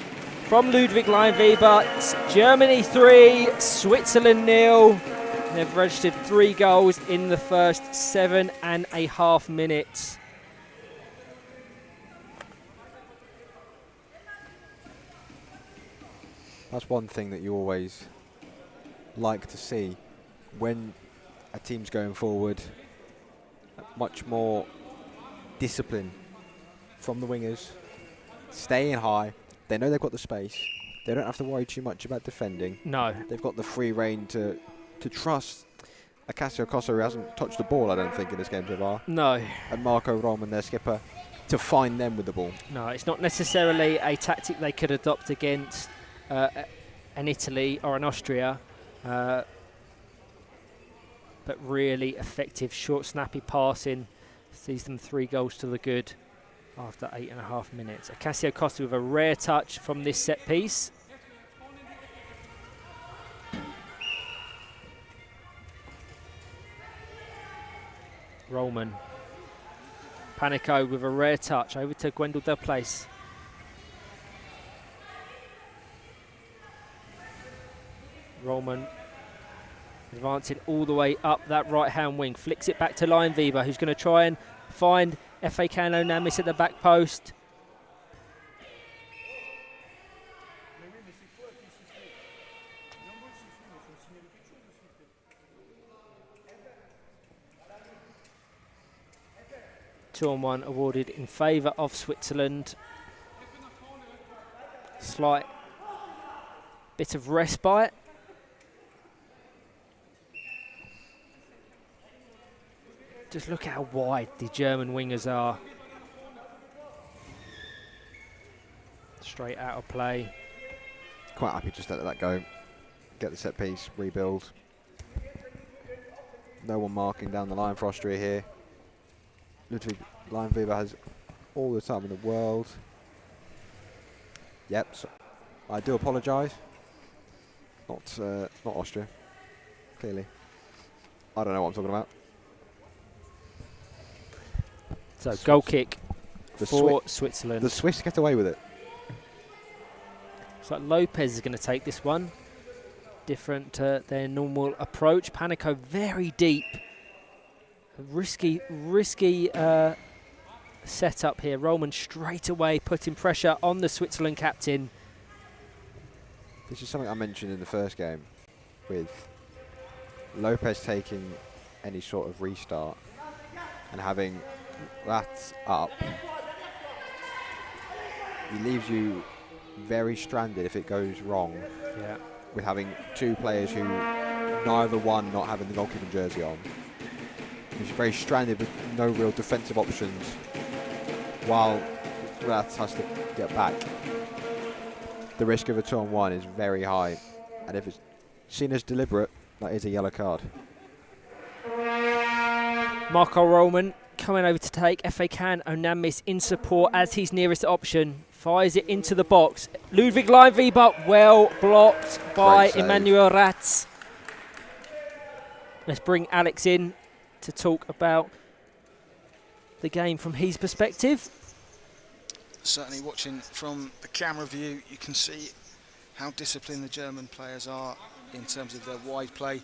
from Ludwig Leinweber. It's Germany 3, Switzerland 0. They've registered 3 goals in the first 7.5 minutes. That's one thing that you always like to see when a team's going forward. Much more discipline from the wingers, staying high. They know they've got the space. They don't have to worry too much about defending. No. They've got the free rein to trust Acacio Costa, who hasn't touched the ball, I don't think, in this game so far. No. And Marco Rollman, their skipper, to find them with the ball. No, it's not necessarily a tactic they could adopt against an Italy or an Austria, but really effective, short, snappy passing sees them 3 goals to the good after 8.5 minutes. Acacio Costa with a rare touch from this set piece. Rollman. Panico with a rare touch over to Gwendal Del Place. Rollman advancing all the way up that right-hand wing. Flicks it back to Leinweber, who's going to try and find FA Cano Namis at the back post. Two-on-one awarded in favour of Switzerland. Slight bit of respite. Just look how wide the German wingers are. Straight out of play. Quite happy just to let that go. Get the set piece, rebuild. No one marking down the line for Austria here. Ludwig Leinweber has all the time in the world. Yep, so I do apologise. Not Austria, clearly. I don't know what I'm talking about. So goal kick The for Switzerland. The Swiss get away with it. Looks like Lopez is going to take this one. Different to their normal approach. Panico very deep. Risky setup here. Roman straight away putting pressure on the Switzerland captain. This is something I mentioned in the first game with Lopez taking any sort of restart and having that up. He leaves you very stranded if it goes wrong. Yeah. With having two players who neither one not having the goalkeeping jersey on. He's very stranded with no real defensive options while Rath has to get back. The risk of a 2-on-1 is very high, and if it's seen as deliberate, that is a yellow card. Marco Roman coming over to take. FA Can Onanmis in support as his nearest option. Fires it into the box. Ludwig Leinweber well blocked by Emmanuel Ratz. Let's bring Alex in to talk about the game from his perspective. Certainly watching from the camera view, you can see how disciplined the German players are in terms of their wide play.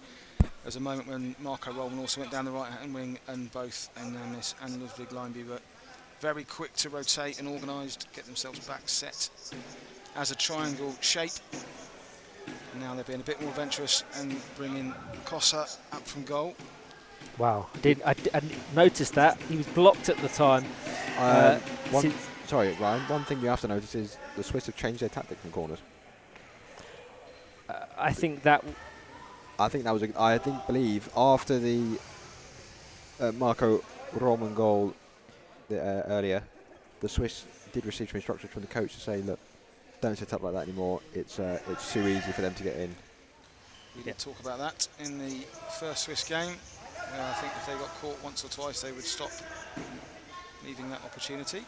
There's a moment when Marco Roman also went down the right-hand wing, and both Onanmis and Ludwig Leinweber were very quick to rotate and organised, get themselves back set as a triangle shape. And now they're being a bit more adventurous and bringing Kossa up from goal. Wow, I noticed that. He was blocked at the time. Sorry, Ryan. One thing you have to notice is the Swiss have changed their tactic from corners. I think that was. Believe after the Marco Roman goal earlier, the Swiss did receive some instructions from the coach to say, "Look, don't set up like that anymore. It's too easy for them to get in." We did talk about that in the first Swiss game. I think if they got caught once or twice, they would stop leaving that opportunity.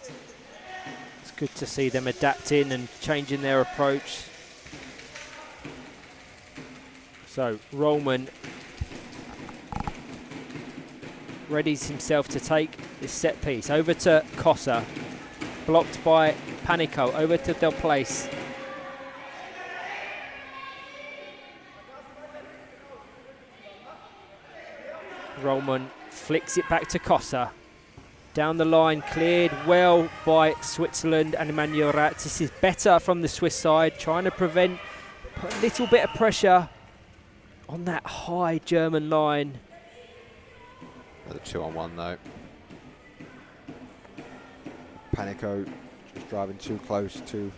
it's good to see them adapting and changing their approach. So Roman readies himself to take this set piece. Over to Kossa. Blocked by Panico. Over to Del Place. Roman flicks it back to Kossa. Down the line, cleared well by Switzerland and Emmanuel Ratz. This is better from the Swiss side, trying to put a little bit of pressure on that high German line. Another 2-on-1 though. Panico just driving too close to.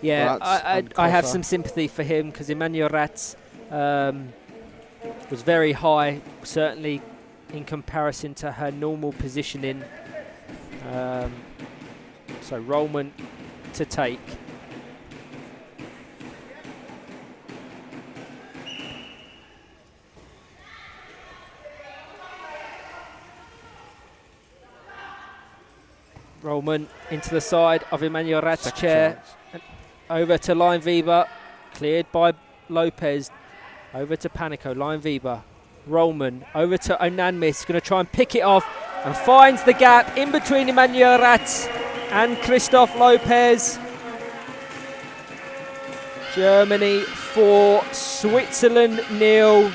Yeah, I have Kossa. some sympathy for him because Emmanuel Ratz was very high, certainly in comparison to her normal positioning. So Roman to take. Roman into the side of Emmanuel Ratz's chair. Over to Leinweber. Cleared by Lopez. Over to Panico. Leinweber. Roman. Over to Onanmis. Going to try and pick it off. And finds the gap in between Emmanuel Ratz and Christoph Lopez. Germany 4, Switzerland 0.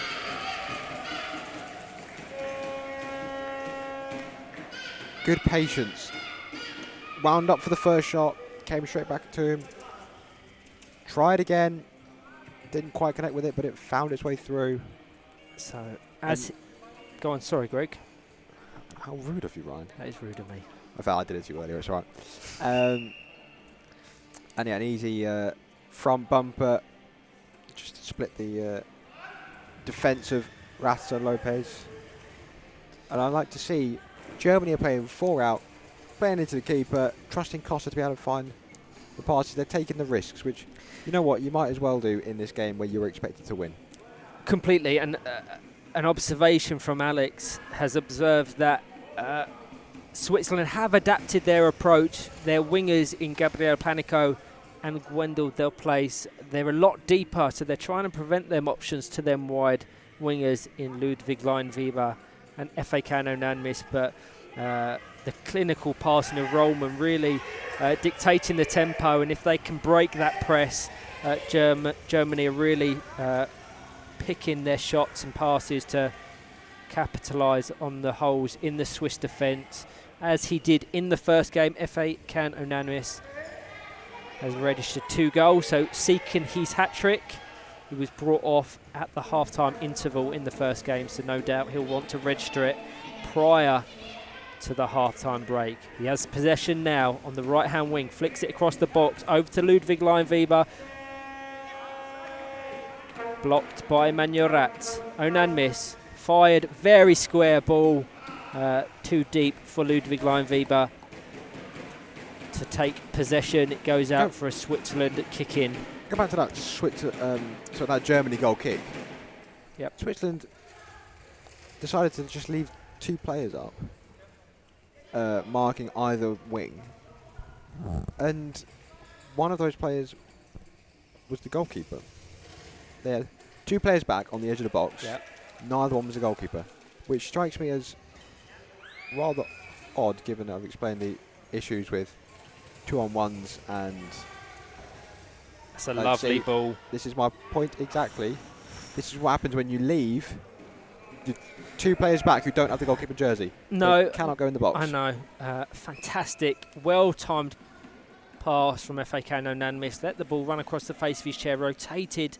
Good patience. Wound up for the first shot, came straight back to him. Tried again, didn't quite connect with it, but it found its way through. So, go on, sorry, Greg. How rude of you, Ryan. That is rude of me. I felt I did it to you earlier, it's all right. And yeah, an easy front bumper, just to split the defence of Ratz and Lopez. And I like to see Germany are playing 4 out, playing into the keeper, trusting Kossa to be able to find the passes. They're taking the risks, which, you know what, you might as well do in this game where you're expected to win. Completely. And an observation from Alex has observed that Switzerland have adapted their approach. Their wingers in Gabriel Panico and Gwendal Del Place, they're a lot deeper, so they're trying to prevent them options to them wide wingers in Ludwig Leinweber and F.A. Kano Nanmis, but the clinical passing of Rollman really dictating the tempo, and if they can break that press, Germany are really picking their shots and passes to capitalise on the holes in the Swiss defence, as he did in the first game. F.A. Can Onanamis has registered 2 goals, so seeking his hat-trick. He was brought off at the half-time interval in the first game, so no doubt he'll want to register it prior to the half-time break. He has possession now on the right-hand wing, flicks it across the box, over to Ludwig Leinweber. Blocked by Emmanuel Ratz. Onanamis fired, very square ball, too deep for Ludwig Leinweber to take possession. It goes out for a Switzerland kick-in. Go back to that that Germany goal kick. Yep. Switzerland decided to just leave 2 players up, marking either wing, and one of those players was the goalkeeper. They had 2 players back on the edge of the box. Yep. Neither one was a goalkeeper, which strikes me as rather odd, given I've explained the issues with 2-on-1s and. That's a lovely ball. This is my point exactly. This is what happens when you leave the 2 players back who don't have the goalkeeper jersey. No. They cannot go in the box. I know. Fantastic, well-timed pass from F.A. Kano Nanmis. Let the ball run across the face of his chair, rotated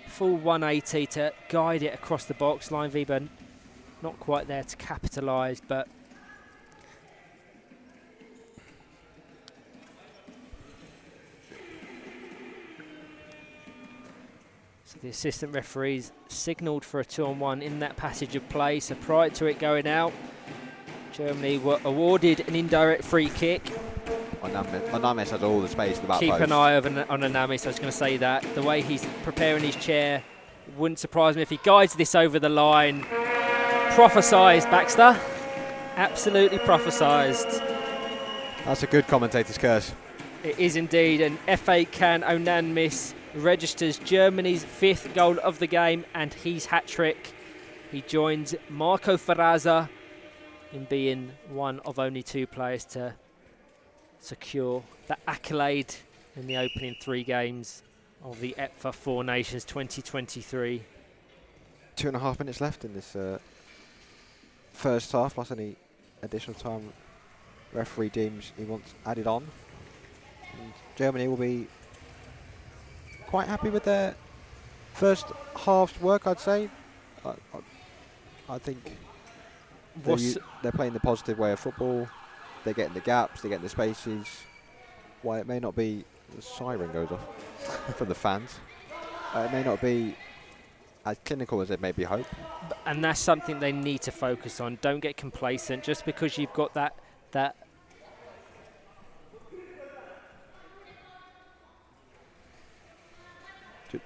full 180 to guide it across the box. Leinweber not quite there to capitalise, but so the assistant referees signalled for a 2-on-1 in that passage of play. So prior to it going out, Germany were awarded an indirect free kick. Onanamis has all the space in the back Keep post. an eye on Onanamis. I was going to say that. The way he's preparing his chair, wouldn't surprise me if he guides this over the line. Prophesised, Baxter. Absolutely prophesised. That's a good commentator's curse. It is indeed. And F.A. Can Onanamis registers Germany's 5th goal of the game and his hat-trick. He joins Marco Ferrazza in being one of only 2 players to secure the accolade in the opening 3 games of the EPFA 4 Nations 2023. 2.5 minutes left in this first half, plus any additional time referee deems he wants added on. And Germany will be quite happy with their first half's work, I'd say. I think they're playing the positive way of football. They're getting the gaps, they're getting the spaces. Why it may not be, the siren goes off from the fans. It may not be as clinical as they maybe hope. And that's something they need to focus on. Don't get complacent just because you've got that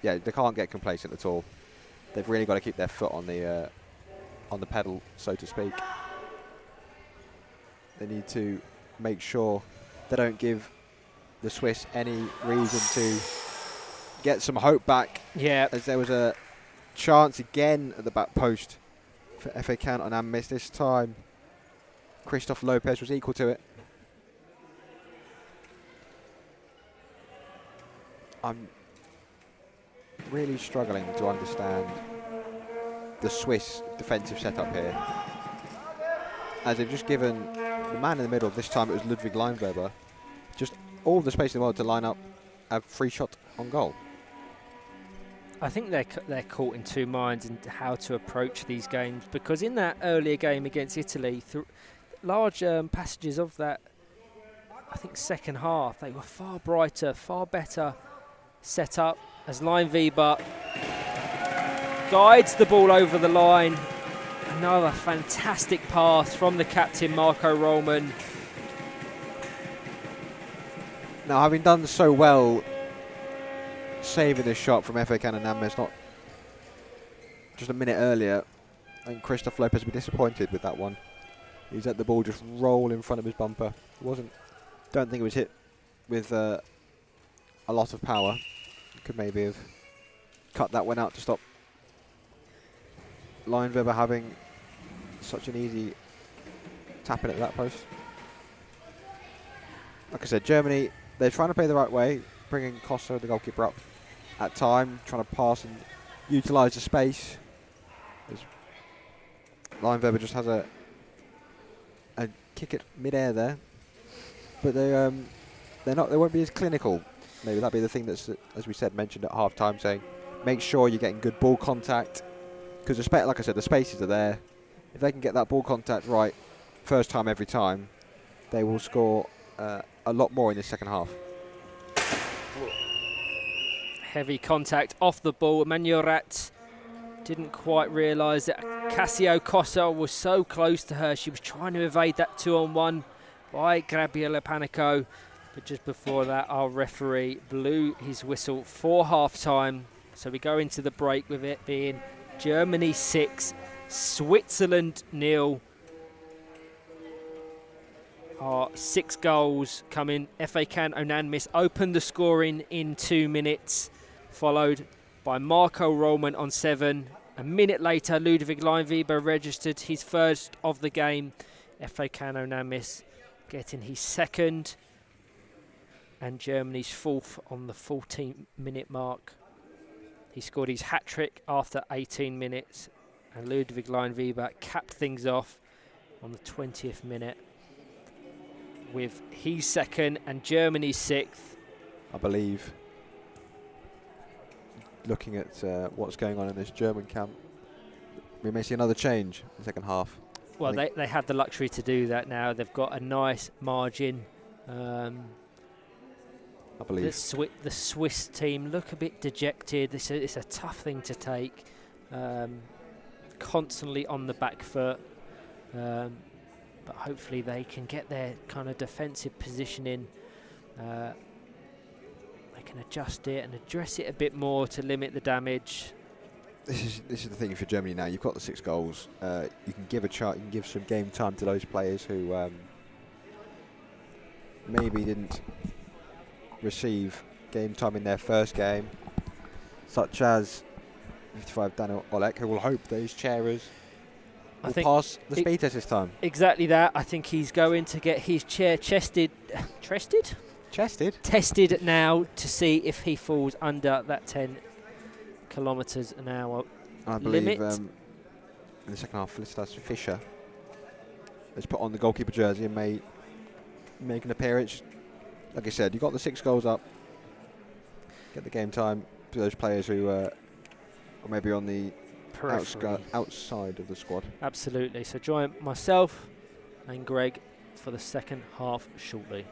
yeah, they can't get complacent at all. They've really got to keep their foot on the pedal, so to speak. They need to make sure they don't give the Swiss any reason to get some hope back. Yeah. As there was a chance again at the back post for F.A. Can Onanamis. This time, Christoph Lopez was equal to it. I'm really struggling to understand the Swiss defensive setup here, as they've just given the man in the middle, this time it was Ludwig Leinweber, just all the space in the world to line up a free shot on goal. I think they're caught in 2 minds in how to approach these games, because in that earlier game against Italy, large passages of that, I think, second half, they were far brighter, far better set up, as Leinweber guides the ball over the line. Another fantastic pass from the captain, Marco Rollman. Now, having done so well saving this shot from FA Can and Namis not just a minute earlier, I think Christoph Lopez will be disappointed with that one. He's let the ball just roll in front of his bumper. Don't think it was hit with a lot of power. Could maybe have cut that one out to stop Leinweber having such an easy tap in at that post. Like I said, Germany, they're trying to play the right way, bringing Kosso, the goalkeeper, up at time, trying to pass and utilise the space. As Leinweber just has a kick it mid-air there, but they won't be as clinical. Maybe that'd be the thing that's, as we said, mentioned at half-time, saying make sure you're getting good ball contact, because like I said, the spaces are there. If they can get that ball contact right first time every time, they will score a lot more in the second half. Heavy contact off the ball. Manurat didn't quite realise that Cassio Costa was so close to her. She was trying to evade that 2-on-1 by Gabriele Panico. But just before that, our referee blew his whistle for half-time. So we go into the break with it being Germany 6, Switzerland 0. Our 6 goals coming. FA Can Onanmis opened the scoring in 2 minutes, followed by Marco Roman on 7. A minute later, Ludwig Leinweber registered his first of the game. FA Can Onanmis getting his second, and Germany's fourth on the 14-minute mark. He scored his hat-trick after 18 minutes, and Ludwig Leinweber capped things off on the 20th minute with his second and Germany's 6th. I believe, looking at what's going on in this German camp, we may see another change in the second half. Well, they have the luxury to do that now. They've got a nice margin. I believe The Swiss team look a bit dejected. It's a tough thing to take. Constantly on the back foot. But hopefully they can get their kind of defensive positioning. They can adjust it and address it a bit more to limit the damage. This is the thing for Germany now. You've got the 6 goals. You can give you can give some game time to those players who maybe didn't receive game time in their first game, such as 55 Daniel Olek, who will hope that his chairers will pass the speed test this time. Exactly that. I think he's going to get his chair tested now to see if he falls under that 10 kilometres an hour I believe limit. In the second half, Felicitas Fischer has put on the goalkeeper jersey and may make an appearance. Like I said, you got the 6 goals up. Get the game time to those players who are maybe on the outside of the squad. Absolutely. So join myself and Greg for the second half shortly.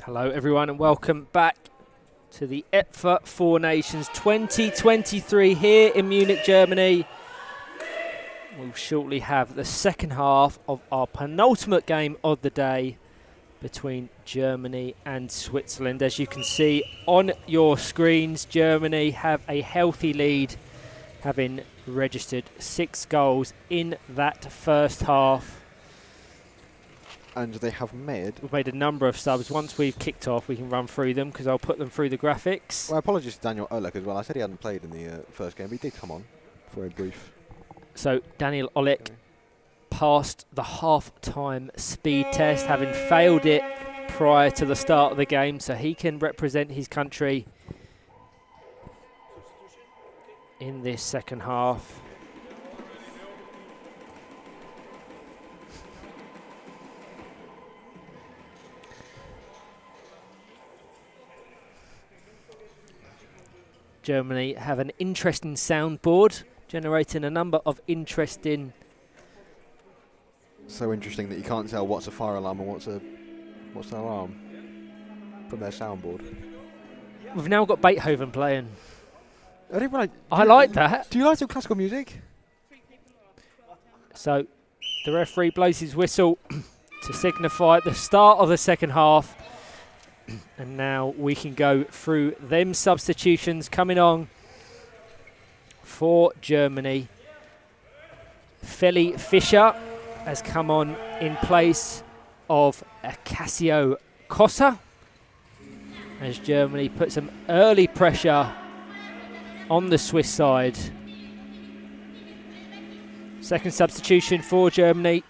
Hello everyone and welcome back to the EPFA Four Nations 2023 here in Munich, Germany. We'll shortly have the second half of our penultimate game of the day between Germany and Switzerland. As you can see on your screens, Germany have a healthy lead, having registered 6 goals in that first half. And they have We've made a number of subs. Once we've kicked off, we can run through them because I'll put them through the graphics. Well, apologies to Daniel Olek as well. I said he hadn't played in the first game, but he did come on for a brief. So Daniel Olek passed the half-time speed test, having failed it prior to the start of the game, so he can represent his country in this second half. Germany have an interesting soundboard, generating a number of interesting... So interesting that you can't tell what's a fire alarm and what's an alarm from their soundboard. We've now got Beethoven playing. I like that. Do you like some classical music? So the referee blows his whistle to signify the start of the second half. And now we can go through them substitutions coming on for Germany. Feli Fischer has come on in place of Acacio Cossa as Germany put some early pressure on the Swiss side. Second substitution for Germany.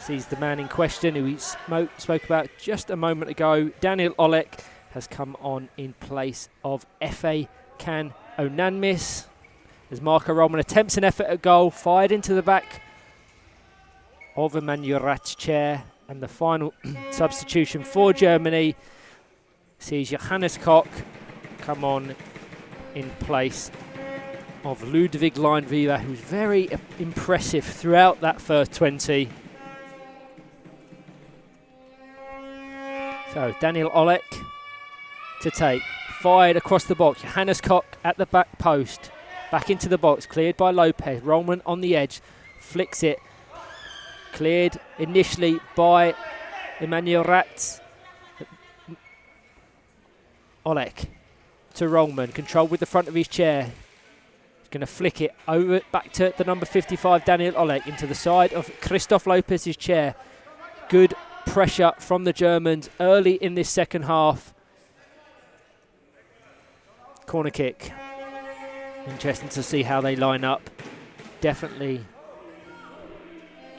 Sees the man in question who we spoke about just a moment ago. Daniel Olek has come on in place of Efe Can Onanmis as Marco Roman attempts an effort at goal, fired into the back of Emmanuel Rat's chair. And the final substitution for Germany sees Johannes Koch come on in place of Ludwig Leinweber, who's very impressive throughout that first 20. So Daniel Olek to take, fired across the box. Johannes Koch at the back post, back into the box, cleared by Lopez. Roman on the edge, flicks it, cleared initially by Emmanuel Ratz. Olek to Roman, controlled with the front of his chair. He's going to flick it over back to the number 55, Daniel Olek, into the side of Christoph Lopez's chair. Good pressure from the Germans early in this second half. Corner kick. Interesting to see how they line up. Definitely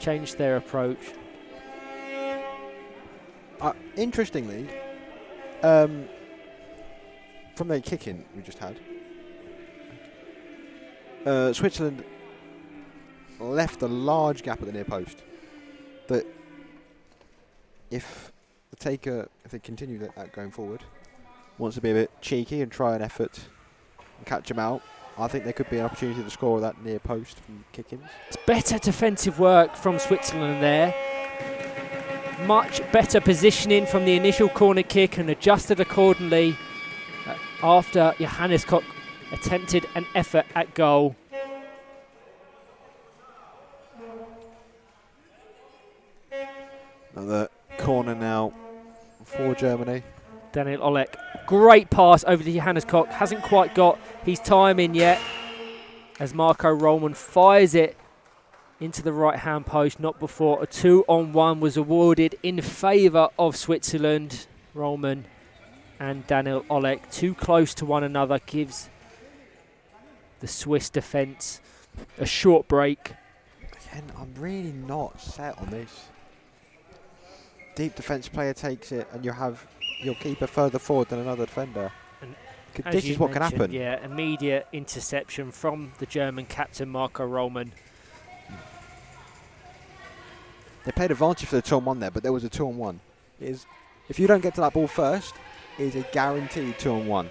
changed their approach. Interestingly, from the kick-in we just had, Switzerland left a large gap at the near post that if they continue that going forward, wants to be a bit cheeky and try an effort and catch them out, I think there could be an opportunity to score that near post from kick-ins. It's better defensive work from Switzerland there. Much better positioning from the initial corner kick and adjusted accordingly after Johannes Koch attempted an effort at goal. Another corner now for Germany. Daniel Olek, great pass over to Johannes Koch, hasn't quite got his time in yet as Marco Roman fires it into the right hand post, not before a 2-on-1 was awarded in favour of Switzerland. Roman and Daniel Olek too close to one another, gives the Swiss defence a short break. Again, I'm really not set on this. Deep defence player takes it and you have your keeper further forward than another defender. And this is what can happen. Yeah, immediate interception from the German captain Marco Roman. They played advantage for the 2-on-1 there, but there was a 2-on-1. If you don't get to that ball first, it is a guaranteed 2-on-1.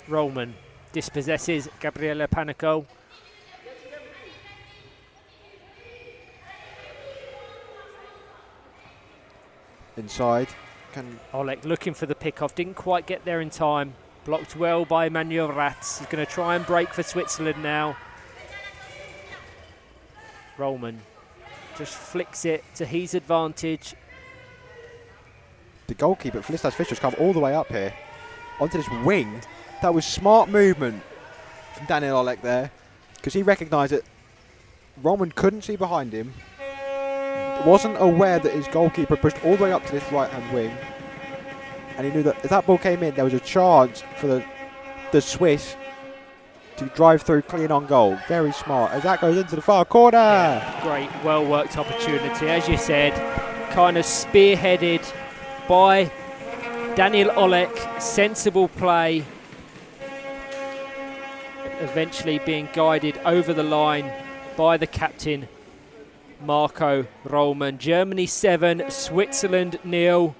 Roman dispossesses Gabriele Panico. inside. Can Oleg looking for the pick-off, didn't quite get there in time. Blocked well by Emmanuel Ratz. He's going to try and break for Switzerland now. Rollman just flicks it to his advantage. the goalkeeper, Felicitas Fischer's come all the way up here onto this wing. That was smart movement from Daniel Oleg there, because he recognised that Roman couldn't see behind him, wasn't aware that his goalkeeper pushed all the way up to this right-hand wing, and he knew that if that ball came in, there was a chance for the Swiss to drive through clean on goal. Very smart, as that goes into the far corner. Yeah, great, well-worked opportunity. As you said, kind of spearheaded by Daniel Olek. Sensible play. Eventually being guided over the line by the captain, Marco Rollman. Germany 7, Switzerland 0.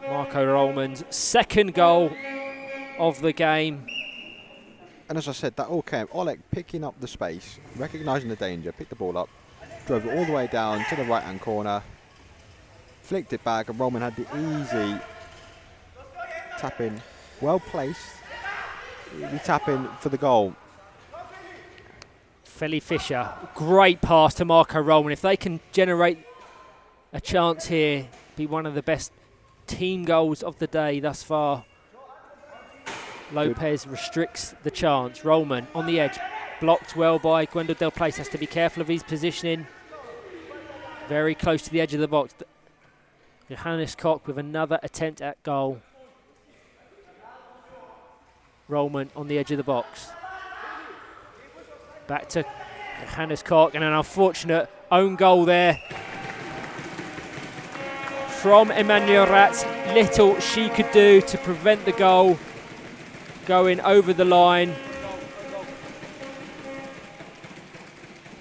Marco Rollman's second goal of the game. And as I said, that all came Oleg picking up the space, recognising the danger, picked the ball up, drove it all the way down to the right-hand corner, flicked it back, and Roman had the easy tap-in, well placed, easy tap-in for the goal. Feli Fischer, great pass to Marco Rollman. If they can generate a chance here, be one of the best team goals of the day thus far. Lopez restricts the chance. Rollman on the edge, blocked well by Gwendal Del Place. Has to be careful of his positioning. Very close to the edge of the box. Johannes Koch with another attempt at goal. Rollman on the edge of the box. Back to Johannes Koch, and an unfortunate own goal there from Emmanuel Ratz. Little she could do to prevent the goal going over the line.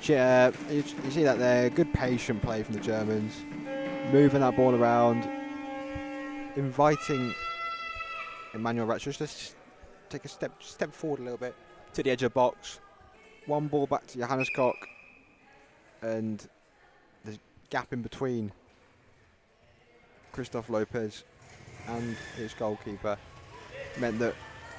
Yeah, you see that there, good patient play from the Germans, moving that ball around, inviting Emmanuel Ratz just to take a step forward a little bit to the edge of the box. One ball back to Johannes Koch, and the gap in between Christoph Lopez and his goalkeeper meant that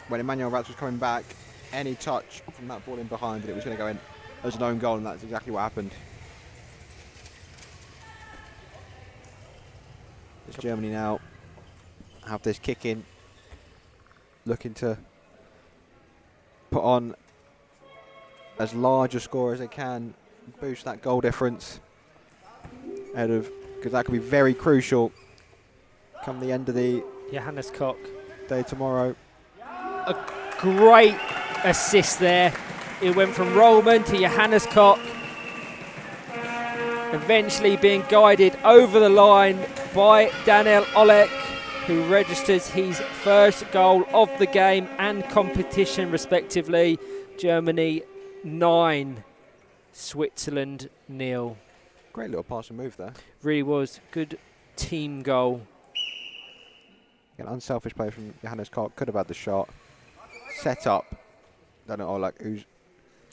when Emmanuel Ratz was coming back, any touch from that ball in behind it was going to go in as an own goal, and that's exactly what happened. As Germany now have this kick in, looking to put on as large a score as they can, boost that goal difference ahead of, because that could be very crucial come the end of the Johannes Koch. day tomorrow. A great assist there. It went from Rollman to Johannes Koch, eventually being guided over the line by Daniel Olek, who registers his first goal of the game and competition respectively. Germany 9, Switzerland 0. Great little pass and move there. Really was good team goal. An unselfish play from Johannes Koch, could have had the shot. Set up Daniel Olek, who's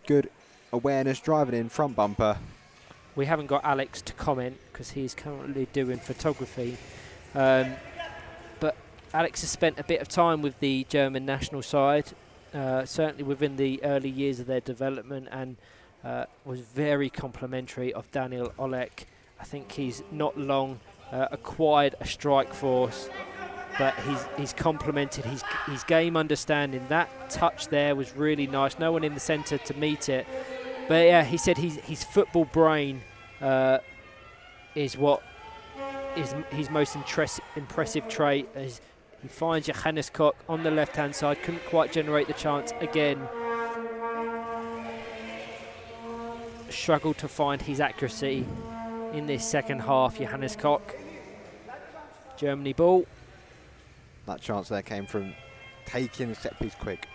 good awareness, driving in, front bumper. We haven't got Alex to comment because he's currently doing photography. But Alex has spent a bit of time with the German national side, certainly within the early years of their development, and was very complimentary of Daniel Olek. I think he's not long acquired a strike force, but he's complemented his game understanding. That touch there was really nice. No one in the centre to meet it. But yeah, he said his football brain is what is his most impressive trait. As he finds Johannes Koch on the left-hand side, couldn't quite generate the chance again. Struggled to find his accuracy in this second half, Johannes Koch. Germany ball. That chance there came from taking the set piece quick.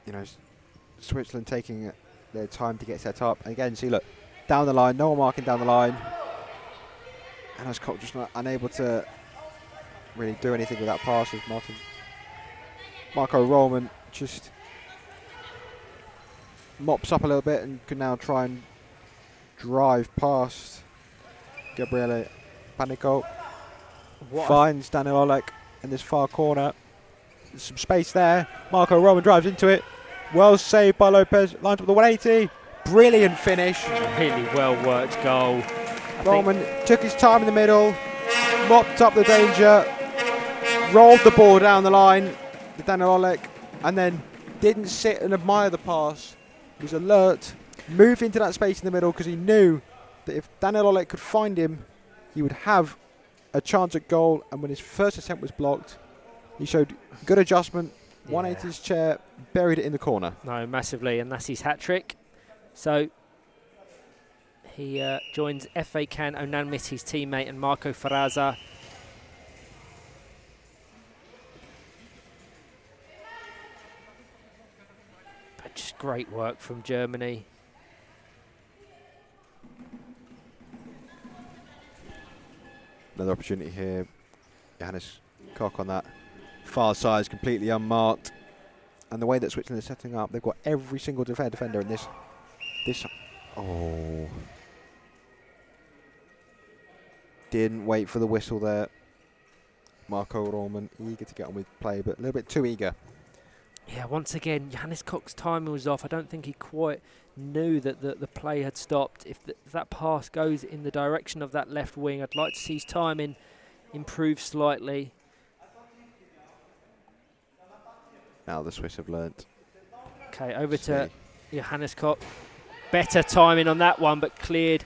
You know, Switzerland taking their time to get set up. And again, see, look, down the line, no one marking down the line. And as Koch just not unable to really do anything with that pass with Marco Rollman just mops up a little bit and can now try and drive past Gabriele Panico What finds Daniel Olek in this far corner. There's some space there. Marco Roman drives into it. Well saved by Lopez. Lines up the 180. Brilliant finish. really well worked goal. Roman took his time in the middle, mopped up the danger, rolled the ball down the line to Daniel Olek, and then didn't sit and admire the pass. He was alert, moved into that space in the middle because he knew that if Daniel Olek could find him, he would have a chance at goal. And when his first attempt was blocked, he showed good adjustment, 180 his chair, buried it in the corner. No, massively, and that's his hat-trick. So he joins FA Can Onanmis, his teammate, and Marco Ferraza. But just great work from Germany. Another opportunity here. Johannes Koch on that far side is completely unmarked. And the way that Switzerland is setting up, they've got every single defender in this. Oh. Didn't wait for the whistle there. Marco Roman eager to get on with play, but a little bit too eager. Yeah, once again, Johannes Koch's timing was off. I don't think he quite knew that the play had stopped. If that pass goes in the direction of that left wing, I'd like to see his timing improve slightly. Now the Swiss have learnt. Okay, over to Johannes Koch. Better timing on that one, but cleared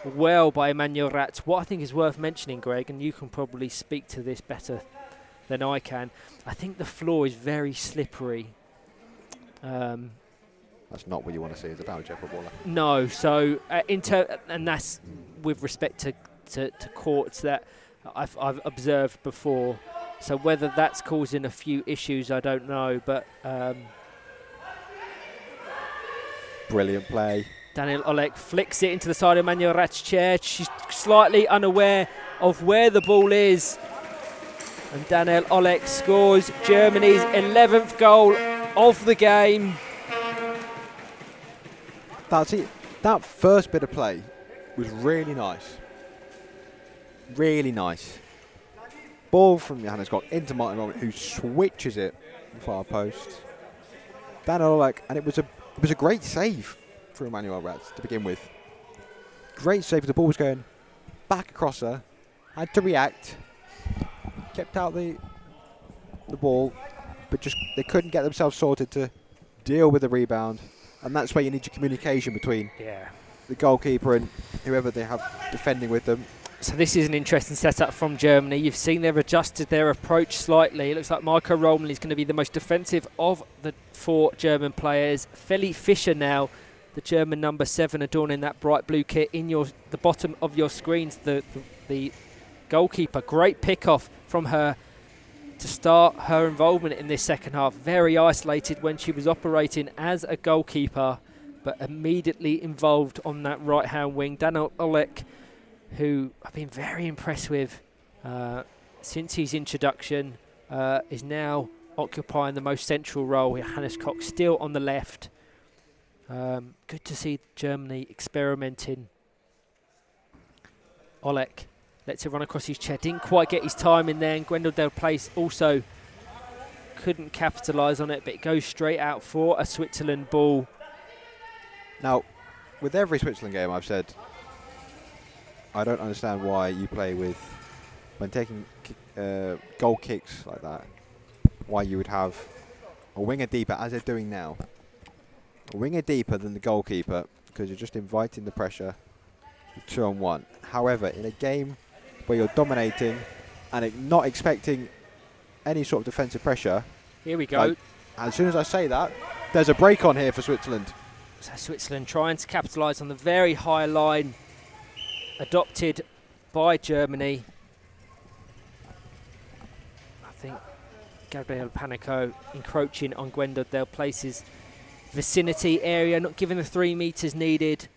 well by Emmanuel Ratz. What I think is worth mentioning, Greg, and you can probably speak to this better than I can, I think the floor is very slippery. That's not what you want to see as a boundary footballer. No, so and that's with respect to courts that I've observed before. So whether that's causing a few issues, I don't know, but brilliant play. Daniel Olek flicks it into the side of Emmanuel Ratz's chair. She's slightly unaware of where the ball is. And Daniel Olek scores Germany's 11th goal of the game. That's it. That first bit of play was really nice. Really nice. Ball from Johannes Koch into Martin Roman, who switches it far post. Daniel Olek, and it was a great save for Emmanuel Ratz to begin with. Great save. The ball was going back across her. Had to react. Kept out the ball, but just they couldn't get themselves sorted to deal with the rebound. And that's where you need your communication between the goalkeeper and whoever they have defending with them. So this is an interesting setup from Germany. You've seen they've adjusted their approach slightly. It looks like Marco Roman is going to be the most defensive of the four German players. Feli Fischer now, the German number 7, adorning that bright blue kit in the bottom of your screens. The goalkeeper, great pick-off from her to start her involvement in this second half. Very isolated when she was operating as a goalkeeper, but immediately involved on that right-hand wing. Daniel Olek, who I've been very impressed with since his introduction, is now occupying the most central role. Johannes Koch still on the left. Good to see Germany experimenting. Olek lets it run across his chair. Didn't quite get his time in there, and Gwendal Del Place also couldn't capitalise on it, but it goes straight out for a Switzerland ball. Now, with every Switzerland game, I've said I don't understand why you play with, when taking goal kicks like that, why you would have a winger deeper, as they're doing now. A winger deeper than the goalkeeper, because you're just inviting the pressure 2-on-1. However, in a game where you're dominating and not expecting any sort of defensive pressure. Here we go. Like, as soon as I say that, there's a break on here for Switzerland. So Switzerland trying to capitalise on the very high line adopted by Germany. I think Gabriel Panico encroaching on Gwendal Del Place's vicinity area, not giving the 3 metres needed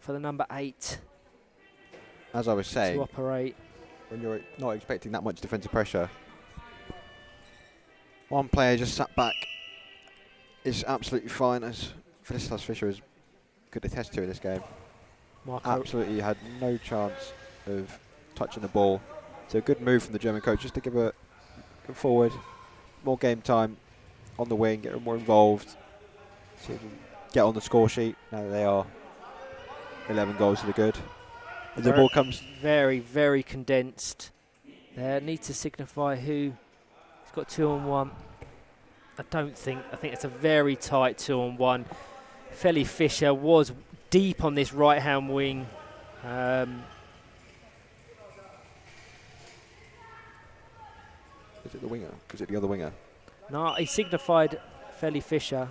for the number 8. As I was saying, to operate. When you're not expecting that much defensive pressure, one player just sat back is absolutely fine, as Felicitas Fischer is could attest to in this game. Marco Absolutely had no chance. of touching the ball. So a good move from the German coach just to give a go forward, more game time on the wing, get them more involved, see if we can get on the score sheet. Now they are 11 goals to the good. As the ball comes, very, very condensed. There needs to signify who. He's got 2-on-1. I think it's a very tight 2-on-1. Feli Fischer was deep on this right-hand wing. is it the winger? Is it the other winger? No, he signified Feli Fischer.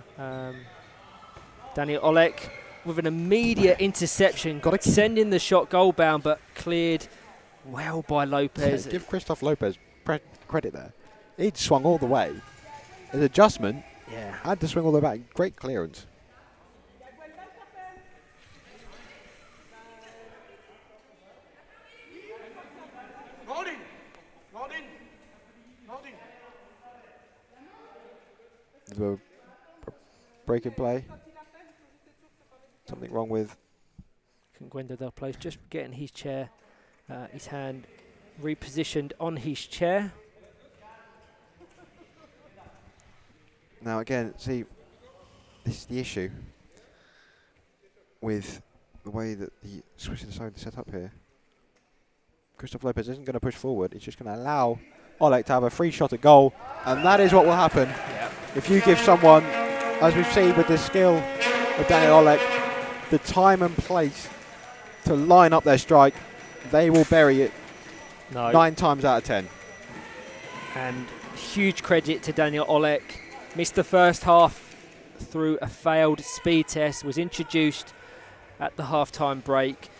Daniel Olek with an immediate interception, sending the shot goal bound, but cleared well by Lopez. Yeah, give Christoph Lopez credit there. He'd swung all the way. His adjustment, had to swing all the way back. Great clearance. There's a break in play. Something wrong with Gwenda Del Place just getting his chair, his hand repositioned on his chair. Now again, see, this is the issue with the way that the Swiss decided to set up here. Christoph Lopez isn't going to push forward. He's just going to allow Olek to have a free shot at goal, and that is what will happen. If you give someone, as we've seen with the skill of Daniel Olek, the time and place to line up their strike, they will bury it 9 times out of 10. And huge credit to Daniel Olek. Missed the first half through a failed speed test, was introduced at the half-time break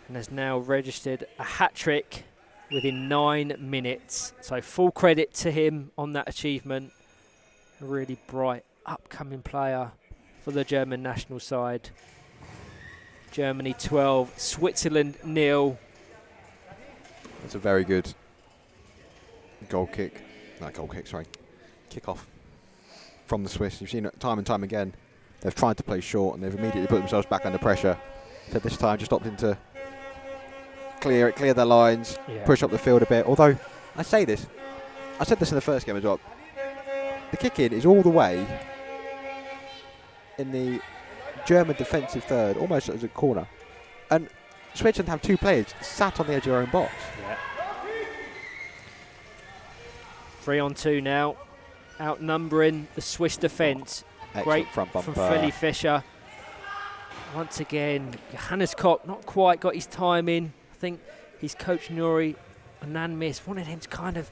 and has now registered a hat-trick within 9 minutes. So full credit to him on that achievement. A really bright, upcoming player for the German national side. Germany 12, Switzerland 0. That's a very good goal kick. Not goal kick, sorry. Kick-off from the Swiss. You've seen it time and time again. They've tried to play short and they've immediately put themselves back under pressure. So this time just opting to clear their lines, push up the field a bit. Although, I said this in the first game as well. The kick-in is all the way in the German defensive third, almost as a corner. And Switzerland have 2 players sat on the edge of their own box. 3-on-2 now, outnumbering the Swiss defence. Great front bumper from Feli Fischer. Once again, Johannes Koch not quite got his time in. I think his coach Nuri Ananmis wanted him to kind of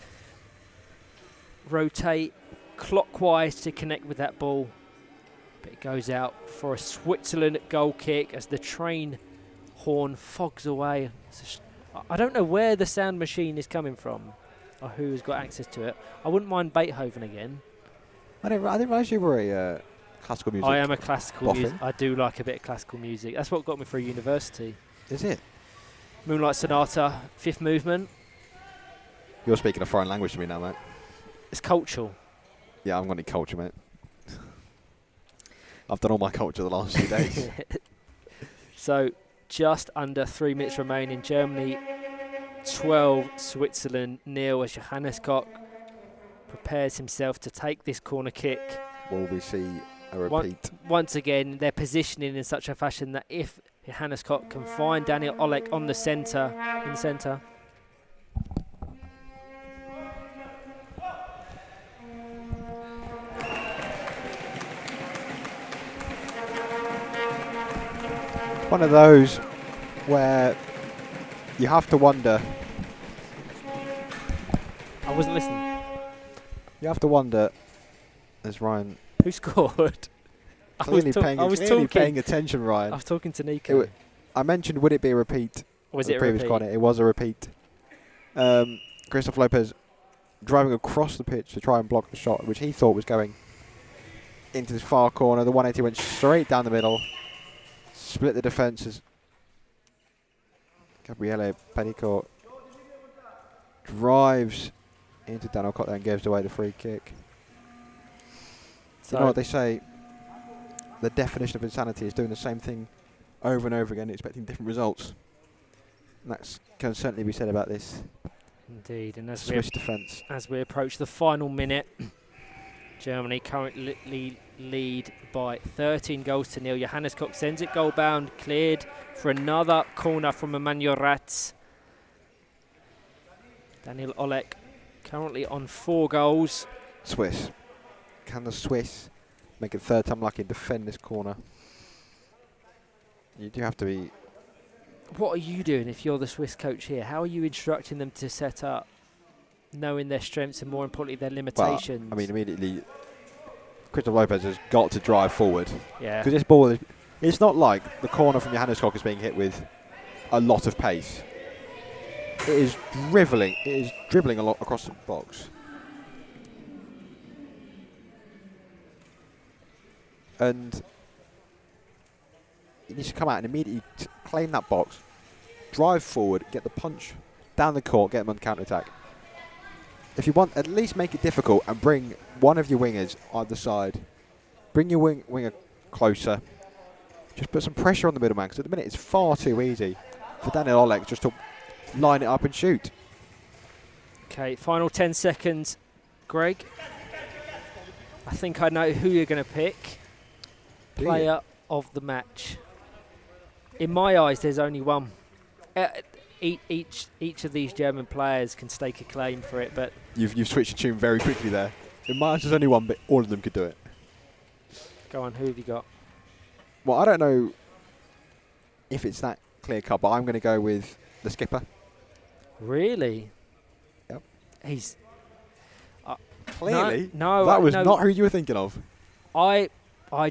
rotate clockwise to connect with that ball. But it goes out for a Switzerland goal kick as the train horn fogs away. I don't know where the sound machine is coming from or who has got access to it. I wouldn't mind Beethoven again. I didn't realise you were a classical music. I am a classical music. I do like a bit of classical music. That's what got me through university. Is it? Moonlight Sonata, 5th movement. You're speaking a foreign language to me now, mate. It's cultural. Yeah, I'm going to need culture, mate. I've done all my culture the last few days. So, just under 3 minutes remaining. Germany 12, Switzerland 0 as Johannes Koch prepares himself to take this corner kick. Will we see a repeat? Once again, they're positioning in such a fashion that if Johannes Koch can find Daniel Olek on the centre, one of those where you have to wonder. I wasn't listening. You have to wonder, as Ryan... Who scored? Clearly paying attention, Ryan. I was talking to Nico. I mentioned, would it be a repeat? Was it a repeat? Corner. It was a repeat. Christoph Lopez driving across the pitch to try and block the shot, which he thought was going into this far corner. The 180 went straight down the middle, split the defences. Gabriele Panico drives into Daniel Koch and gives away the free kick. So you know what they say? The definition of insanity is doing the same thing over and over again, expecting different results. That can certainly be said about this Indeed, and Swiss defence. as we approach the final minute, Germany currently lead by 13-0. Johannes Koch sends it goal bound, cleared for another corner from Emmanuel Ratz. Daniel Olek currently on 4 goals. Swiss. Can the Swiss make it third time lucky and defend this corner? You do have to be... What are you doing if you're the Swiss coach here? How are you instructing them to set up, knowing their strengths and more importantly their limitations? Well, I mean, immediately, Christoph Lopez has got to drive forward. Yeah. Because this ball, it's not like the corner from Johannes Koch is being hit with a lot of pace. It is dribbling a lot across the box. And he needs to come out and immediately claim that box, drive forward, get the punch down the court, get him on counter-attack. If you want, at least make it difficult and bring one of your wingers either side. Bring your winger closer. Just put some pressure on the middleman, because at the minute it's far too easy for Daniel Olek just to line it up and shoot. Okay, final 10 seconds. Greg, I think I know who you're going to pick. Player of the match. In my eyes, there's only one. Each of these German players can stake a claim for it, but You've switched your tune very quickly there. In my eyes, there's only one, but all of them could do it. go on, who have you got? Well, I don't know if it's that clear cut, but I'm going to go with the skipper. Really? Yep. He's Clearly, no, that was no. not who you were thinking of. I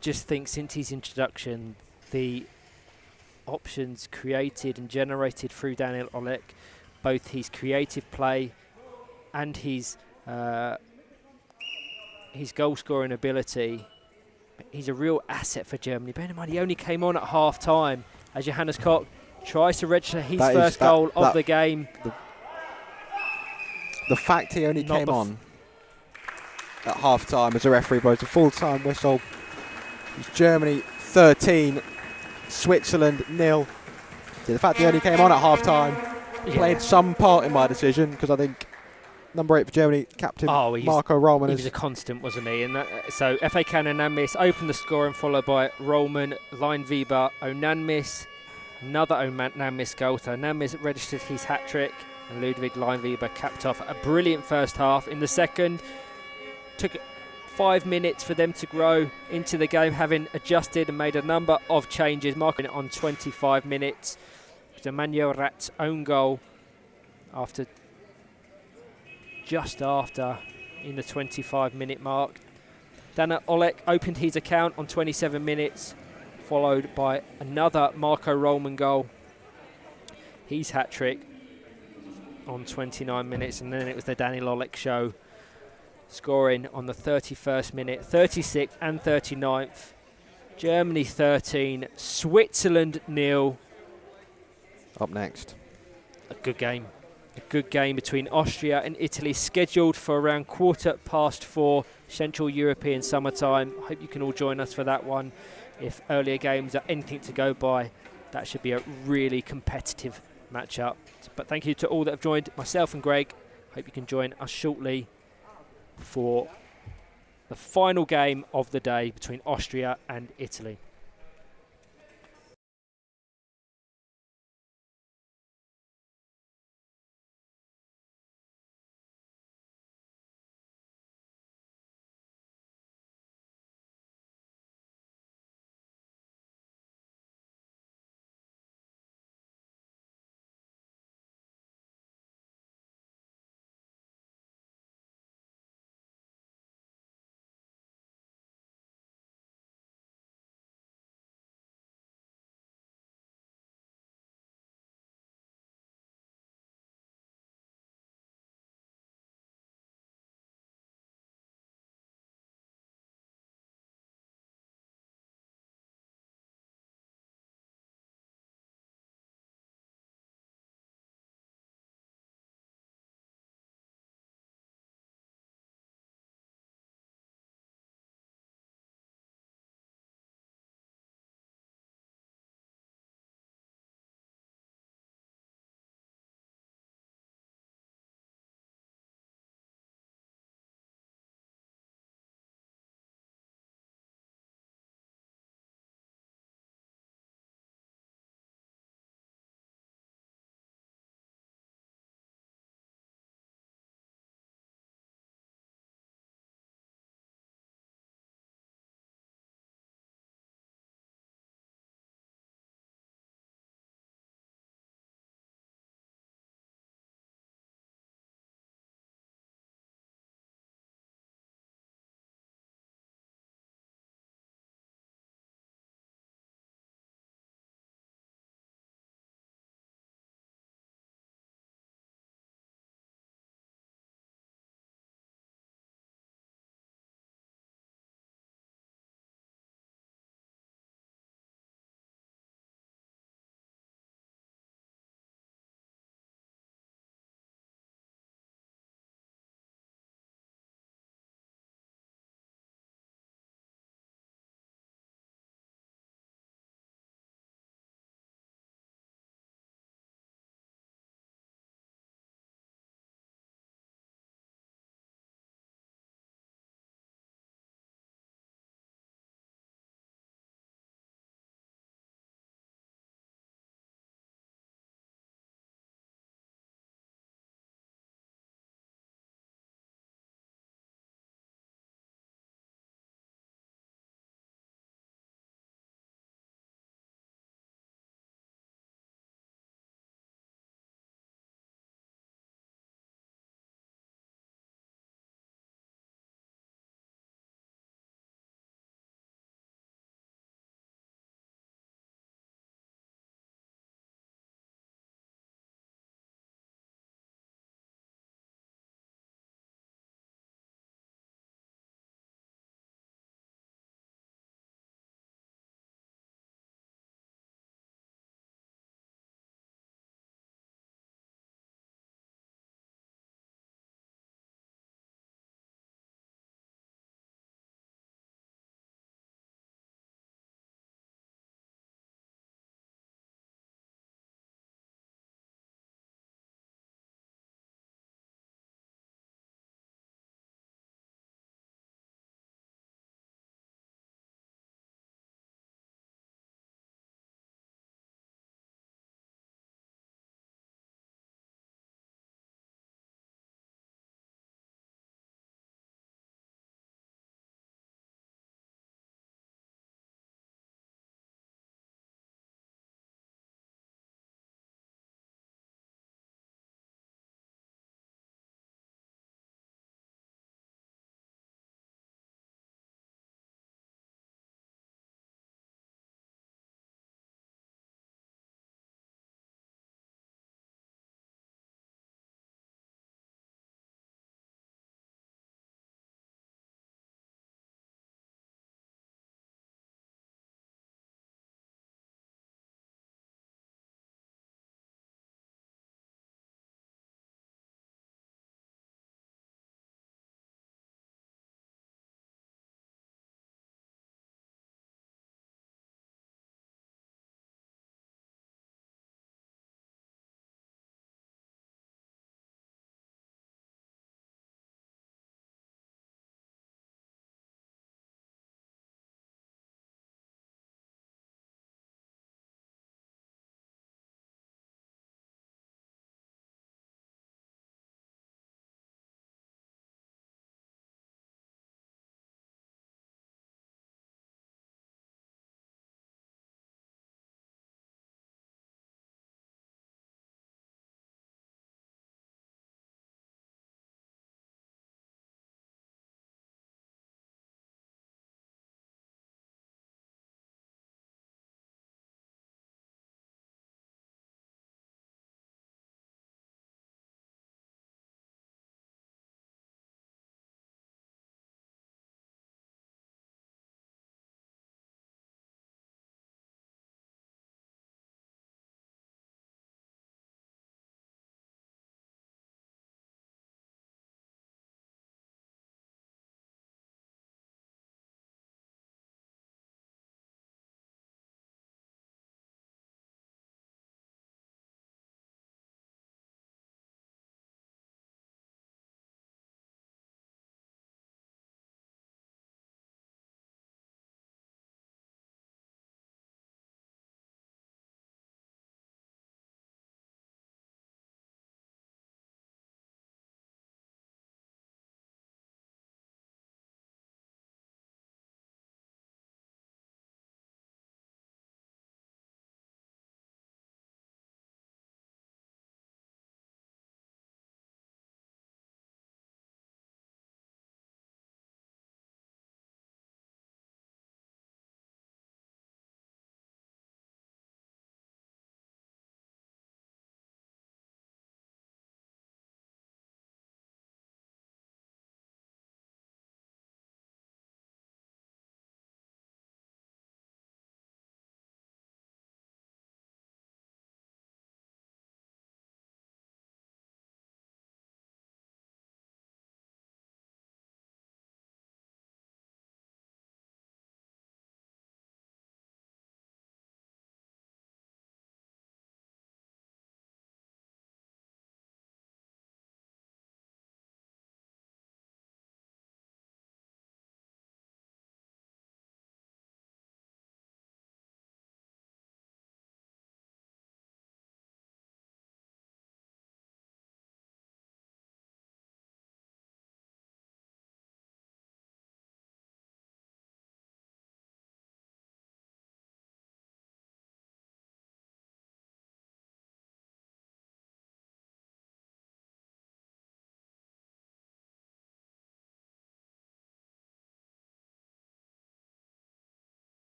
just think since his introduction, the options created and generated through Daniel Olek, both his creative play and his goal scoring ability, he's a real asset for Germany. Bear in mind, he only came on at half time as Johannes Koch tries to register his first goal of the game. The fact he only came on at half time as a referee blows a full time whistle. It's Germany 13, Switzerland 0. The fact he only came on at half time played some part in my decision, because I think number 8 for Germany, captain Marco Roman. He was a constant, wasn't he? And so FA Can Onanmis opened the scoring, followed by Roman, Leinweber, Onanmis, another Onanmis goal. So Onanmis registered his hat-trick, and Ludwig Leinweber capped off a brilliant first half. In the second, took 5 minutes for them to grow into the game, having adjusted and made a number of changes, marking it on 25 minutes. It was Emmanuel Ratz's own goal just after in the 25-minute mark. Daniel Olek opened his account on 27 minutes, followed by another Marco Roman goal, his hat-trick on 29 minutes, and then it was the Daniel Olek show, scoring on the 31st minute, 36th and 39th. Germany 13, Switzerland 0. Up next. A good game. A good game between Austria and Italy, scheduled for around 4:15 Central European summertime. I hope you can all join us for that one. If earlier games are anything to go by, that should be a really competitive matchup. But thank you to all that have joined, myself and Greg. Hope you can join us shortly for the final game of the day between Austria and Italy.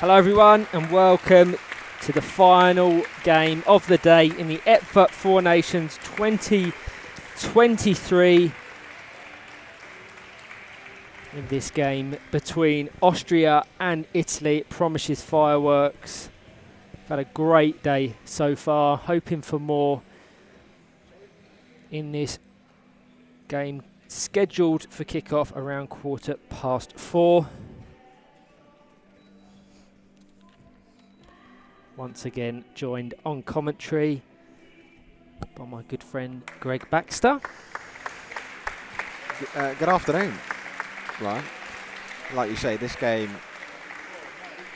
Hello everyone and welcome to the final game of the day in the EPFA Four Nations 2023. In this game between Austria and Italy, it promises fireworks. We've had a great day so far, hoping for more in this game scheduled for kickoff around 4:15. Once again joined on commentary by my good friend Greg Baxter. Good afternoon, Ryan. Like you say, this game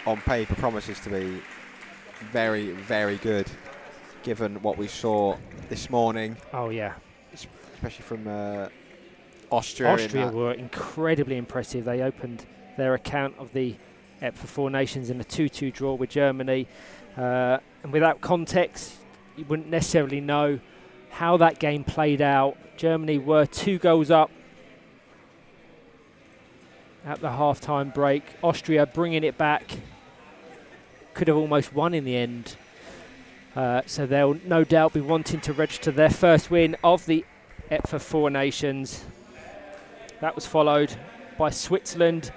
on paper promises to be very, very good, given what we saw this morning. Oh yeah, especially from Austria. Austria were incredibly impressive. They opened their account of the EPFA Four Nations in a 2-2 draw with Germany. And without context, you wouldn't necessarily know how that game played out. Germany were 2 goals up at the half-time break. Austria bringing it back. Could have almost won in the end. So they'll no doubt be wanting to register their first win of the EPFA Four Nations. That was followed by Switzerland,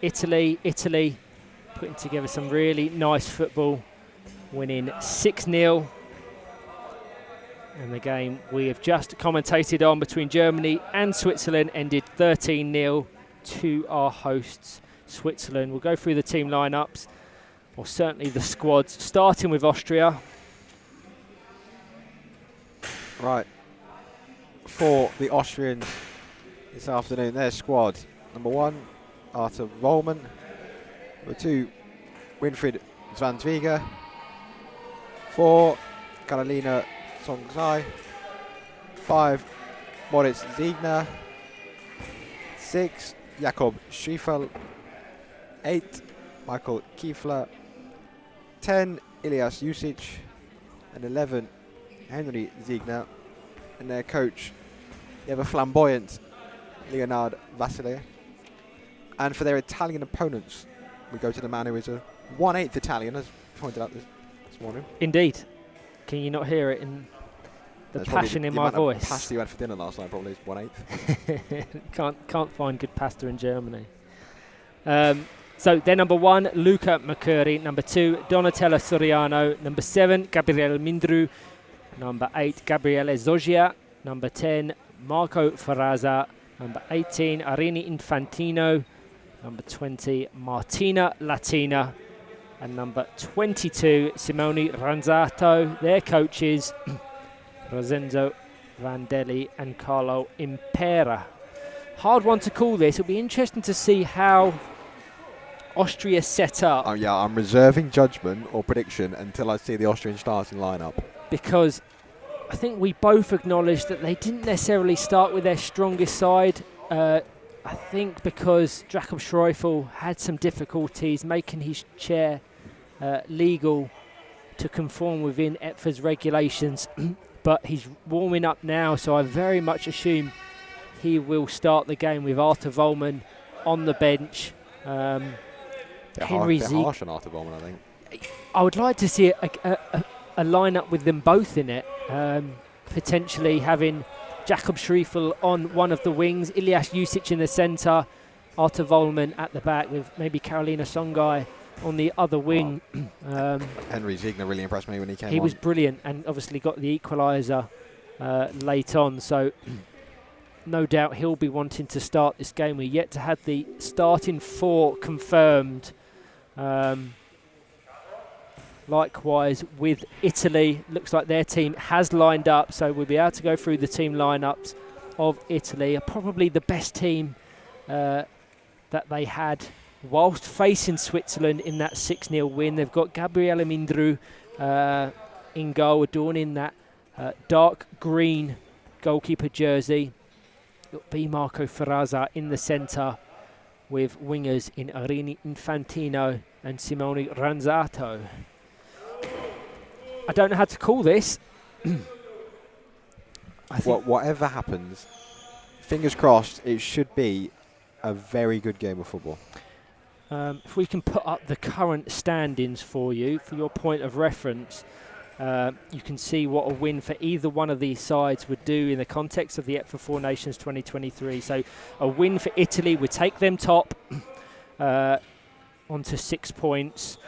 Italy putting together some really nice football, winning 6-0. And the game we have just commentated on between Germany and Switzerland ended 13-0 to our hosts, Switzerland. We'll go through the team lineups, or certainly the squads, starting with Austria. Right. For the Austrians this afternoon, their squad. Number 1, Arthur Rollman. Number 2, Winfried Zwanzwiga. 4, Karolina Songzai. 5, Moritz Ziegner. 6, Jakob Schriefel. 8, Michael Kiefler. 10, Ilias Jusic. And 11, Henry Ziegner. And their coach, the ever flamboyant Leonard Vasile. And for their Italian opponents, we go to the man who is a 1/8 Italian, as pointed out this morning. Indeed. Can you not hear it in the passion in my voice? Pasta you had for dinner last night probably is 1/8. Can't find good pasta in Germany. So they're number 1, Luca Mercuri. Number 2, Donatella Soriano. Number 7, Gabriele Mindru. Number 8, Gabriele Zoggia. Number 10, Marco Ferraza. Number 18, Arini Infantino. Number 20, Martina Latina. And number 22, Simone Ranzato. Their coaches, Rosenzo Vandelli and Carlo Impera. Hard one to call this. It'll be interesting to see how Austria set up. Oh yeah, I'm reserving judgment or prediction until I see the Austrian starting lineup. Because I think we both acknowledge that they didn't necessarily start with their strongest side. I think because Jakob Schreufel had some difficulties making his chair legal to conform within EPFA's regulations. But he's warming up now, so I very much assume he will start the game with Arthur Vollmann on the bench. Henry Ziegner. Harsh on Arthur Vollmann, I think. I would like to see a lineup with them both in it. Potentially having Jakob Schriefel on one of the wings, Ilias Jusic in the centre, Arthur Vollmann at the back with maybe Karolina Songai on the other wing. Henry Ziegner really impressed me when he came on. He was brilliant and obviously got the equaliser late on, so no doubt he'll be wanting to start this game. We're yet to have the starting 4 confirmed. Likewise with Italy, looks like their team has lined up, so we'll be able to go through the team lineups of Italy. Probably the best team that they had whilst facing Switzerland in that 6-0 win. They've got Gabriele Mindru in goal, adorning that dark green goalkeeper jersey. Got B. Marco Ferraza in the centre with wingers in Arini Infantino and Simone Ranzato. I don't know how to call this. Whatever happens, fingers crossed, it should be a very good game of football. if we can put up the current standings for you, for your point of reference, you can see what a win for either one of these sides would do in the context of the EPFA Four Nations 2023. So a win for Italy would take them top onto 6 points.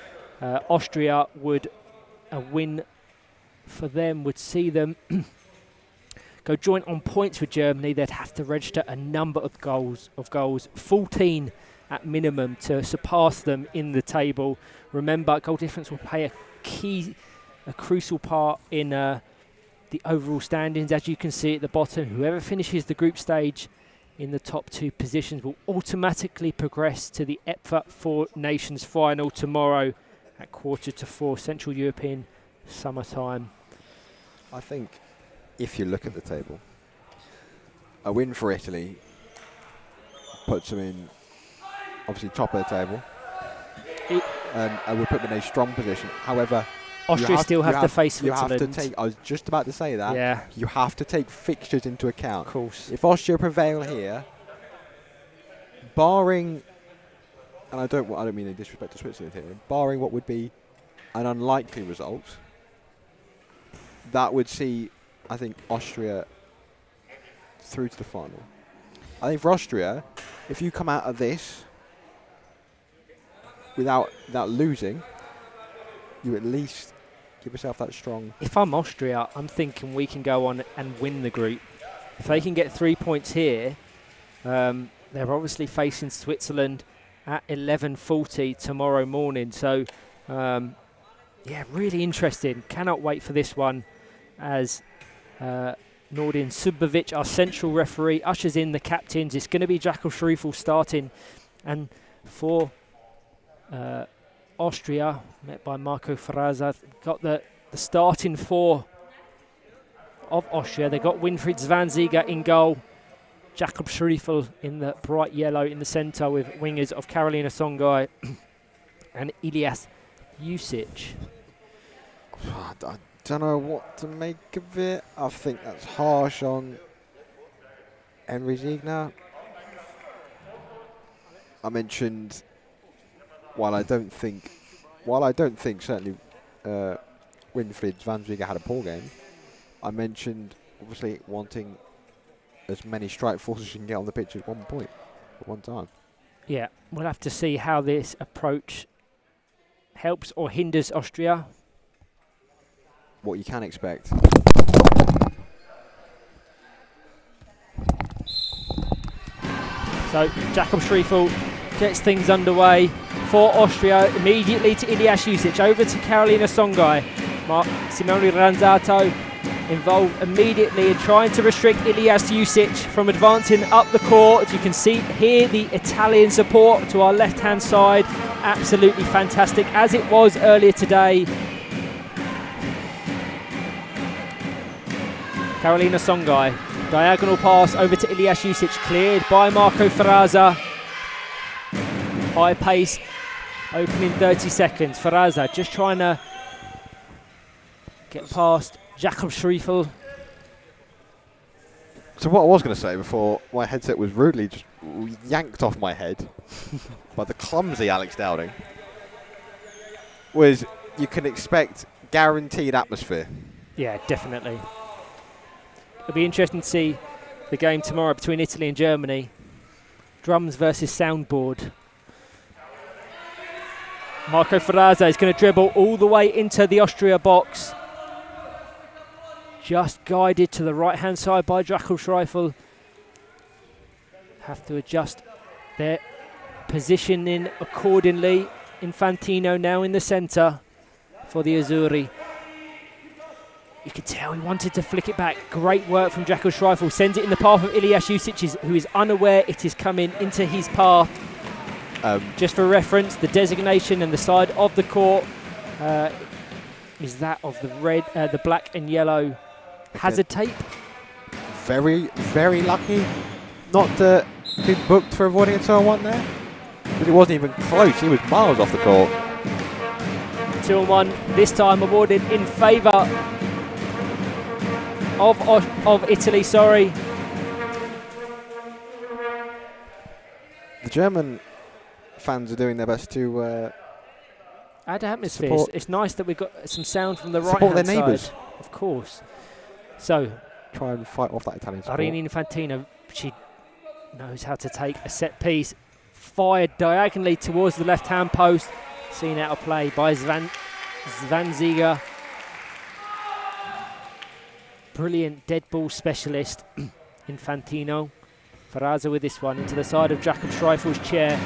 Austria would, a win for them would see them go joint on points with Germany. They'd have to register a number of goals, 14 at minimum, to surpass them in the table. Remember, goal difference will play a crucial part in the overall standings. As you can see at the bottom, whoever finishes the group stage in the top 2 positions will automatically progress to the EPFA Four Nations final tomorrow at 3:45 Central European summertime. I think if you look at the table, a win for Italy puts them in, obviously, top of the table. And I would put them in a strong position. However, Austria still have to face Switzerland. Switzerland. You have to take, I was just about to say that. Yeah. You have to take fixtures into account. Of course. If Austria prevail here, barring, and I don't mean any disrespect to Switzerland here, barring what would be an unlikely result, that would see, I think, Austria through to the final. I think for Austria, if you come out of this without losing, you at least give yourself that strong. If I'm Austria, I'm thinking we can go on and win the group. If they can get 3 points here, they're obviously facing Switzerland at 11:40 tomorrow morning. So, yeah, really interesting. Cannot wait for this one, as Nordin Subovic, our central referee, ushers in the captains. It's going to be Jakob Schriefel starting, and for Austria, met by Marco Ferraza, got the starting 4 of Austria. They got Winfried Zwanziger in goal, Jakob Schriefel in the bright yellow in the centre, with wingers of Karolina Songai and Ilias Jusic. I don't know what to make of it. I think that's harsh on Henry Ziegner. I mentioned, while I don't think certainly Winfried Zwanziger had a poor game, I mentioned obviously wanting as many strike forces you can get on the pitch at one point, at one time. Yeah, we'll have to see how this approach helps or hinders Austria. What you can expect. So Jakob Schriefel gets things underway for Austria. Immediately to Ilias Jusic, over to Karolina Songai. Simone Ranzato involved immediately in trying to restrict Ilias Jusic from advancing up the court. As you can see here, the Italian support to our left-hand side, absolutely fantastic, as it was earlier today. Karolina Songai, diagonal pass over to Ilias Jusic, cleared by Marco Ferraza. High pace, opening 30 seconds. Ferraza just trying to get past Jakob Schriefel. So what I was going to say before my headset was rudely just yanked off my head by the clumsy Alex Dowding was, you can expect guaranteed atmosphere. Yeah, definitely. It'll be interesting to see the game tomorrow between Italy and Germany. Drums versus soundboard. Marco Ferraza is going to dribble all the way into the Austria box. Just guided to the right-hand side by Jakob Schriefel. Have to adjust their positioning accordingly. Infantino now in the centre for the Azzurri. You could tell he wanted to flick it back. Great work from Jakob Schriefel. Sends it in the path of Ilias Jusic, who is unaware it is coming into his path. Just for reference, the designation and the side of the court is that of the black and yellow hazard tape. Very, very lucky not to be booked for avoiding a 2-on-1 there. Because it wasn't even close. He was miles off the court. 2-on-1, this time awarded in favour of Italy, sorry. The German fans are doing their best to Add atmosphere. Support. It's nice that we've got some sound from the right support hand their neighbours. side. Of course. So, Try and fight off that Italian support. Arini Infantino, she knows how to take a set piece. Fired diagonally towards the left-hand post. Seen out of play by Zvanziger. Brilliant dead ball specialist, Infantino. Ferraza with this one into the side of Jakob Schreifel's chair.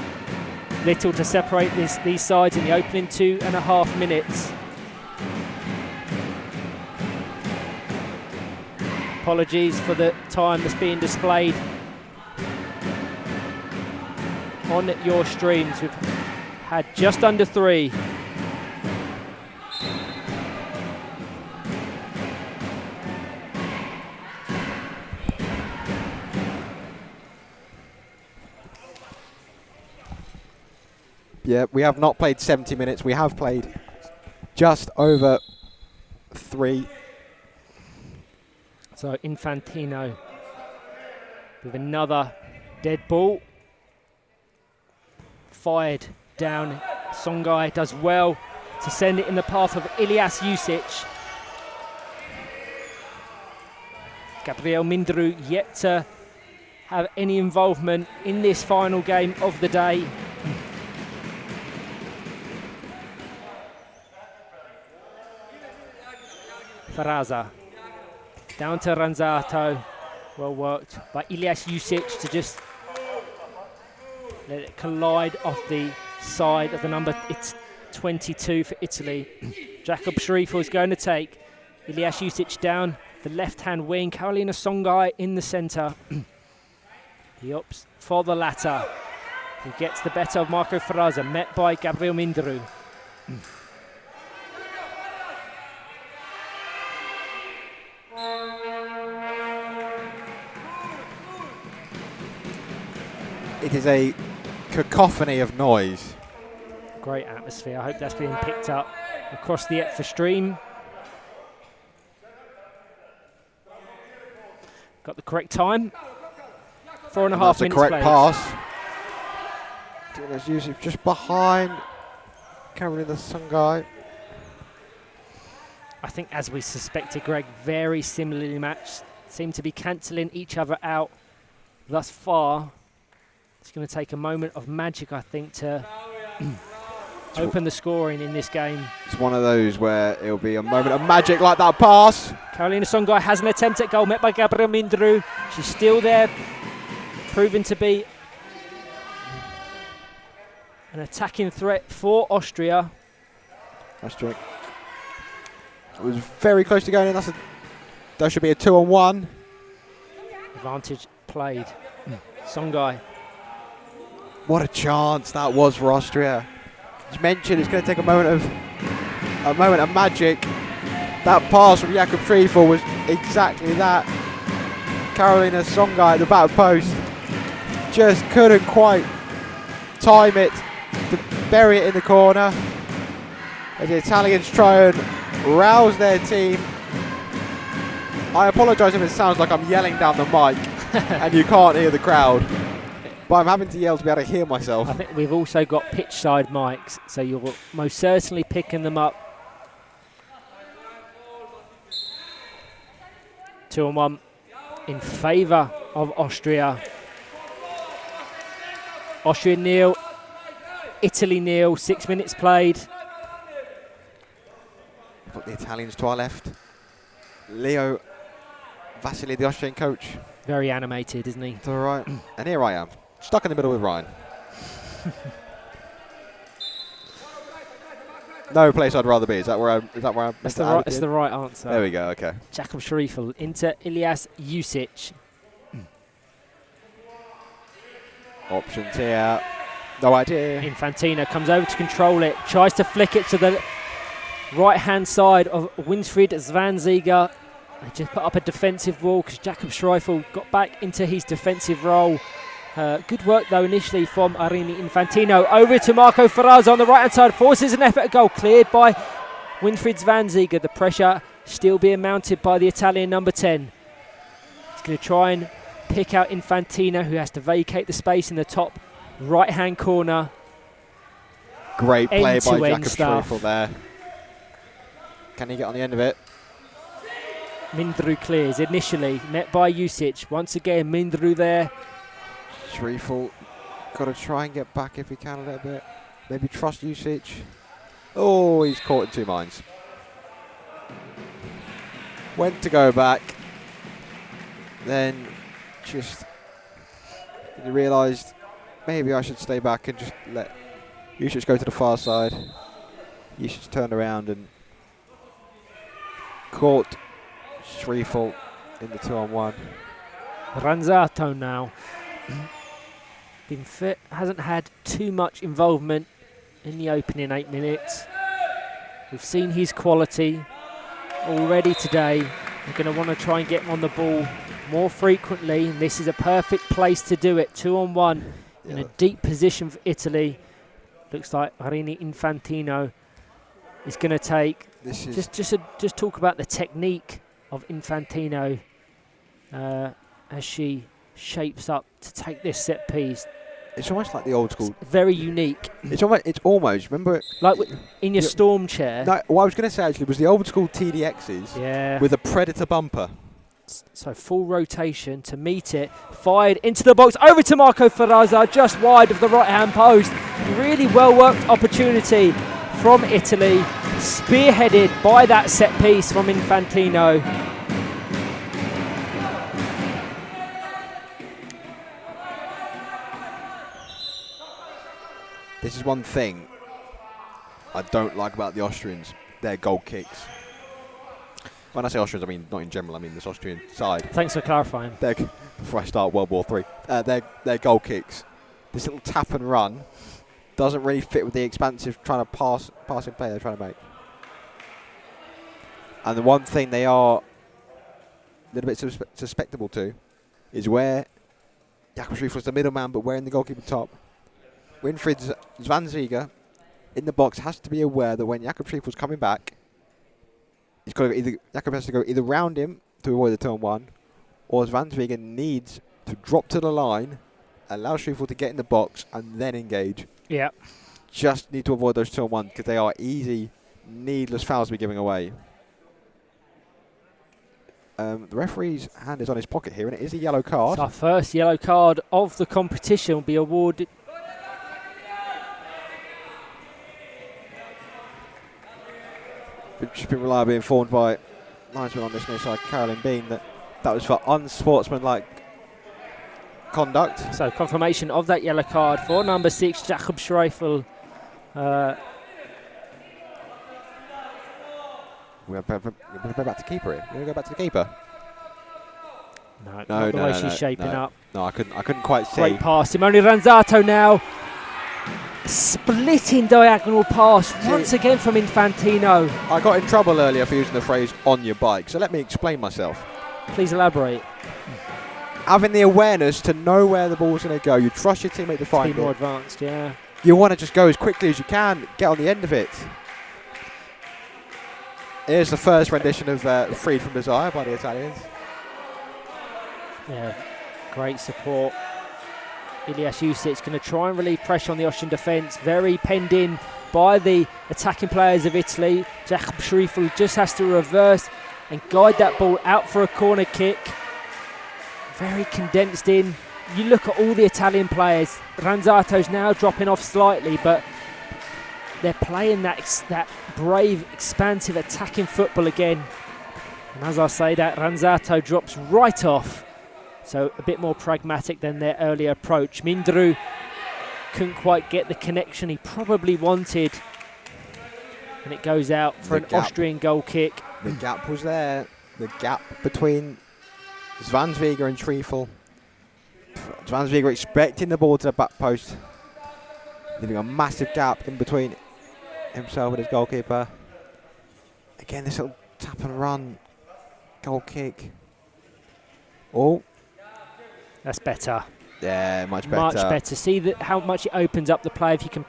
Little to separate these sides in the opening 2.5 minutes. Apologies for the time that's being displayed on your streams. We've had just under 3. Yeah, we have not played 70 minutes. We have played just over 3. So Infantino with another dead ball. Fired down. Songai does well to send it in the path of Ilyas Jusic. Gabriel Mindru yet to have any involvement in this final game of the day. Ferraza down to Ranzato. Well worked by Ilyas Jusic to just let it collide off the side of the number. It's 22 for Italy. Jakob Schriefel is going to take Ilyas Jusic down the left-hand wing. Carolina Songai in the centre. He opts for the latter. He gets the better of Marco Ferraza, met by Gabriel Mindru. It is a cacophony of noise. Great atmosphere. I hope that's being picked up across the EPFA stream. Got the correct time. 4.5 minutes That's the correct played. pass. Ilyas Jusic just behind Carolina Songai. I think, as we suspected, Greg, very similarly matched. Seem to be cancelling each other out thus far. It's going to take a moment of magic, I think, to open the scoring in this game. It's one of those where it'll be a moment of magic like that pass. Carolina Songai has an attempt at goal, met by Gabriel Mindru. She's still there, proving to be an attacking threat for Austria. Austria. It was very close to going in. That should be a 2-on-1. Advantage played. Songai. What a chance that was for Austria. As mentioned, it's going to take a moment of magic. That pass from Jakob Schriefel was exactly that. Carolina Songai at the back post just couldn't quite time it to bury it in the corner. As the Italians try and rouse their team. I apologise if it sounds like I'm yelling down the mic and you can't hear the crowd. But I'm having to yell to be able to hear myself. I think we've also got pitch side mics, so you're most certainly picking them up. 2-on-1 in favour of Austria. Austria nil, Italy nil, 6 minutes played. Put the Italians to our left. Leo Vasili, the Austrian coach, Very animated, isn't he? to the right. And here I am, stuck in the middle with Ryan. No place I'd rather be. Is that where I'm? That's the right answer. There we go. Okay. Jakob Schriefel into Ilyas Jusic. Options here. No idea. Infantino comes over to control it, tries to flick it to the right-hand side of Winfried Zvanziger. They just put up a defensive wall because Jakob Schriefel got back into his defensive role. Good work, though, initially from Arini Infantino. Over to Marco Ferraza on the right-hand side. Forces an effort at goal. Cleared by Winfried Zvanziger. The pressure still being mounted by the Italian number 10. He's going to try and pick out Infantino, who has to vacate the space in the top right-hand corner. Great play by end-to-end Jakob stuff. Schreifel there. Can he get on the end of it? Mindru clears initially, met by Jusic. Once again, Mindru there. Schreifel got to try and get back if he can a little bit. Maybe trust Jusic. Oh, he's caught in two minds. Went to go back. Then just he realised maybe I should stay back and just let Jusic go to the far side. Jusic turned around and caught Schreifel in the 2-on-1. Ranzato now. Been fit, hasn't had too much involvement in the opening 8 minutes. We've seen his quality already today. We're going to want to try and get him on the ball more frequently, and this is a perfect place to do it. 2-on-1 in a deep position for Italy. Looks like Marini Infantino is going to take. This is Just talk about the technique of Infantino as she shapes up to take this set piece. it's almost like the old school. Very unique. It's almost remember Like in your storm chair. No, what I was going to say actually was the old school TDXs Yeah. with a Predator bumper. So full rotation to meet it. Fired into the box. Over to Marco Ferrazza, just wide of the right-hand post. Really well-worked opportunity from Italy. Spearheaded by that set piece from Infantino. This is one thing I don't like about the Austrians, their goal kicks. When I say Austrians, I mean not in general, I mean this Austrian side. Thanks for clarifying. Before I start World War III, their goal kicks. This little tap and run doesn't really fit with the expansive passing play they're trying to make. And the one thing they are a little bit susceptible to is where Jakob Schreifel's the middleman, but wearing the goalkeeper top. Winfried Zwanziger in the box has to be aware that when Jakob Schreifel's coming back, Jakob has to go either round him to avoid the 2-on-1, or Zwanziger needs to drop to the line, allow Schreifel to get in the box, and then engage. Yeah. Just need to avoid those 2-on-1 because they are easy, needless fouls to be giving away. The referee's hand is on his pocket here, and it is a yellow card. So our first yellow card of the competition will be awarded. We've just been reliably informed by linesman on this near side, Caroline Bean, that was for unsportsmanlike conduct. So confirmation of that yellow card for number 6, Jakob Schreifel. We're going to go back to keeper here. We're going to go back to the keeper. Not the way she's shaping up. No, I couldn't quite see. Great pass. Simone Ranzato now. Splitting diagonal pass once again from Infantino. I got in trouble earlier for using the phrase on your bike, so let me explain myself. Please elaborate. Having the awareness to know where the ball's going to go, you trust your teammate to find Be more it. advanced, yeah. You want to just go as quickly as you can, get on the end of it. Here's the first rendition of Freed from Desire by the Italians. Yeah, great support. Ilyas Jusic going to try and relieve pressure on the Austrian defence. Very penned in by the attacking players of Italy. Jakob Schreifel just has to reverse and guide that ball out for a corner kick. Very condensed in. You look at all the Italian players. Ranzato's now dropping off slightly, but they're playing that brave, expansive, attacking football again. And as I say that, Ranzato drops right off. So a bit more pragmatic than their earlier approach. Mindru couldn't quite get the connection he probably wanted. And it goes out for an Austrian goal kick. The gap was there. The gap between Zwanziger and Schreifel. Zwanziger expecting the ball to the back post. Leaving a massive gap in between himself and his goalkeeper. Again, this little tap and run. Goal kick. Oh. That's better. Yeah, much better. Much better. See how much it opens up the play if you can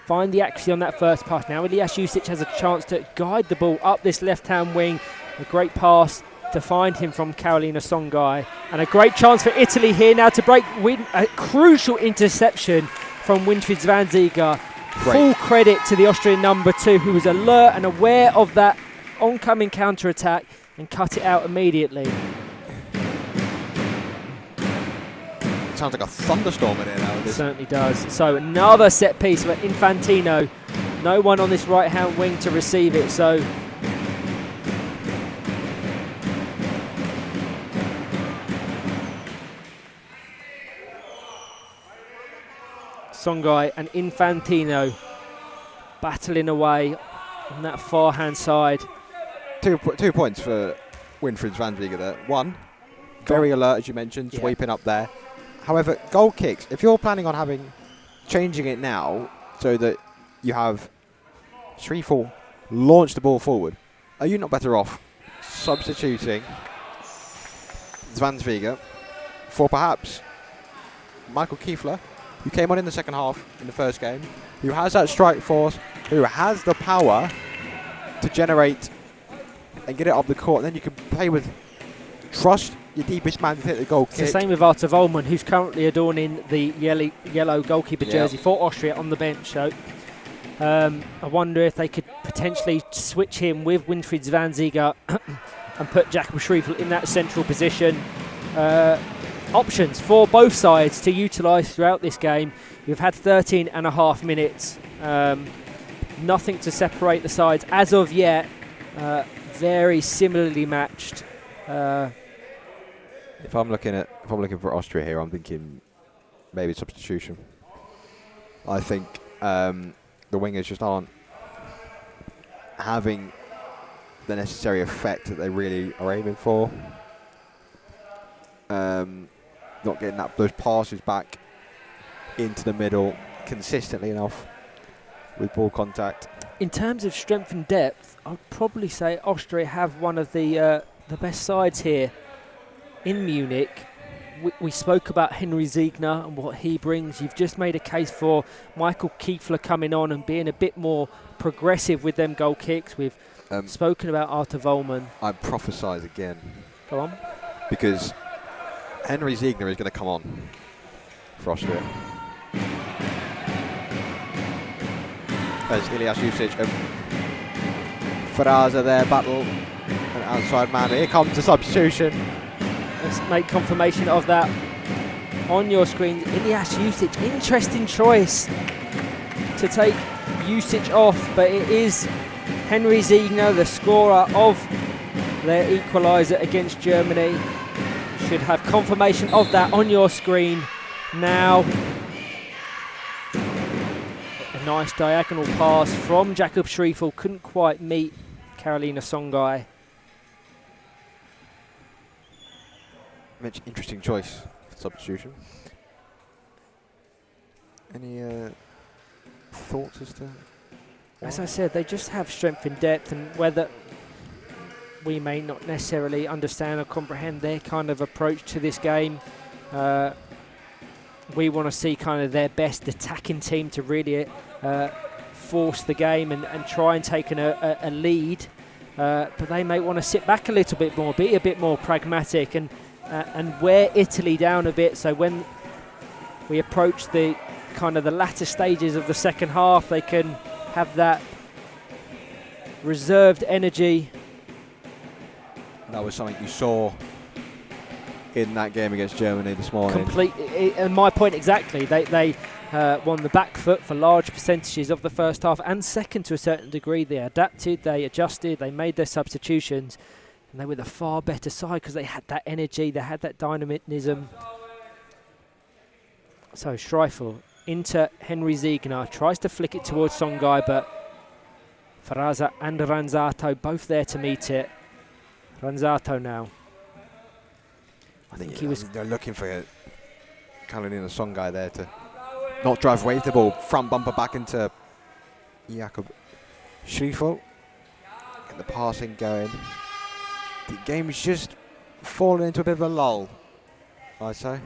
find the accuracy on that first pass. Now Ilyas Jusic has a chance to guide the ball up this left-hand wing. A great pass to find him from Carolina Songai. And a great chance for Italy here now to break a crucial interception from Winfried Zwanziger. Full credit to the Austrian number 2, who was alert and aware of that oncoming counter-attack and cut it out immediately. It sounds like a thunderstorm in here now. It certainly does. So another set piece for Infantino. No one on this right-hand wing to receive it, so Songai and Infantino battling away on that far-hand side. Two points for Winfried van Vliegen there. One, very alert, as you mentioned, sweeping up there. However, goal kicks, if you're planning on changing it now so that you have Schriefel launch the ball forward, are you not better off substituting Zvansviga for perhaps Michael Kiefler, who came on in the second half in the first game, who has that strike force, who has the power to generate and get it up the court, and then you can play with trust your deepest man to hit the goal kick. It's the same with Arthur Vollmann, who's currently adorning the yellow goalkeeper jersey for Austria on the bench. So I wonder if they could potentially switch him with Winfried Zvansviga and put Jakob Schriefel in that central position. Options for both sides to utilise throughout this game. We've had 13 and a half minutes. Nothing to separate the sides as of yet. Very similarly matched. If I'm looking for Austria here, I'm thinking maybe substitution. I think the wingers just aren't having the necessary effect that they really are aiming for. Not getting those passes back into the middle consistently enough with ball contact. In terms of strength and depth, I'd probably say Austria have one of the best sides here in Munich. We spoke about Henry Ziegner and what he brings. You've just made a case for Michael Kiefler coming on and being a bit more progressive with them goal kicks. We've spoken about Arthur Vollmann. I prophesise again. Go on. Because Henry Ziegner is going to come on for Austria. There's Ilyas Jusic and Faraza there, battle, an outside man. Here comes the substitution. Let's make confirmation of that on your screen. Ilyas Jusic, interesting choice to take Jusic off, but it is Henry Ziegner, the scorer of their equaliser against Germany. Should have confirmation of that on your screen now. A nice diagonal pass from Jakob Schriefel, couldn't quite meet Carolina Songai. Interesting choice for substitution. Any thoughts as to why? As I said, they just have strength and depth, and whether we may not necessarily understand or comprehend their kind of approach to this game, we want to see kind of their best attacking team to really force the game and try and take a lead, but they may want to sit back a little bit more, be a bit more pragmatic and wear Italy down a bit, so when we approach the kind of the latter stages of the second half, they can have that reserved energy. That was something you saw in that game against Germany this morning. And my point exactly. They won the back foot for large percentages of the first half and second to a certain degree. They adapted, they adjusted, they made their substitutions, and they were the far better side because they had that energy, they had that dynamism. So Schriefel into Henry Ziegner, tries to flick it towards Songai, but Faraza and Ranzato both there to meet it. Ranzato now. I think he was. They're looking for Carolina Songai there to not drive away with the ball. Front bumper back into Jakob Schriefel. Get the passing going. The game's just fallen into a bit of a lull, I'd say.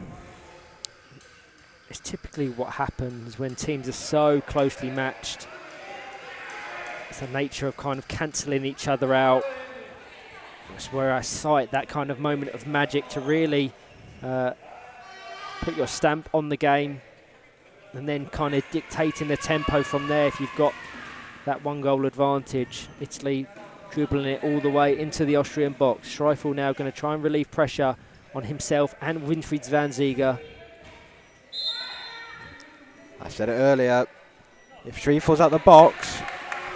It's typically what happens when teams are so closely matched. It's the nature of kind of cancelling each other out. That's where I cite that kind of moment of magic to really put your stamp on the game. and then kind of dictating the tempo from there if you've got that 1-goal advantage. Italy dribbling it all the way into the Austrian box. Schreifel now going to try and relieve pressure on himself and Winfried Zwanziger. I said it earlier, if Schreifel's at the box,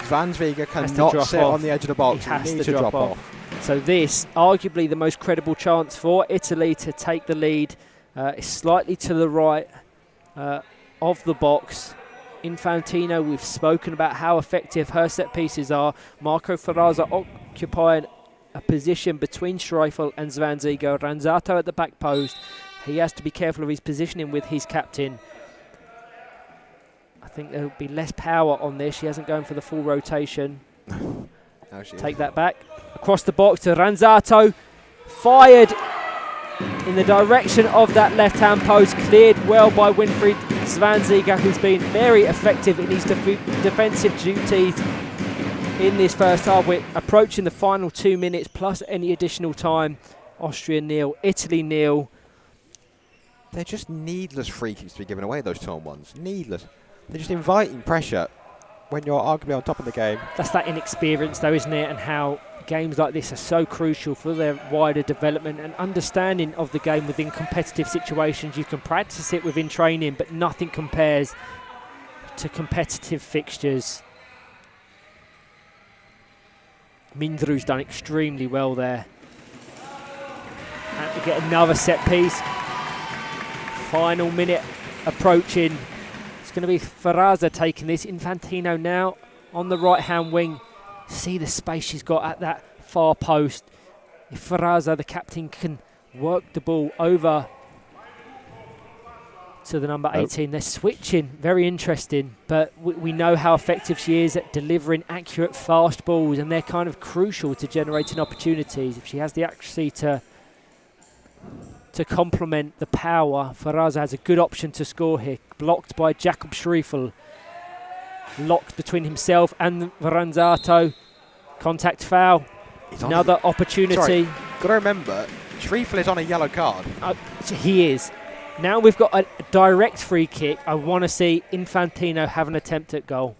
Zwanziger cannot sit on the edge of the box. He has needs to drop off. So this, arguably the most credible chance for Italy to take the lead, is slightly to the right of the box. Infantino, we've spoken about how effective her set pieces are. Marco Ferrazza occupying a position between Schreifel and Zwanziger. Ranzato at the back post. He has to be careful of his positioning with his captain. I think there will be less power on this. She hasn't gone for the full rotation. Take that back. Across the box to Ranzato. Fired in the direction of that left-hand post. Cleared well by Winfried Zwanziger, who's been very effective in his defensive duties in this first half. We're approaching the final 2 minutes plus any additional time. Austria 0, Italy 0. They're just needless free kicks to be given away, those turn ones. Needless. They're just inviting pressure when you're arguably on top of the game. That's that inexperience though, isn't it? And how games like this are so crucial for their wider development and understanding of the game within competitive situations. You can practice it within training, but nothing compares to competitive fixtures. Mindru's done extremely well there. And to get another set piece. Final minute approaching. It's going to be Ferrazza taking this. Infantino now on the right-hand wing. See the space she's got at that far post. If Ferrazza, the captain, can work the ball over to the number 18. They're switching, very interesting, but we know how effective she is at delivering accurate, fast balls, and they're kind of crucial to generating opportunities. If she has the accuracy to complement the power, Ferrazza has a good option to score here. Blocked by Jakob Schreifel. Locked between himself and Ranzato. Contact foul. Another opportunity. Sorry, got to remember, Schreifel is on a yellow card. He is. Now we've got a direct free kick. I want to see Infantino have an attempt at goal.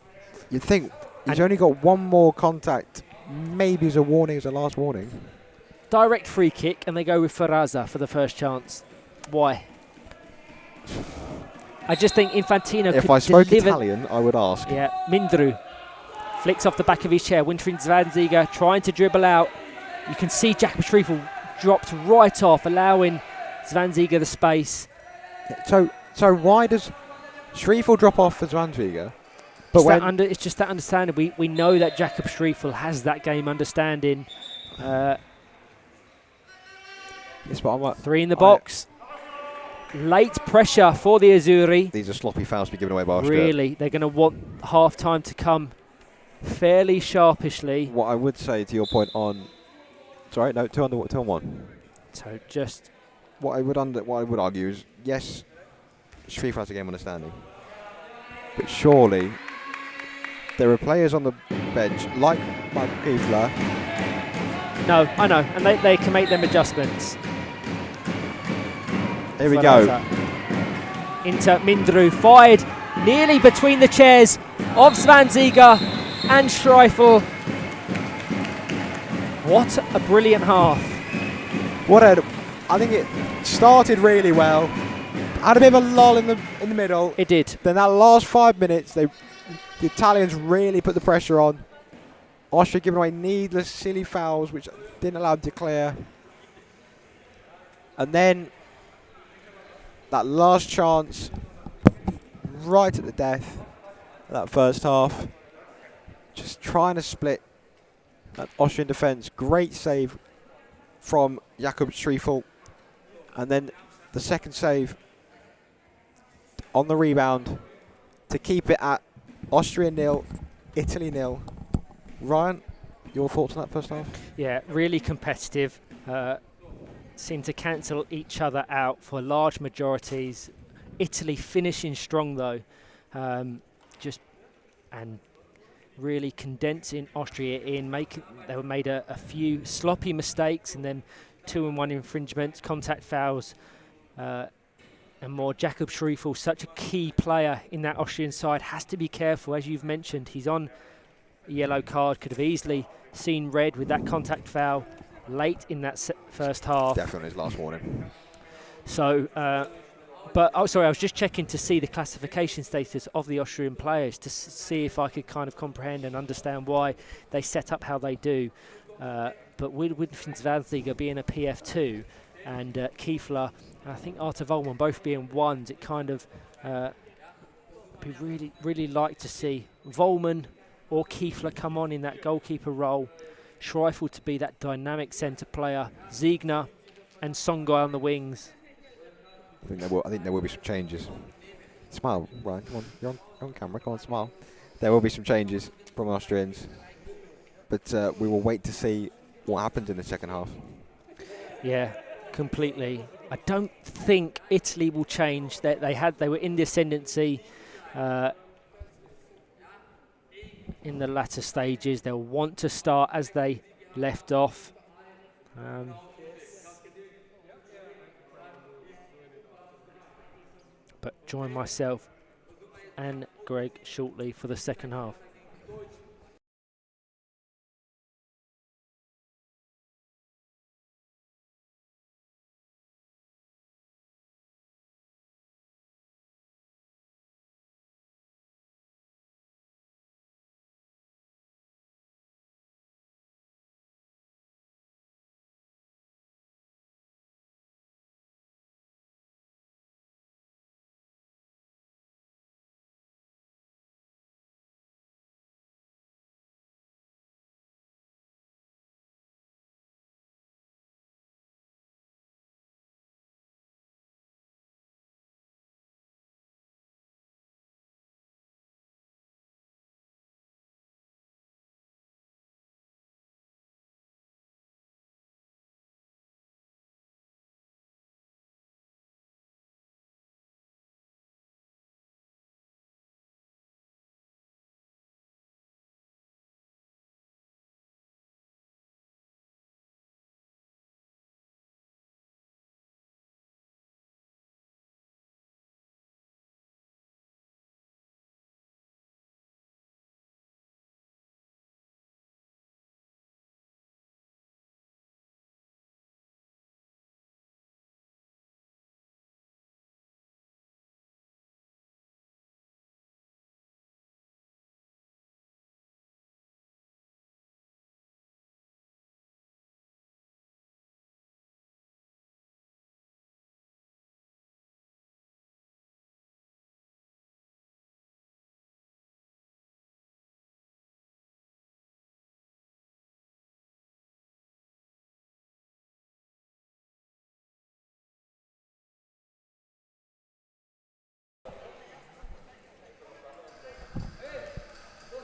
You'd think he's only got one more contact. Maybe as a warning, as a last warning. Direct free kick, and they go with Ferrazza for the first chance. Why? I just think Infantino could If I spoke deliver. Italian, I would ask. Yeah, Mindru flicks off the back of his chair. Winfried Zwanziger trying to dribble out. You can see Jakob Schreifel dropped right off, allowing Zwanziger the space. So why does Schreifel drop off for Zwanziger? But It's just that understanding. We know that Jakob Schreifel has that game understanding. Three in the box. Late pressure for the Azzurri. These are sloppy fouls to be given away by Austria. Really, they're going to want half-time to come fairly sharpishly. What I would say to your point on... Sorry, no, 2 on 1. So just... What I would argue is, yes, Schreifel has a game understanding. But surely, there are players on the bench, like Michael Kiefler. No, I know, and they can make them adjustments. Here we go. Into Mindru, fired nearly between the chairs of Zwanziger and Schreifel. What a brilliant half. I think it started really well. Had a bit of a lull in the middle. It did. Then that last 5 minutes, the Italians really put the pressure on. Austria giving away needless, silly fouls, which didn't allow them to clear. And then that last chance, right at the death, that first half, just trying to split that Austrian defence. Great save from Jakob Schreifel. And then the second save on the rebound to keep it at Austria 0, Italy 0. Ryan, your thoughts on that first half? Yeah, really competitive. Seemed to cancel each other out for large majorities. Italy finishing strong though, and really condensing Austria in. They made a few sloppy mistakes and then 2-1 infringements, contact fouls, and and more. Jakob Schriefel, such a key player in that Austrian side, has to be careful. As you've mentioned, he's on a yellow card, could have easily seen red with that contact foul late in that first half. Definitely his last warning. So, but I was just checking to see the classification status of the Austrian players to see if I could kind of comprehend and understand why they set up how they do. But with Zwanziger being a PF2 and Kiefler and I think Arta Volman both being ones, it kind of be really like to see Volman or Kiefler come on in that goalkeeper role, Schreifel to be that dynamic centre player, Ziegner and Songai on the wings. I think there will be some changes. Smile, Ryan. Come on, you're on camera. Come on, smile. There will be some changes from Austrians, but we will wait to see what happens in the second half. Yeah, completely. I don't think Italy will change. They were in the ascendancy in the latter stages. They'll want to start as they left off. But join myself and Greg shortly for the second half.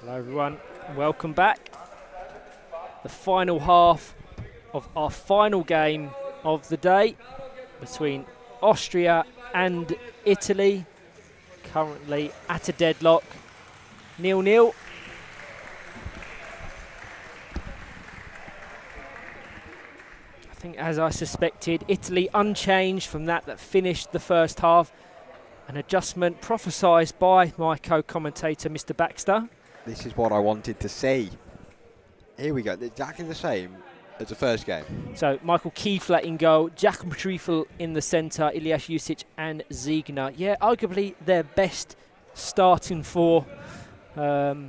Hello everyone, welcome back. The final half of our final game of the day between Austria and Italy, currently at a deadlock, 0-0. I think, as I suspected, Italy unchanged from that finished the first half. An adjustment prophesied by my co-commentator, Mr. Baxter. This is what I wanted to see. Here we go, exactly the same as the first game. So Michael Kiefler in goal, Jakob Schriefel in the centre, Ilyas Jusic and Ziegner. Yeah, arguably their best starting four. This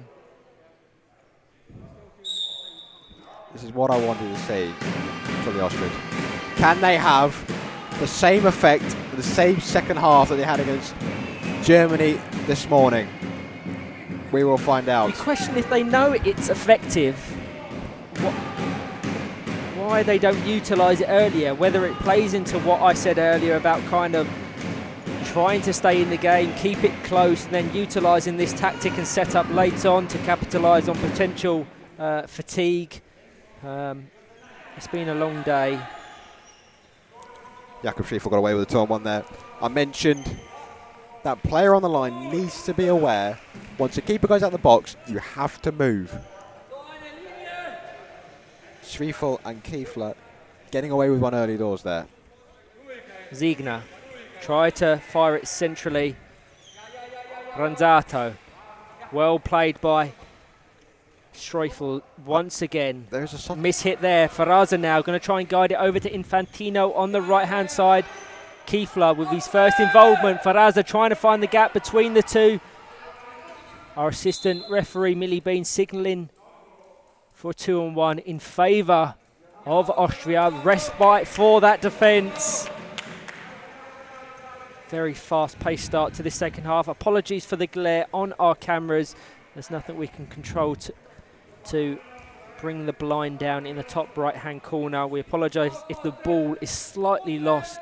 is what I wanted to see for the Austrians. Can they have the same effect, the same second half that they had against Germany this morning? We will find out. You question if they know it's effective, why they don't utilise it earlier, whether it plays into what I said earlier about kind of trying to stay in the game, keep it close, and then utilising this tactic and set up late on to capitalise on potential fatigue. It's been a long day. Jakob Schriefel got away with a 2-on-1 there. I mentioned that player on the line needs to be aware, once the keeper goes out the box, you have to move. Schriefel and Kiefler getting away with one early doors there. Ziegner Try to fire it centrally. Ranzato. Well played by Streufel once again. There's a soft Miss hit there. Faraza now going to try and guide it over to Infantino on the right-hand side. Kiefler with his first involvement. Faraza trying to find the gap between the two. Our assistant referee, Millie Bean, signalling for 2-on-1 in favour of Austria. Respite for that defence. Very fast-paced start to the second half. Apologies for the glare on our cameras. There's nothing we can control to bring the blind down in the top right-hand corner. We apologise if the ball is slightly lost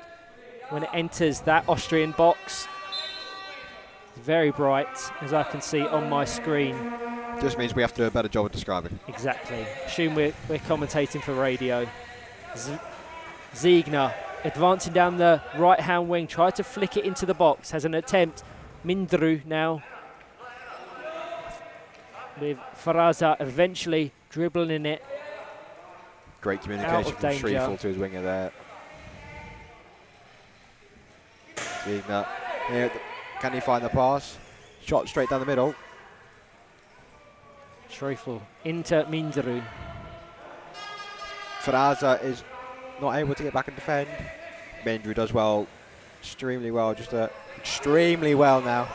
when it enters that Austrian box. It's very bright, as I can see on my screen. just means we have to do a better job of describing. Exactly. Assume we're commentating for radio. Ziegner advancing down the right-hand wing, tried to flick it into the box, has an attempt. Mindru now with Faraza eventually dribbling it. Great communication from danger. Streufel to his winger there. Ziegner, here, can he find the pass? Shot straight down the middle. Streufel into Mindru. Faraza is not able to get back and defend. Mindru does well, extremely well, extremely well now.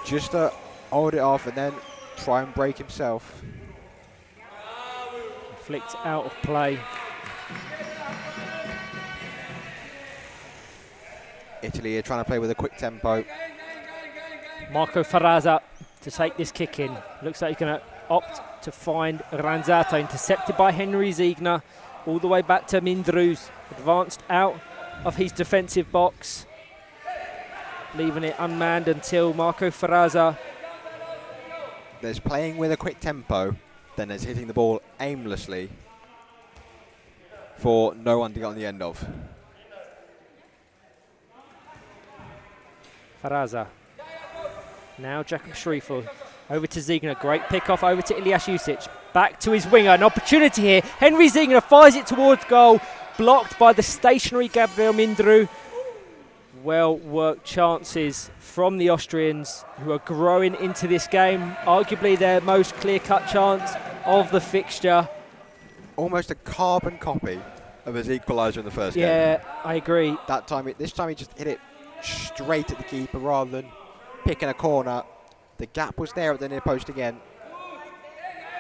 Just to hold it off and then try and break himself. Flicked out of play. Italy are trying to play with a quick tempo. Marco Faraza to take this kick in. Looks like he's going to opt to find Ranzato, intercepted by Henry Ziegner. All the way back to Mindru's, advanced out of his defensive box, leaving it unmanned until Marco Faraza. There's playing with a quick tempo, then there's hitting the ball aimlessly for no one to get on the end of. Faraza. Now Jakob Streufel. Over to Ziegner. Great pick off over to Ilyas Jusic. Back to his winger. An opportunity here. Henry Ziegner fires it towards goal. Blocked by the stationary Gabriel Mindru. Well worked chances from the Austrians, who are growing into this game. Arguably their most clear-cut chance of the fixture. Almost a carbon copy of his equaliser in the first game. Yeah, I agree. This time he just hit it straight at the keeper rather than picking a corner. The gap was there at the near post again.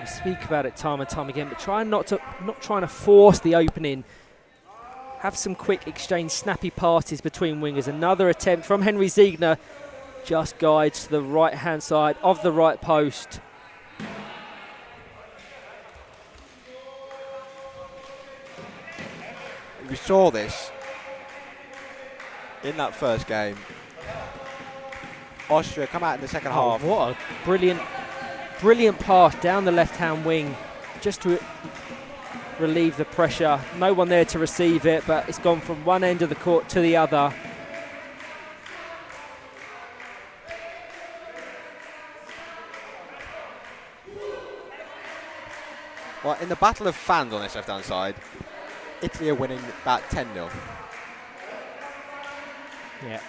We speak about it time and time again, but not trying to force the opening. Have some quick exchange, snappy passes between wingers. Another attempt from Henry Ziegner, just guides to the right-hand side of the right post. We saw this in that first game. Austria come out in the second half. What a brilliant pass down the left-hand wing, just to relieve the pressure. No one there to receive it, but it's gone from one end of the court to the other. Well, in the battle of fans on this left-hand side, Italy are winning about 10-0. Yeah.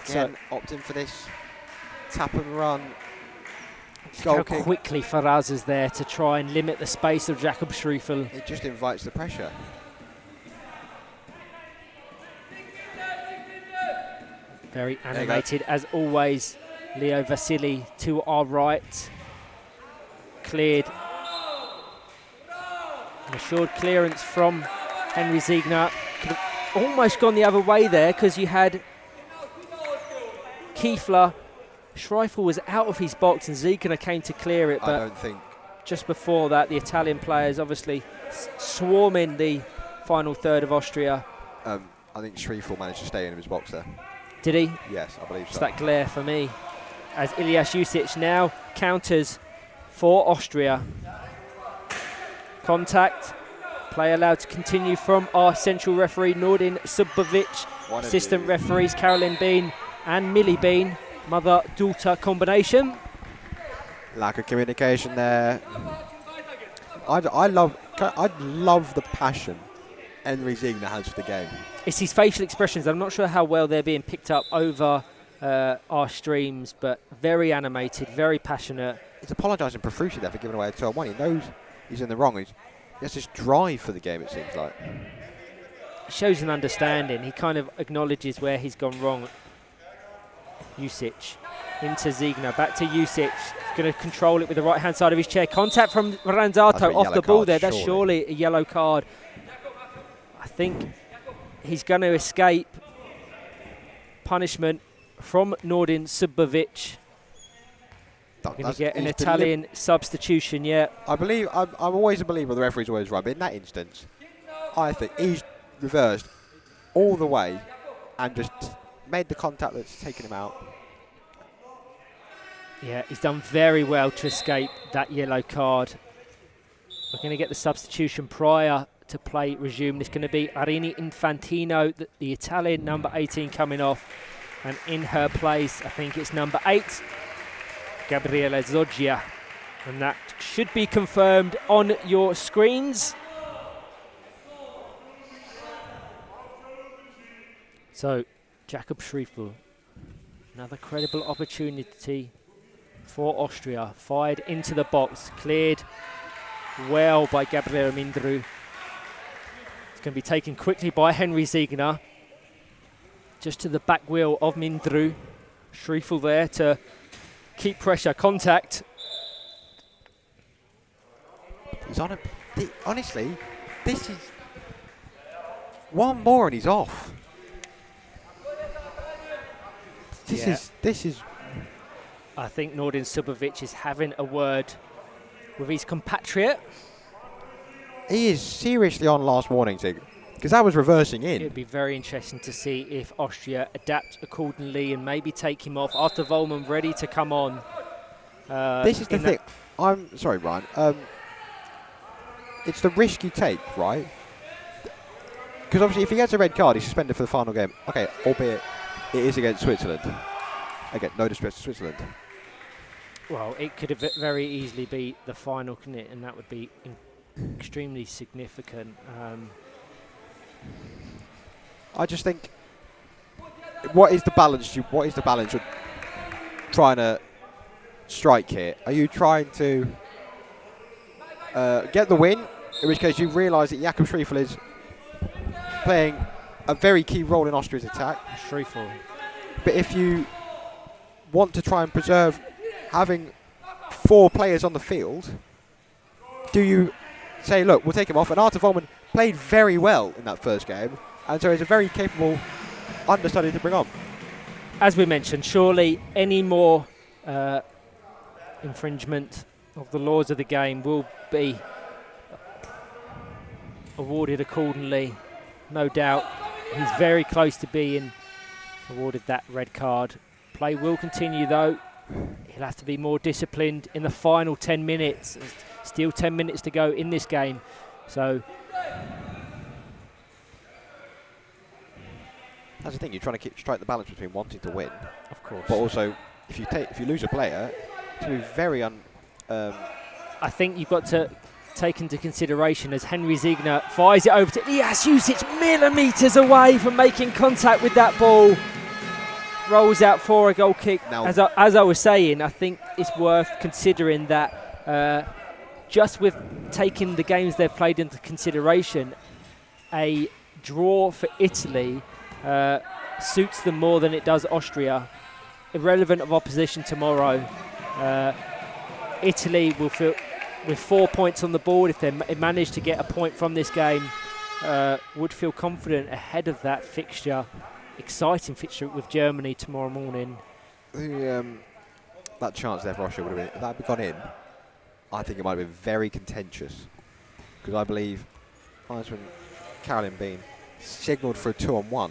Again, opting for this tap and run. How quickly Faraza's there to try and limit the space of Jakob Streufel. It just invites the pressure. Very animated as always. Leo Vasili to our right. Cleared. An assured clearance from Henry Ziegner. Could have almost gone the other way there, because you had Kiefler. Streufel was out of his box and Ziegner came to clear it, but I don't think. Just before that, the Italian players obviously swarming the final third of Austria. I think Streufel managed to stay in his box there. Did he? Yes, I believe so. It's that glare for me. As Ilyas Jusic now counters for Austria. Contact. Play allowed to continue from our central referee, Nordin Subovic. Assistant referees, Caroline Bean and Millie Bean. Mother-daughter combination. Lack of communication there. I love the passion Henry Ziegner has for the game. It's his facial expressions. I'm not sure how well they're being picked up over our streams, but very animated, very passionate. He's apologising profusely there for giving away a 2-on-1. He knows he's in the wrong. He has this drive for the game, it seems like. Shows an understanding. He kind of acknowledges where he's gone wrong. Jusic into Ziegner, back to Jusic. Going to control it with the right-hand side of his chair. Contact from Ranzato off the ball there. That's surely a yellow card. I think he's going to escape punishment from Nordin Subovic. Going to get an Italian substitution, yeah. I'm always a believer the referee's always right, but in that instance, I think he's reversed all the way and just made the contact that's taken him out. Yeah, he's done very well to escape that yellow card. We're going to get the substitution prior to play resume. It's going to be Arini Infantino, the Italian number 18 coming off. And in her place, I think it's number 8, Gabriele Zoggia. And that should be confirmed on your screens. So, Jakob Schriefel, another credible opportunity for Austria. Fired into the box, cleared well by Gabriele Mindru. It's going to be taken quickly by Henry Ziegner. Just to the back wheel of Mindru. Schriefel there to keep pressure, contact. He's on honestly, this is one more and he's off. This is. I think Nordin Subovic is having a word with his compatriot. He is seriously on last warning, because that was reversing in. It'd be very interesting to see if Austria adapt accordingly and maybe take him off. Arthur Vollmann ready to come on. This is the thing. I'm sorry, Brian. It's the risk you take, right? Because obviously, if he gets a red card, he's suspended for the final game. Okay, albeit it is against Switzerland. Again, no disrespect to Switzerland. Well, it could have very easily be the final, couldn't it? And that would be extremely significant. I just think, what is the balance you're trying to strike here? Are you trying to get the win, in which case you realise that Jakob Schriefel is playing a very key role in Austria's attack? Schriefel. But if you want to try and preserve having 4 players on the field, do you say, look, we'll take him off? And Arthur Vollmann played very well in that first game, and so he's a very capable understudy to bring on. As we mentioned, surely any more infringement of the laws of the game will be awarded accordingly. No doubt he's very close to being awarded that red card. Play will continue though. He'll have to be more disciplined in the final 10 minutes. There's still 10 minutes to go in this game. So that's the thing, you're trying to strike the balance between wanting to win, of course, but also if you lose a player, it's going to be very I think you've got to take into consideration as Henry Ziegner fires it over to Jusic, millimetres away from making contact with that ball. Rolls out for a goal kick. Now, as I was saying, I think it's worth considering that just with taking the games they've played into consideration, a draw for Italy suits them more than it does Austria. Irrelevant of opposition tomorrow, Italy will feel with 4 points on the board. If they manage to get a point from this game, would feel confident ahead of that fixture. Exciting fixture with Germany tomorrow morning. That chance there for Austria would have been, if that had gone in, I think it might have been very contentious, because I believe Linesman Caroline Bean signalled for a 2-on-1,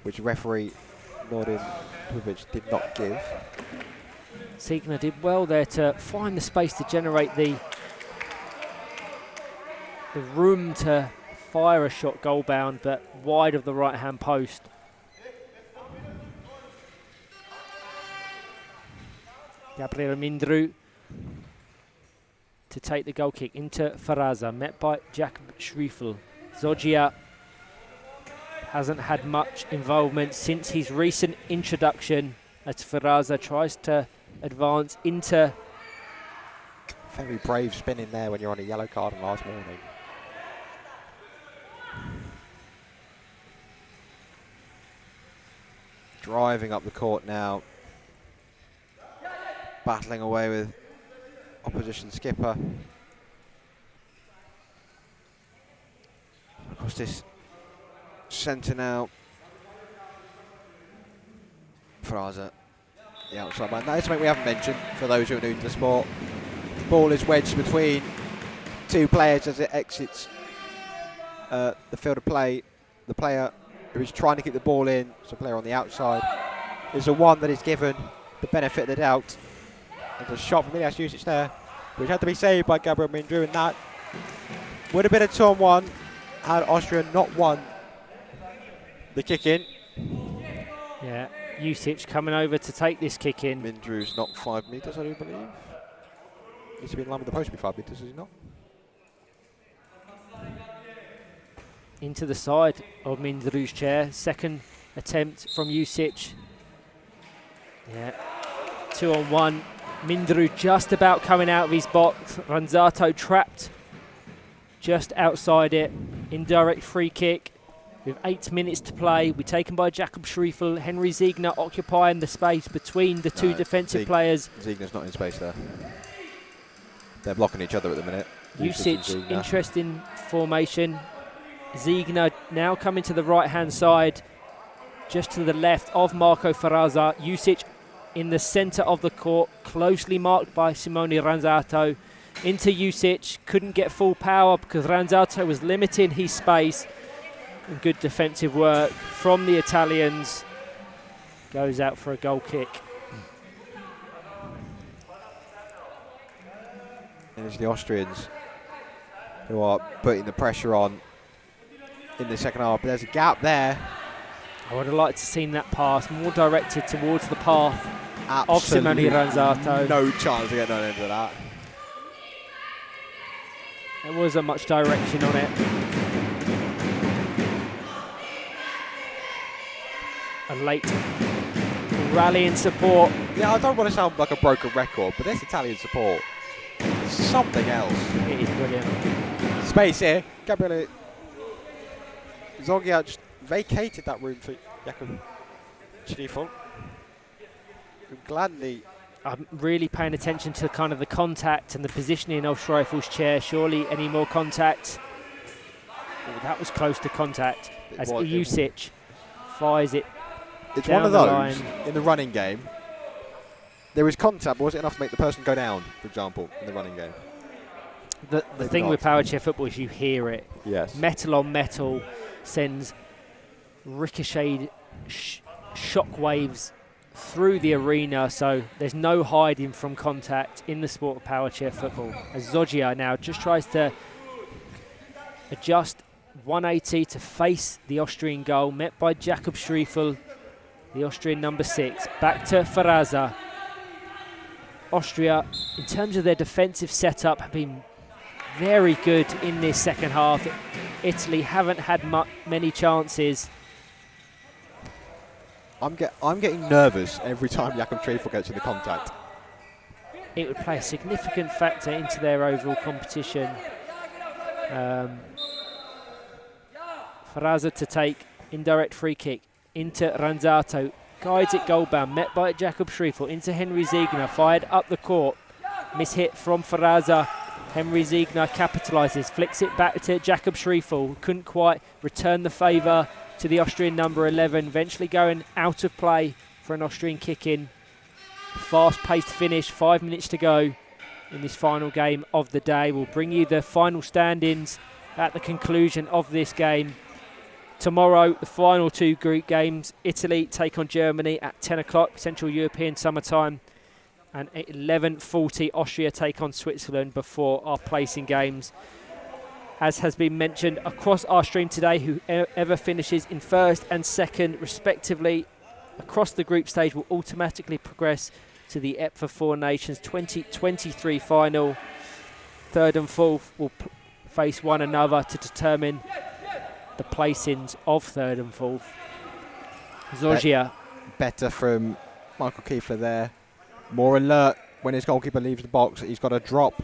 which referee Nordin Subovic did not give. Ziegner did well there to find the space to generate the room to fire a shot goal bound, but wide of the right hand post. Gabriele Mindru to take the goal kick into Faraza, met by Jakob Schriefel. Zoggia hasn't had much involvement since his recent introduction as Faraza tries to advance into... Very brave spinning there when you're on a yellow card on last morning. Driving up the court now. Battling away with opposition skipper. Across this centre now. Faraza, the outside man. That is something we haven't mentioned for those who are new to the sport. The ball is wedged between two players as it exits the field of play. The player who is trying to keep the ball in, so a player on the outside, is the one that is given the benefit of the doubt. There's a shot from Ilias Jusic there, which had to be saved by Gabriel Mindru, and that would have been a 2-on-1 had Austria not won the kick in. Yeah, Jusic coming over to take this kick in. Mindru's not 5 metres, I do believe. Needs to be in line with the post to be 5 metres, is he not? Into the side of Mindru's chair. Second attempt from Jusic. Yeah, 2-on-1. Mindru just about coming out of his box. Ranzato trapped just outside it. Indirect free kick with 8 minutes to play. We're taken by Jakob Schriefel. Henry Ziegner occupying the space between the two defensive players. Ziegner's not in space there. They're blocking each other at the minute. Jusic, interesting formation. Ziegner now coming to the right-hand side, just to the left of Marco Faraza. Jusic in the centre of the court, closely marked by Simone Ranzato. Into Jusic, couldn't get full power because Ranzato was limiting his space. And good defensive work from the Italians. Goes out for a goal kick. And it's the Austrians who are putting the pressure on in the second half, but there's a gap there. I would have liked to have seen that pass more directed towards the path of Simone Ranzato. No chance of getting on into that. There wasn't much direction on it. A late rallying support. Yeah, I don't want to sound like a broken record, but this Italian support is something else. It is brilliant. Space here. Gabriele Zoggia just vacated that room for Jakob Schriefel. Gladly. I'm really paying attention to kind of the contact and the positioning of Schreifel's chair. Surely any more contact? Oh, that was close to contact as Jusic fires it. It's down one of the those line. in the running game. There is contact, but was it enough to make the person go down, for example, in the running game? The thing with power chair football is you hear it. Yes. Metal on metal sends ricocheted shock waves through the arena, so there's no hiding from contact in the sport of power chair football. As Zoggia now just tries to adjust 180 to face the Austrian goal, met by Jakob Schriefel, the Austrian number 6. Back to Faraza. Austria, in terms of their defensive setup, have been very good in this second half. Italy haven't had many chances. I'm getting nervous every time Jakob Schriefel gets in the contact. It would play a significant factor into their overall competition. Faraza to take indirect free kick into Ranzato, guides it goalbound, met by Jakob Schriefel into Henry Ziegner, fired up the court, mishit from Faraza. Henry Ziegner capitalises, flicks it back to Jakob Schriefel, couldn't quite return the favour to the Austrian number 11, eventually going out of play for an Austrian kick-in. Fast-paced finish, 5 minutes to go in this final game of the day. We'll bring you the final standings at the conclusion of this game. Tomorrow, the final 2 group games. Italy take on Germany at 10 o'clock, Central European summertime. And at 11:40, Austria take on Switzerland before our placing games. As has been mentioned across our stream today, whoever finishes in first and second, respectively, across the group stage will automatically progress to the EPFA Four Nations 2023 final. Third and fourth will face one another to determine the placings of third and fourth. Zorgia. Better from Michael Kiefler there. More alert when his goalkeeper leaves the box. He's got a drop.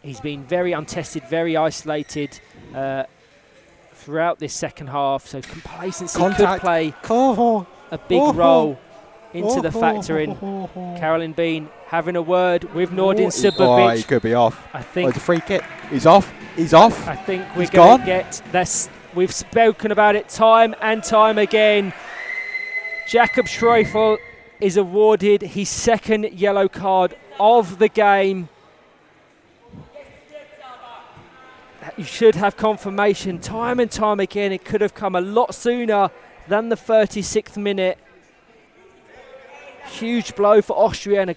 He's been very untested, very isolated throughout this second half. So complacency could play a big role into the factor in. Carolyn Bean having a word with Nordin Subovic. He could be off. I think it's a free kick. He's off. He's off. I think we're going to get this. We've spoken about it time and time again. Jakob Schreifel is awarded his second yellow card of the game. You should have confirmation time and time again. It could have come a lot sooner than the 36th minute. Huge blow for Austria and a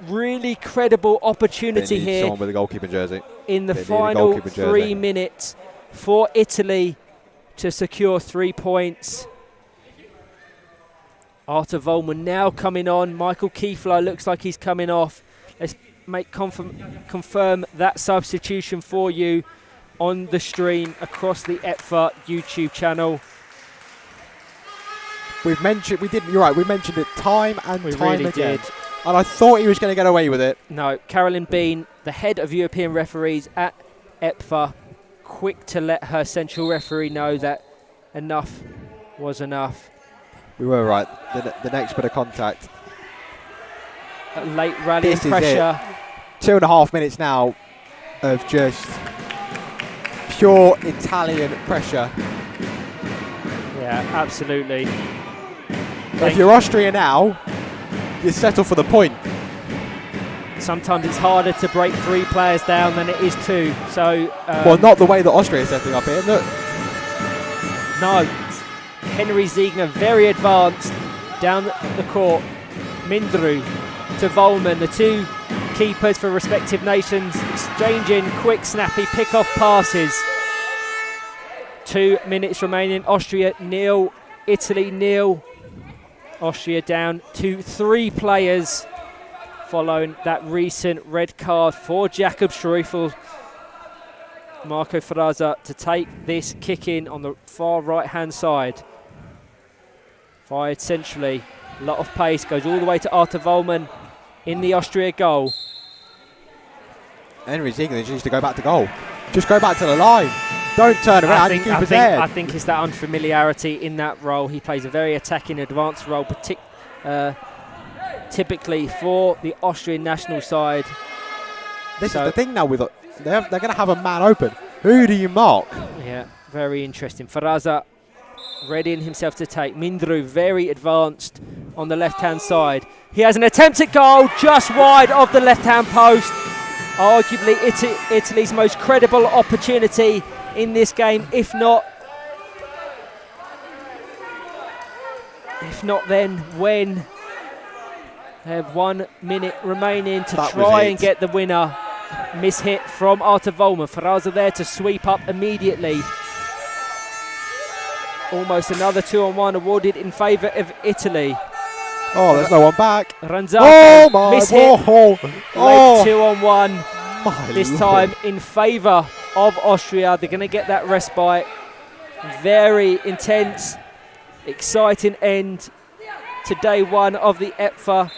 really credible opportunity here. Someone with a goalkeeper jersey. In the final 3 minutes for Italy to secure 3 points. Artur Volman now coming on. Michael Kiefler looks like he's coming off. Let's confirm that substitution for you on the stream across the EPFA YouTube channel. You're right, we mentioned it time and time really again. Did. And I thought he was going to get away with it. No, Carolyn Bean, the head of European referees at EPFA, quick to let her central referee know that enough was enough. We were right. The next bit of contact. A late rallying pressure. 2.5 minutes now of just pure Italian pressure. Yeah, absolutely. If you're Austria now, you settle for the point. Sometimes it's harder to break 3 players down than it is 2. So, well, not the way that Austria is setting up here. Look. No, Henry Ziegner very advanced down the court. Mindru to Volman, the 2 keepers for respective nations exchanging quick, snappy pick-off passes. 2 minutes remaining. Austria 0, Italy 0. Austria down to 3 players following that recent red card for Jakob Schreifel. Marco Ferraza to take this kick in on the far right-hand side. Fired centrally, a lot of pace, goes all the way to Artur Volman in the Austria goal. Henry Ziegler needs to go back to goal. Just go back to the line. Don't turn around and keep his head. I think it's that unfamiliarity in that role. He plays a very attacking, advanced role, typically for the Austrian national side. This is the thing now. They're going to have a man open. Who do you mark? Yeah, very interesting. Ferraza readying himself to take. Mindru very advanced on the left-hand side. He has an attempt at goal just wide of the left-hand post. Arguably Italy's most credible opportunity in this game, if not then when they have 1 minute remaining to try and get the winner. Miss hit from Artur Volman. Ferraza there to sweep up immediately. Almost another 2-on-1 awarded in favour of Italy. Oh, there's no one back. Ranzato, miss hit. Late 2-on-1. This time in favour of Austria. They're going to get that respite. Very intense, exciting end to day 1 of the EPFA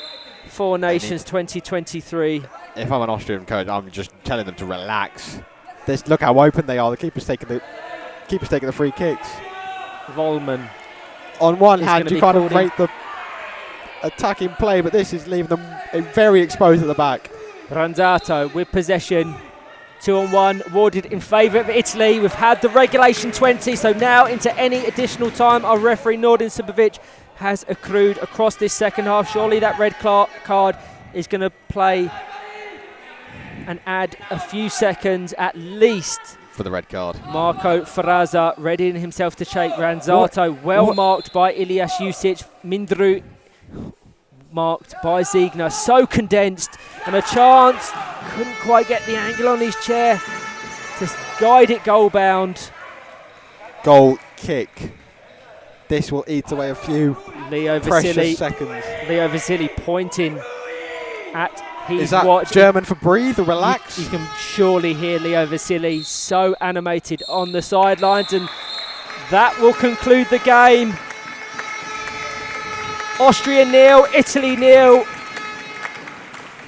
4 Nations 2023. If I'm an Austrian coach, I'm just telling them to relax. Look how open they are. The keeper's taking the free kicks. Volman. On one hand, you kind of rate the attacking play, but this is leaving them very exposed at the back. Ranzato with possession. 2-on-1 awarded in favour of Italy. We've had the regulation 20, so now into any additional time. Our referee Nordin Subovic has accrued across this second half. Surely that red card is going to play and add a few seconds at least for the red card. Marco Ferraza readying himself to shake. Ranzato well marked by Ilyas Jusic. Mindru marked by Ziegner. So condensed, and a chance. Couldn't quite get the angle on his chair to guide it goal bound. Goal kick. This will eat away a few precious seconds. Leo Vasili pointing at his Is that watch. German for breathe or relax? You can surely hear Leo Vasili so animated on the sidelines, and That will conclude the game. Austria 0, Italy 0.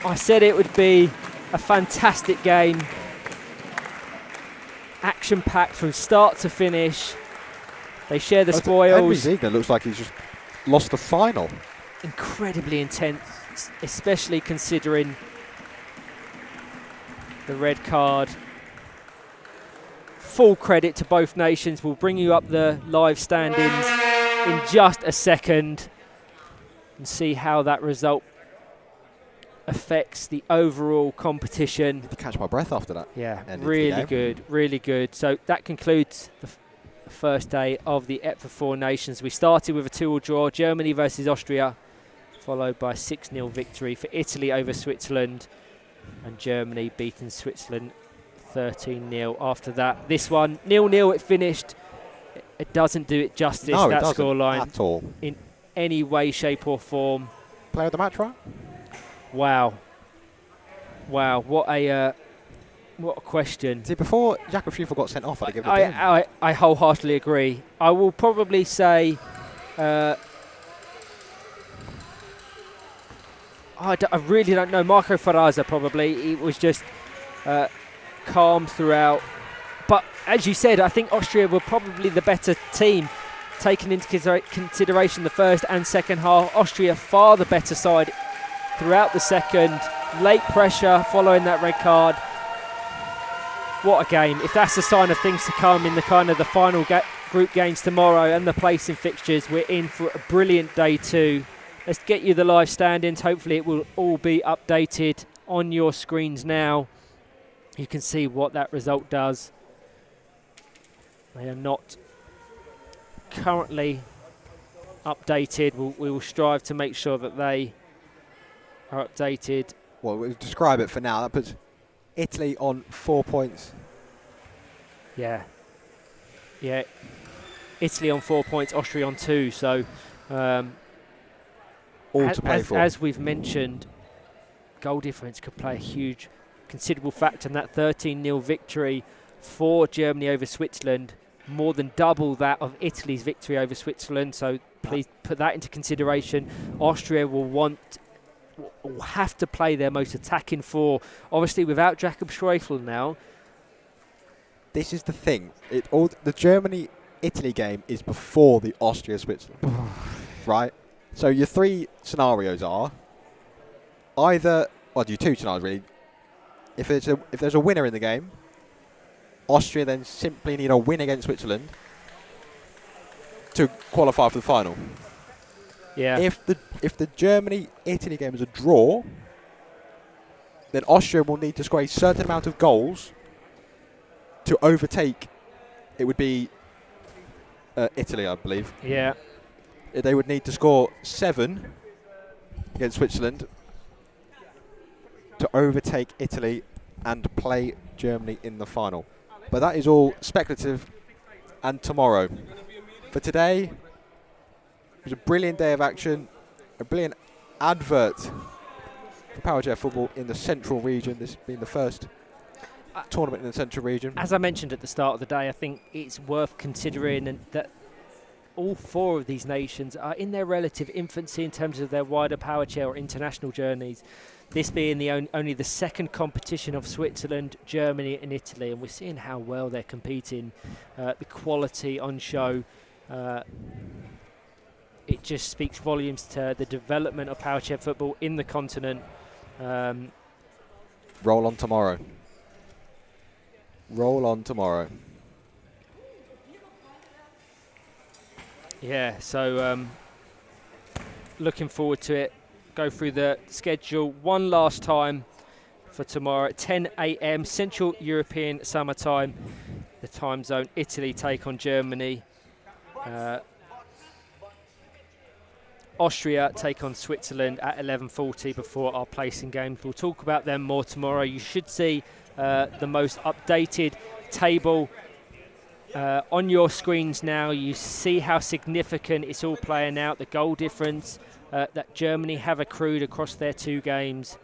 I said it would be a fantastic game. Action-packed from start to finish. They share the spoils. Ziegler looks like he's just lost the final. Incredibly intense, especially considering the red card. Full credit to both nations. We'll bring you up the live standings in just a second and see how that result affects the overall competition. To catch my breath after that. Yeah, really good, really good. So that concludes the first day of the EPFA 4 Nations. We started with a 2-2 draw, Germany versus Austria, followed by a 6-0 victory for Italy over Switzerland, and Germany beating Switzerland 13-0 after that. This one, 0-0 it finished. It doesn't do it justice, no, that it doesn't scoreline. At all. In any way, shape or form. Player of the match, right? Wow. Wow, what a question. See, before Jakob Schufel got sent off, I'd give it to him. I wholeheartedly agree. I will probably say I really don't know. Marco Ferrazza probably. He was just calm throughout. But as you said, I think Austria were probably the better team, taking into consideration the first and second half. Austria far the better side throughout the second. Late pressure following that red card. What a game. If that's a sign of things to come in the kind of the final group games tomorrow and the placing fixtures, we're in for a brilliant day 2. Let's get you the live standings. Hopefully it will all be updated on your screens now. You can see what that result does. They are not currently updated. We will strive to make sure that they are updated. Well, we'll describe it for now. That puts Italy on 4 points. Yeah. Italy on 4 points, Austria on 2. So all to play for. As we've mentioned, goal difference could play a huge, considerable factor in that 13-0 victory for Germany over Switzerland, more than double that of Italy's victory over Switzerland. So please put that into consideration. Austria will have to play their most attacking 4. Obviously, without Jakob Schreifel now. This is the thing. The Germany-Italy game is before the Austria-Switzerland, right? So your 3 scenarios are either, well, your 2 scenarios really. If there's a winner in the game, Austria then simply need a win against Switzerland to qualify for the final. Yeah. If the Germany-Italy game is a draw, then Austria will need to score a certain amount of goals to overtake. It would be Italy, I believe. Yeah. They would need to score 7 against Switzerland to overtake Italy and play Germany in the final. But that is all speculative and tomorrow. For today, it was a brilliant day of action, a brilliant advert for Power Chair football in the central region. This being the first tournament in the central region. As I mentioned at the start of the day, I think it's worth considering that all 4 of these nations are in their relative infancy in terms of their wider Power Chair or international journeys. This being only the second competition of Switzerland, Germany and Italy, and we're seeing how well they're competing, the quality on show. It just speaks volumes to the development of Power Chair football in the continent. Roll on tomorrow. Roll on tomorrow. Yeah, so looking forward to it. Go through the schedule one last time for tomorrow at 10 a.m. Central European Summer Time. The time zone, Italy take on Germany. Austria take on Switzerland at 11:40 before our placing games. We'll talk about them more tomorrow. You should see the most updated table on your screens now. You see how significant it's all playing out, the goal difference that Germany have accrued across their 2 games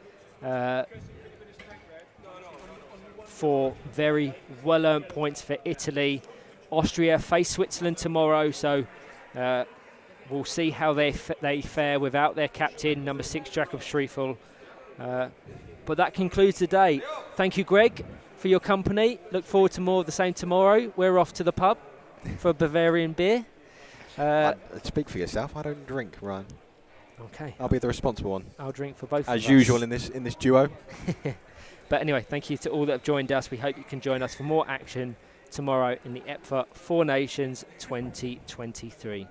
for very well-earned points for Italy. Austria face Switzerland tomorrow, so we'll see how they fare without their captain, number 6, Jakob Striefel. But that concludes the day. Thank you, Greg, for your company. Look forward to more of the same tomorrow. We're off to the pub for a Bavarian beer. Speak for yourself. I don't drink, Ryan. Okay. I'll be the responsible one. I'll drink for both of us. As usual in this duo. But anyway, thank you to all that have joined us. We hope you can join us for more action tomorrow in the EPFA 4 Nations 2023.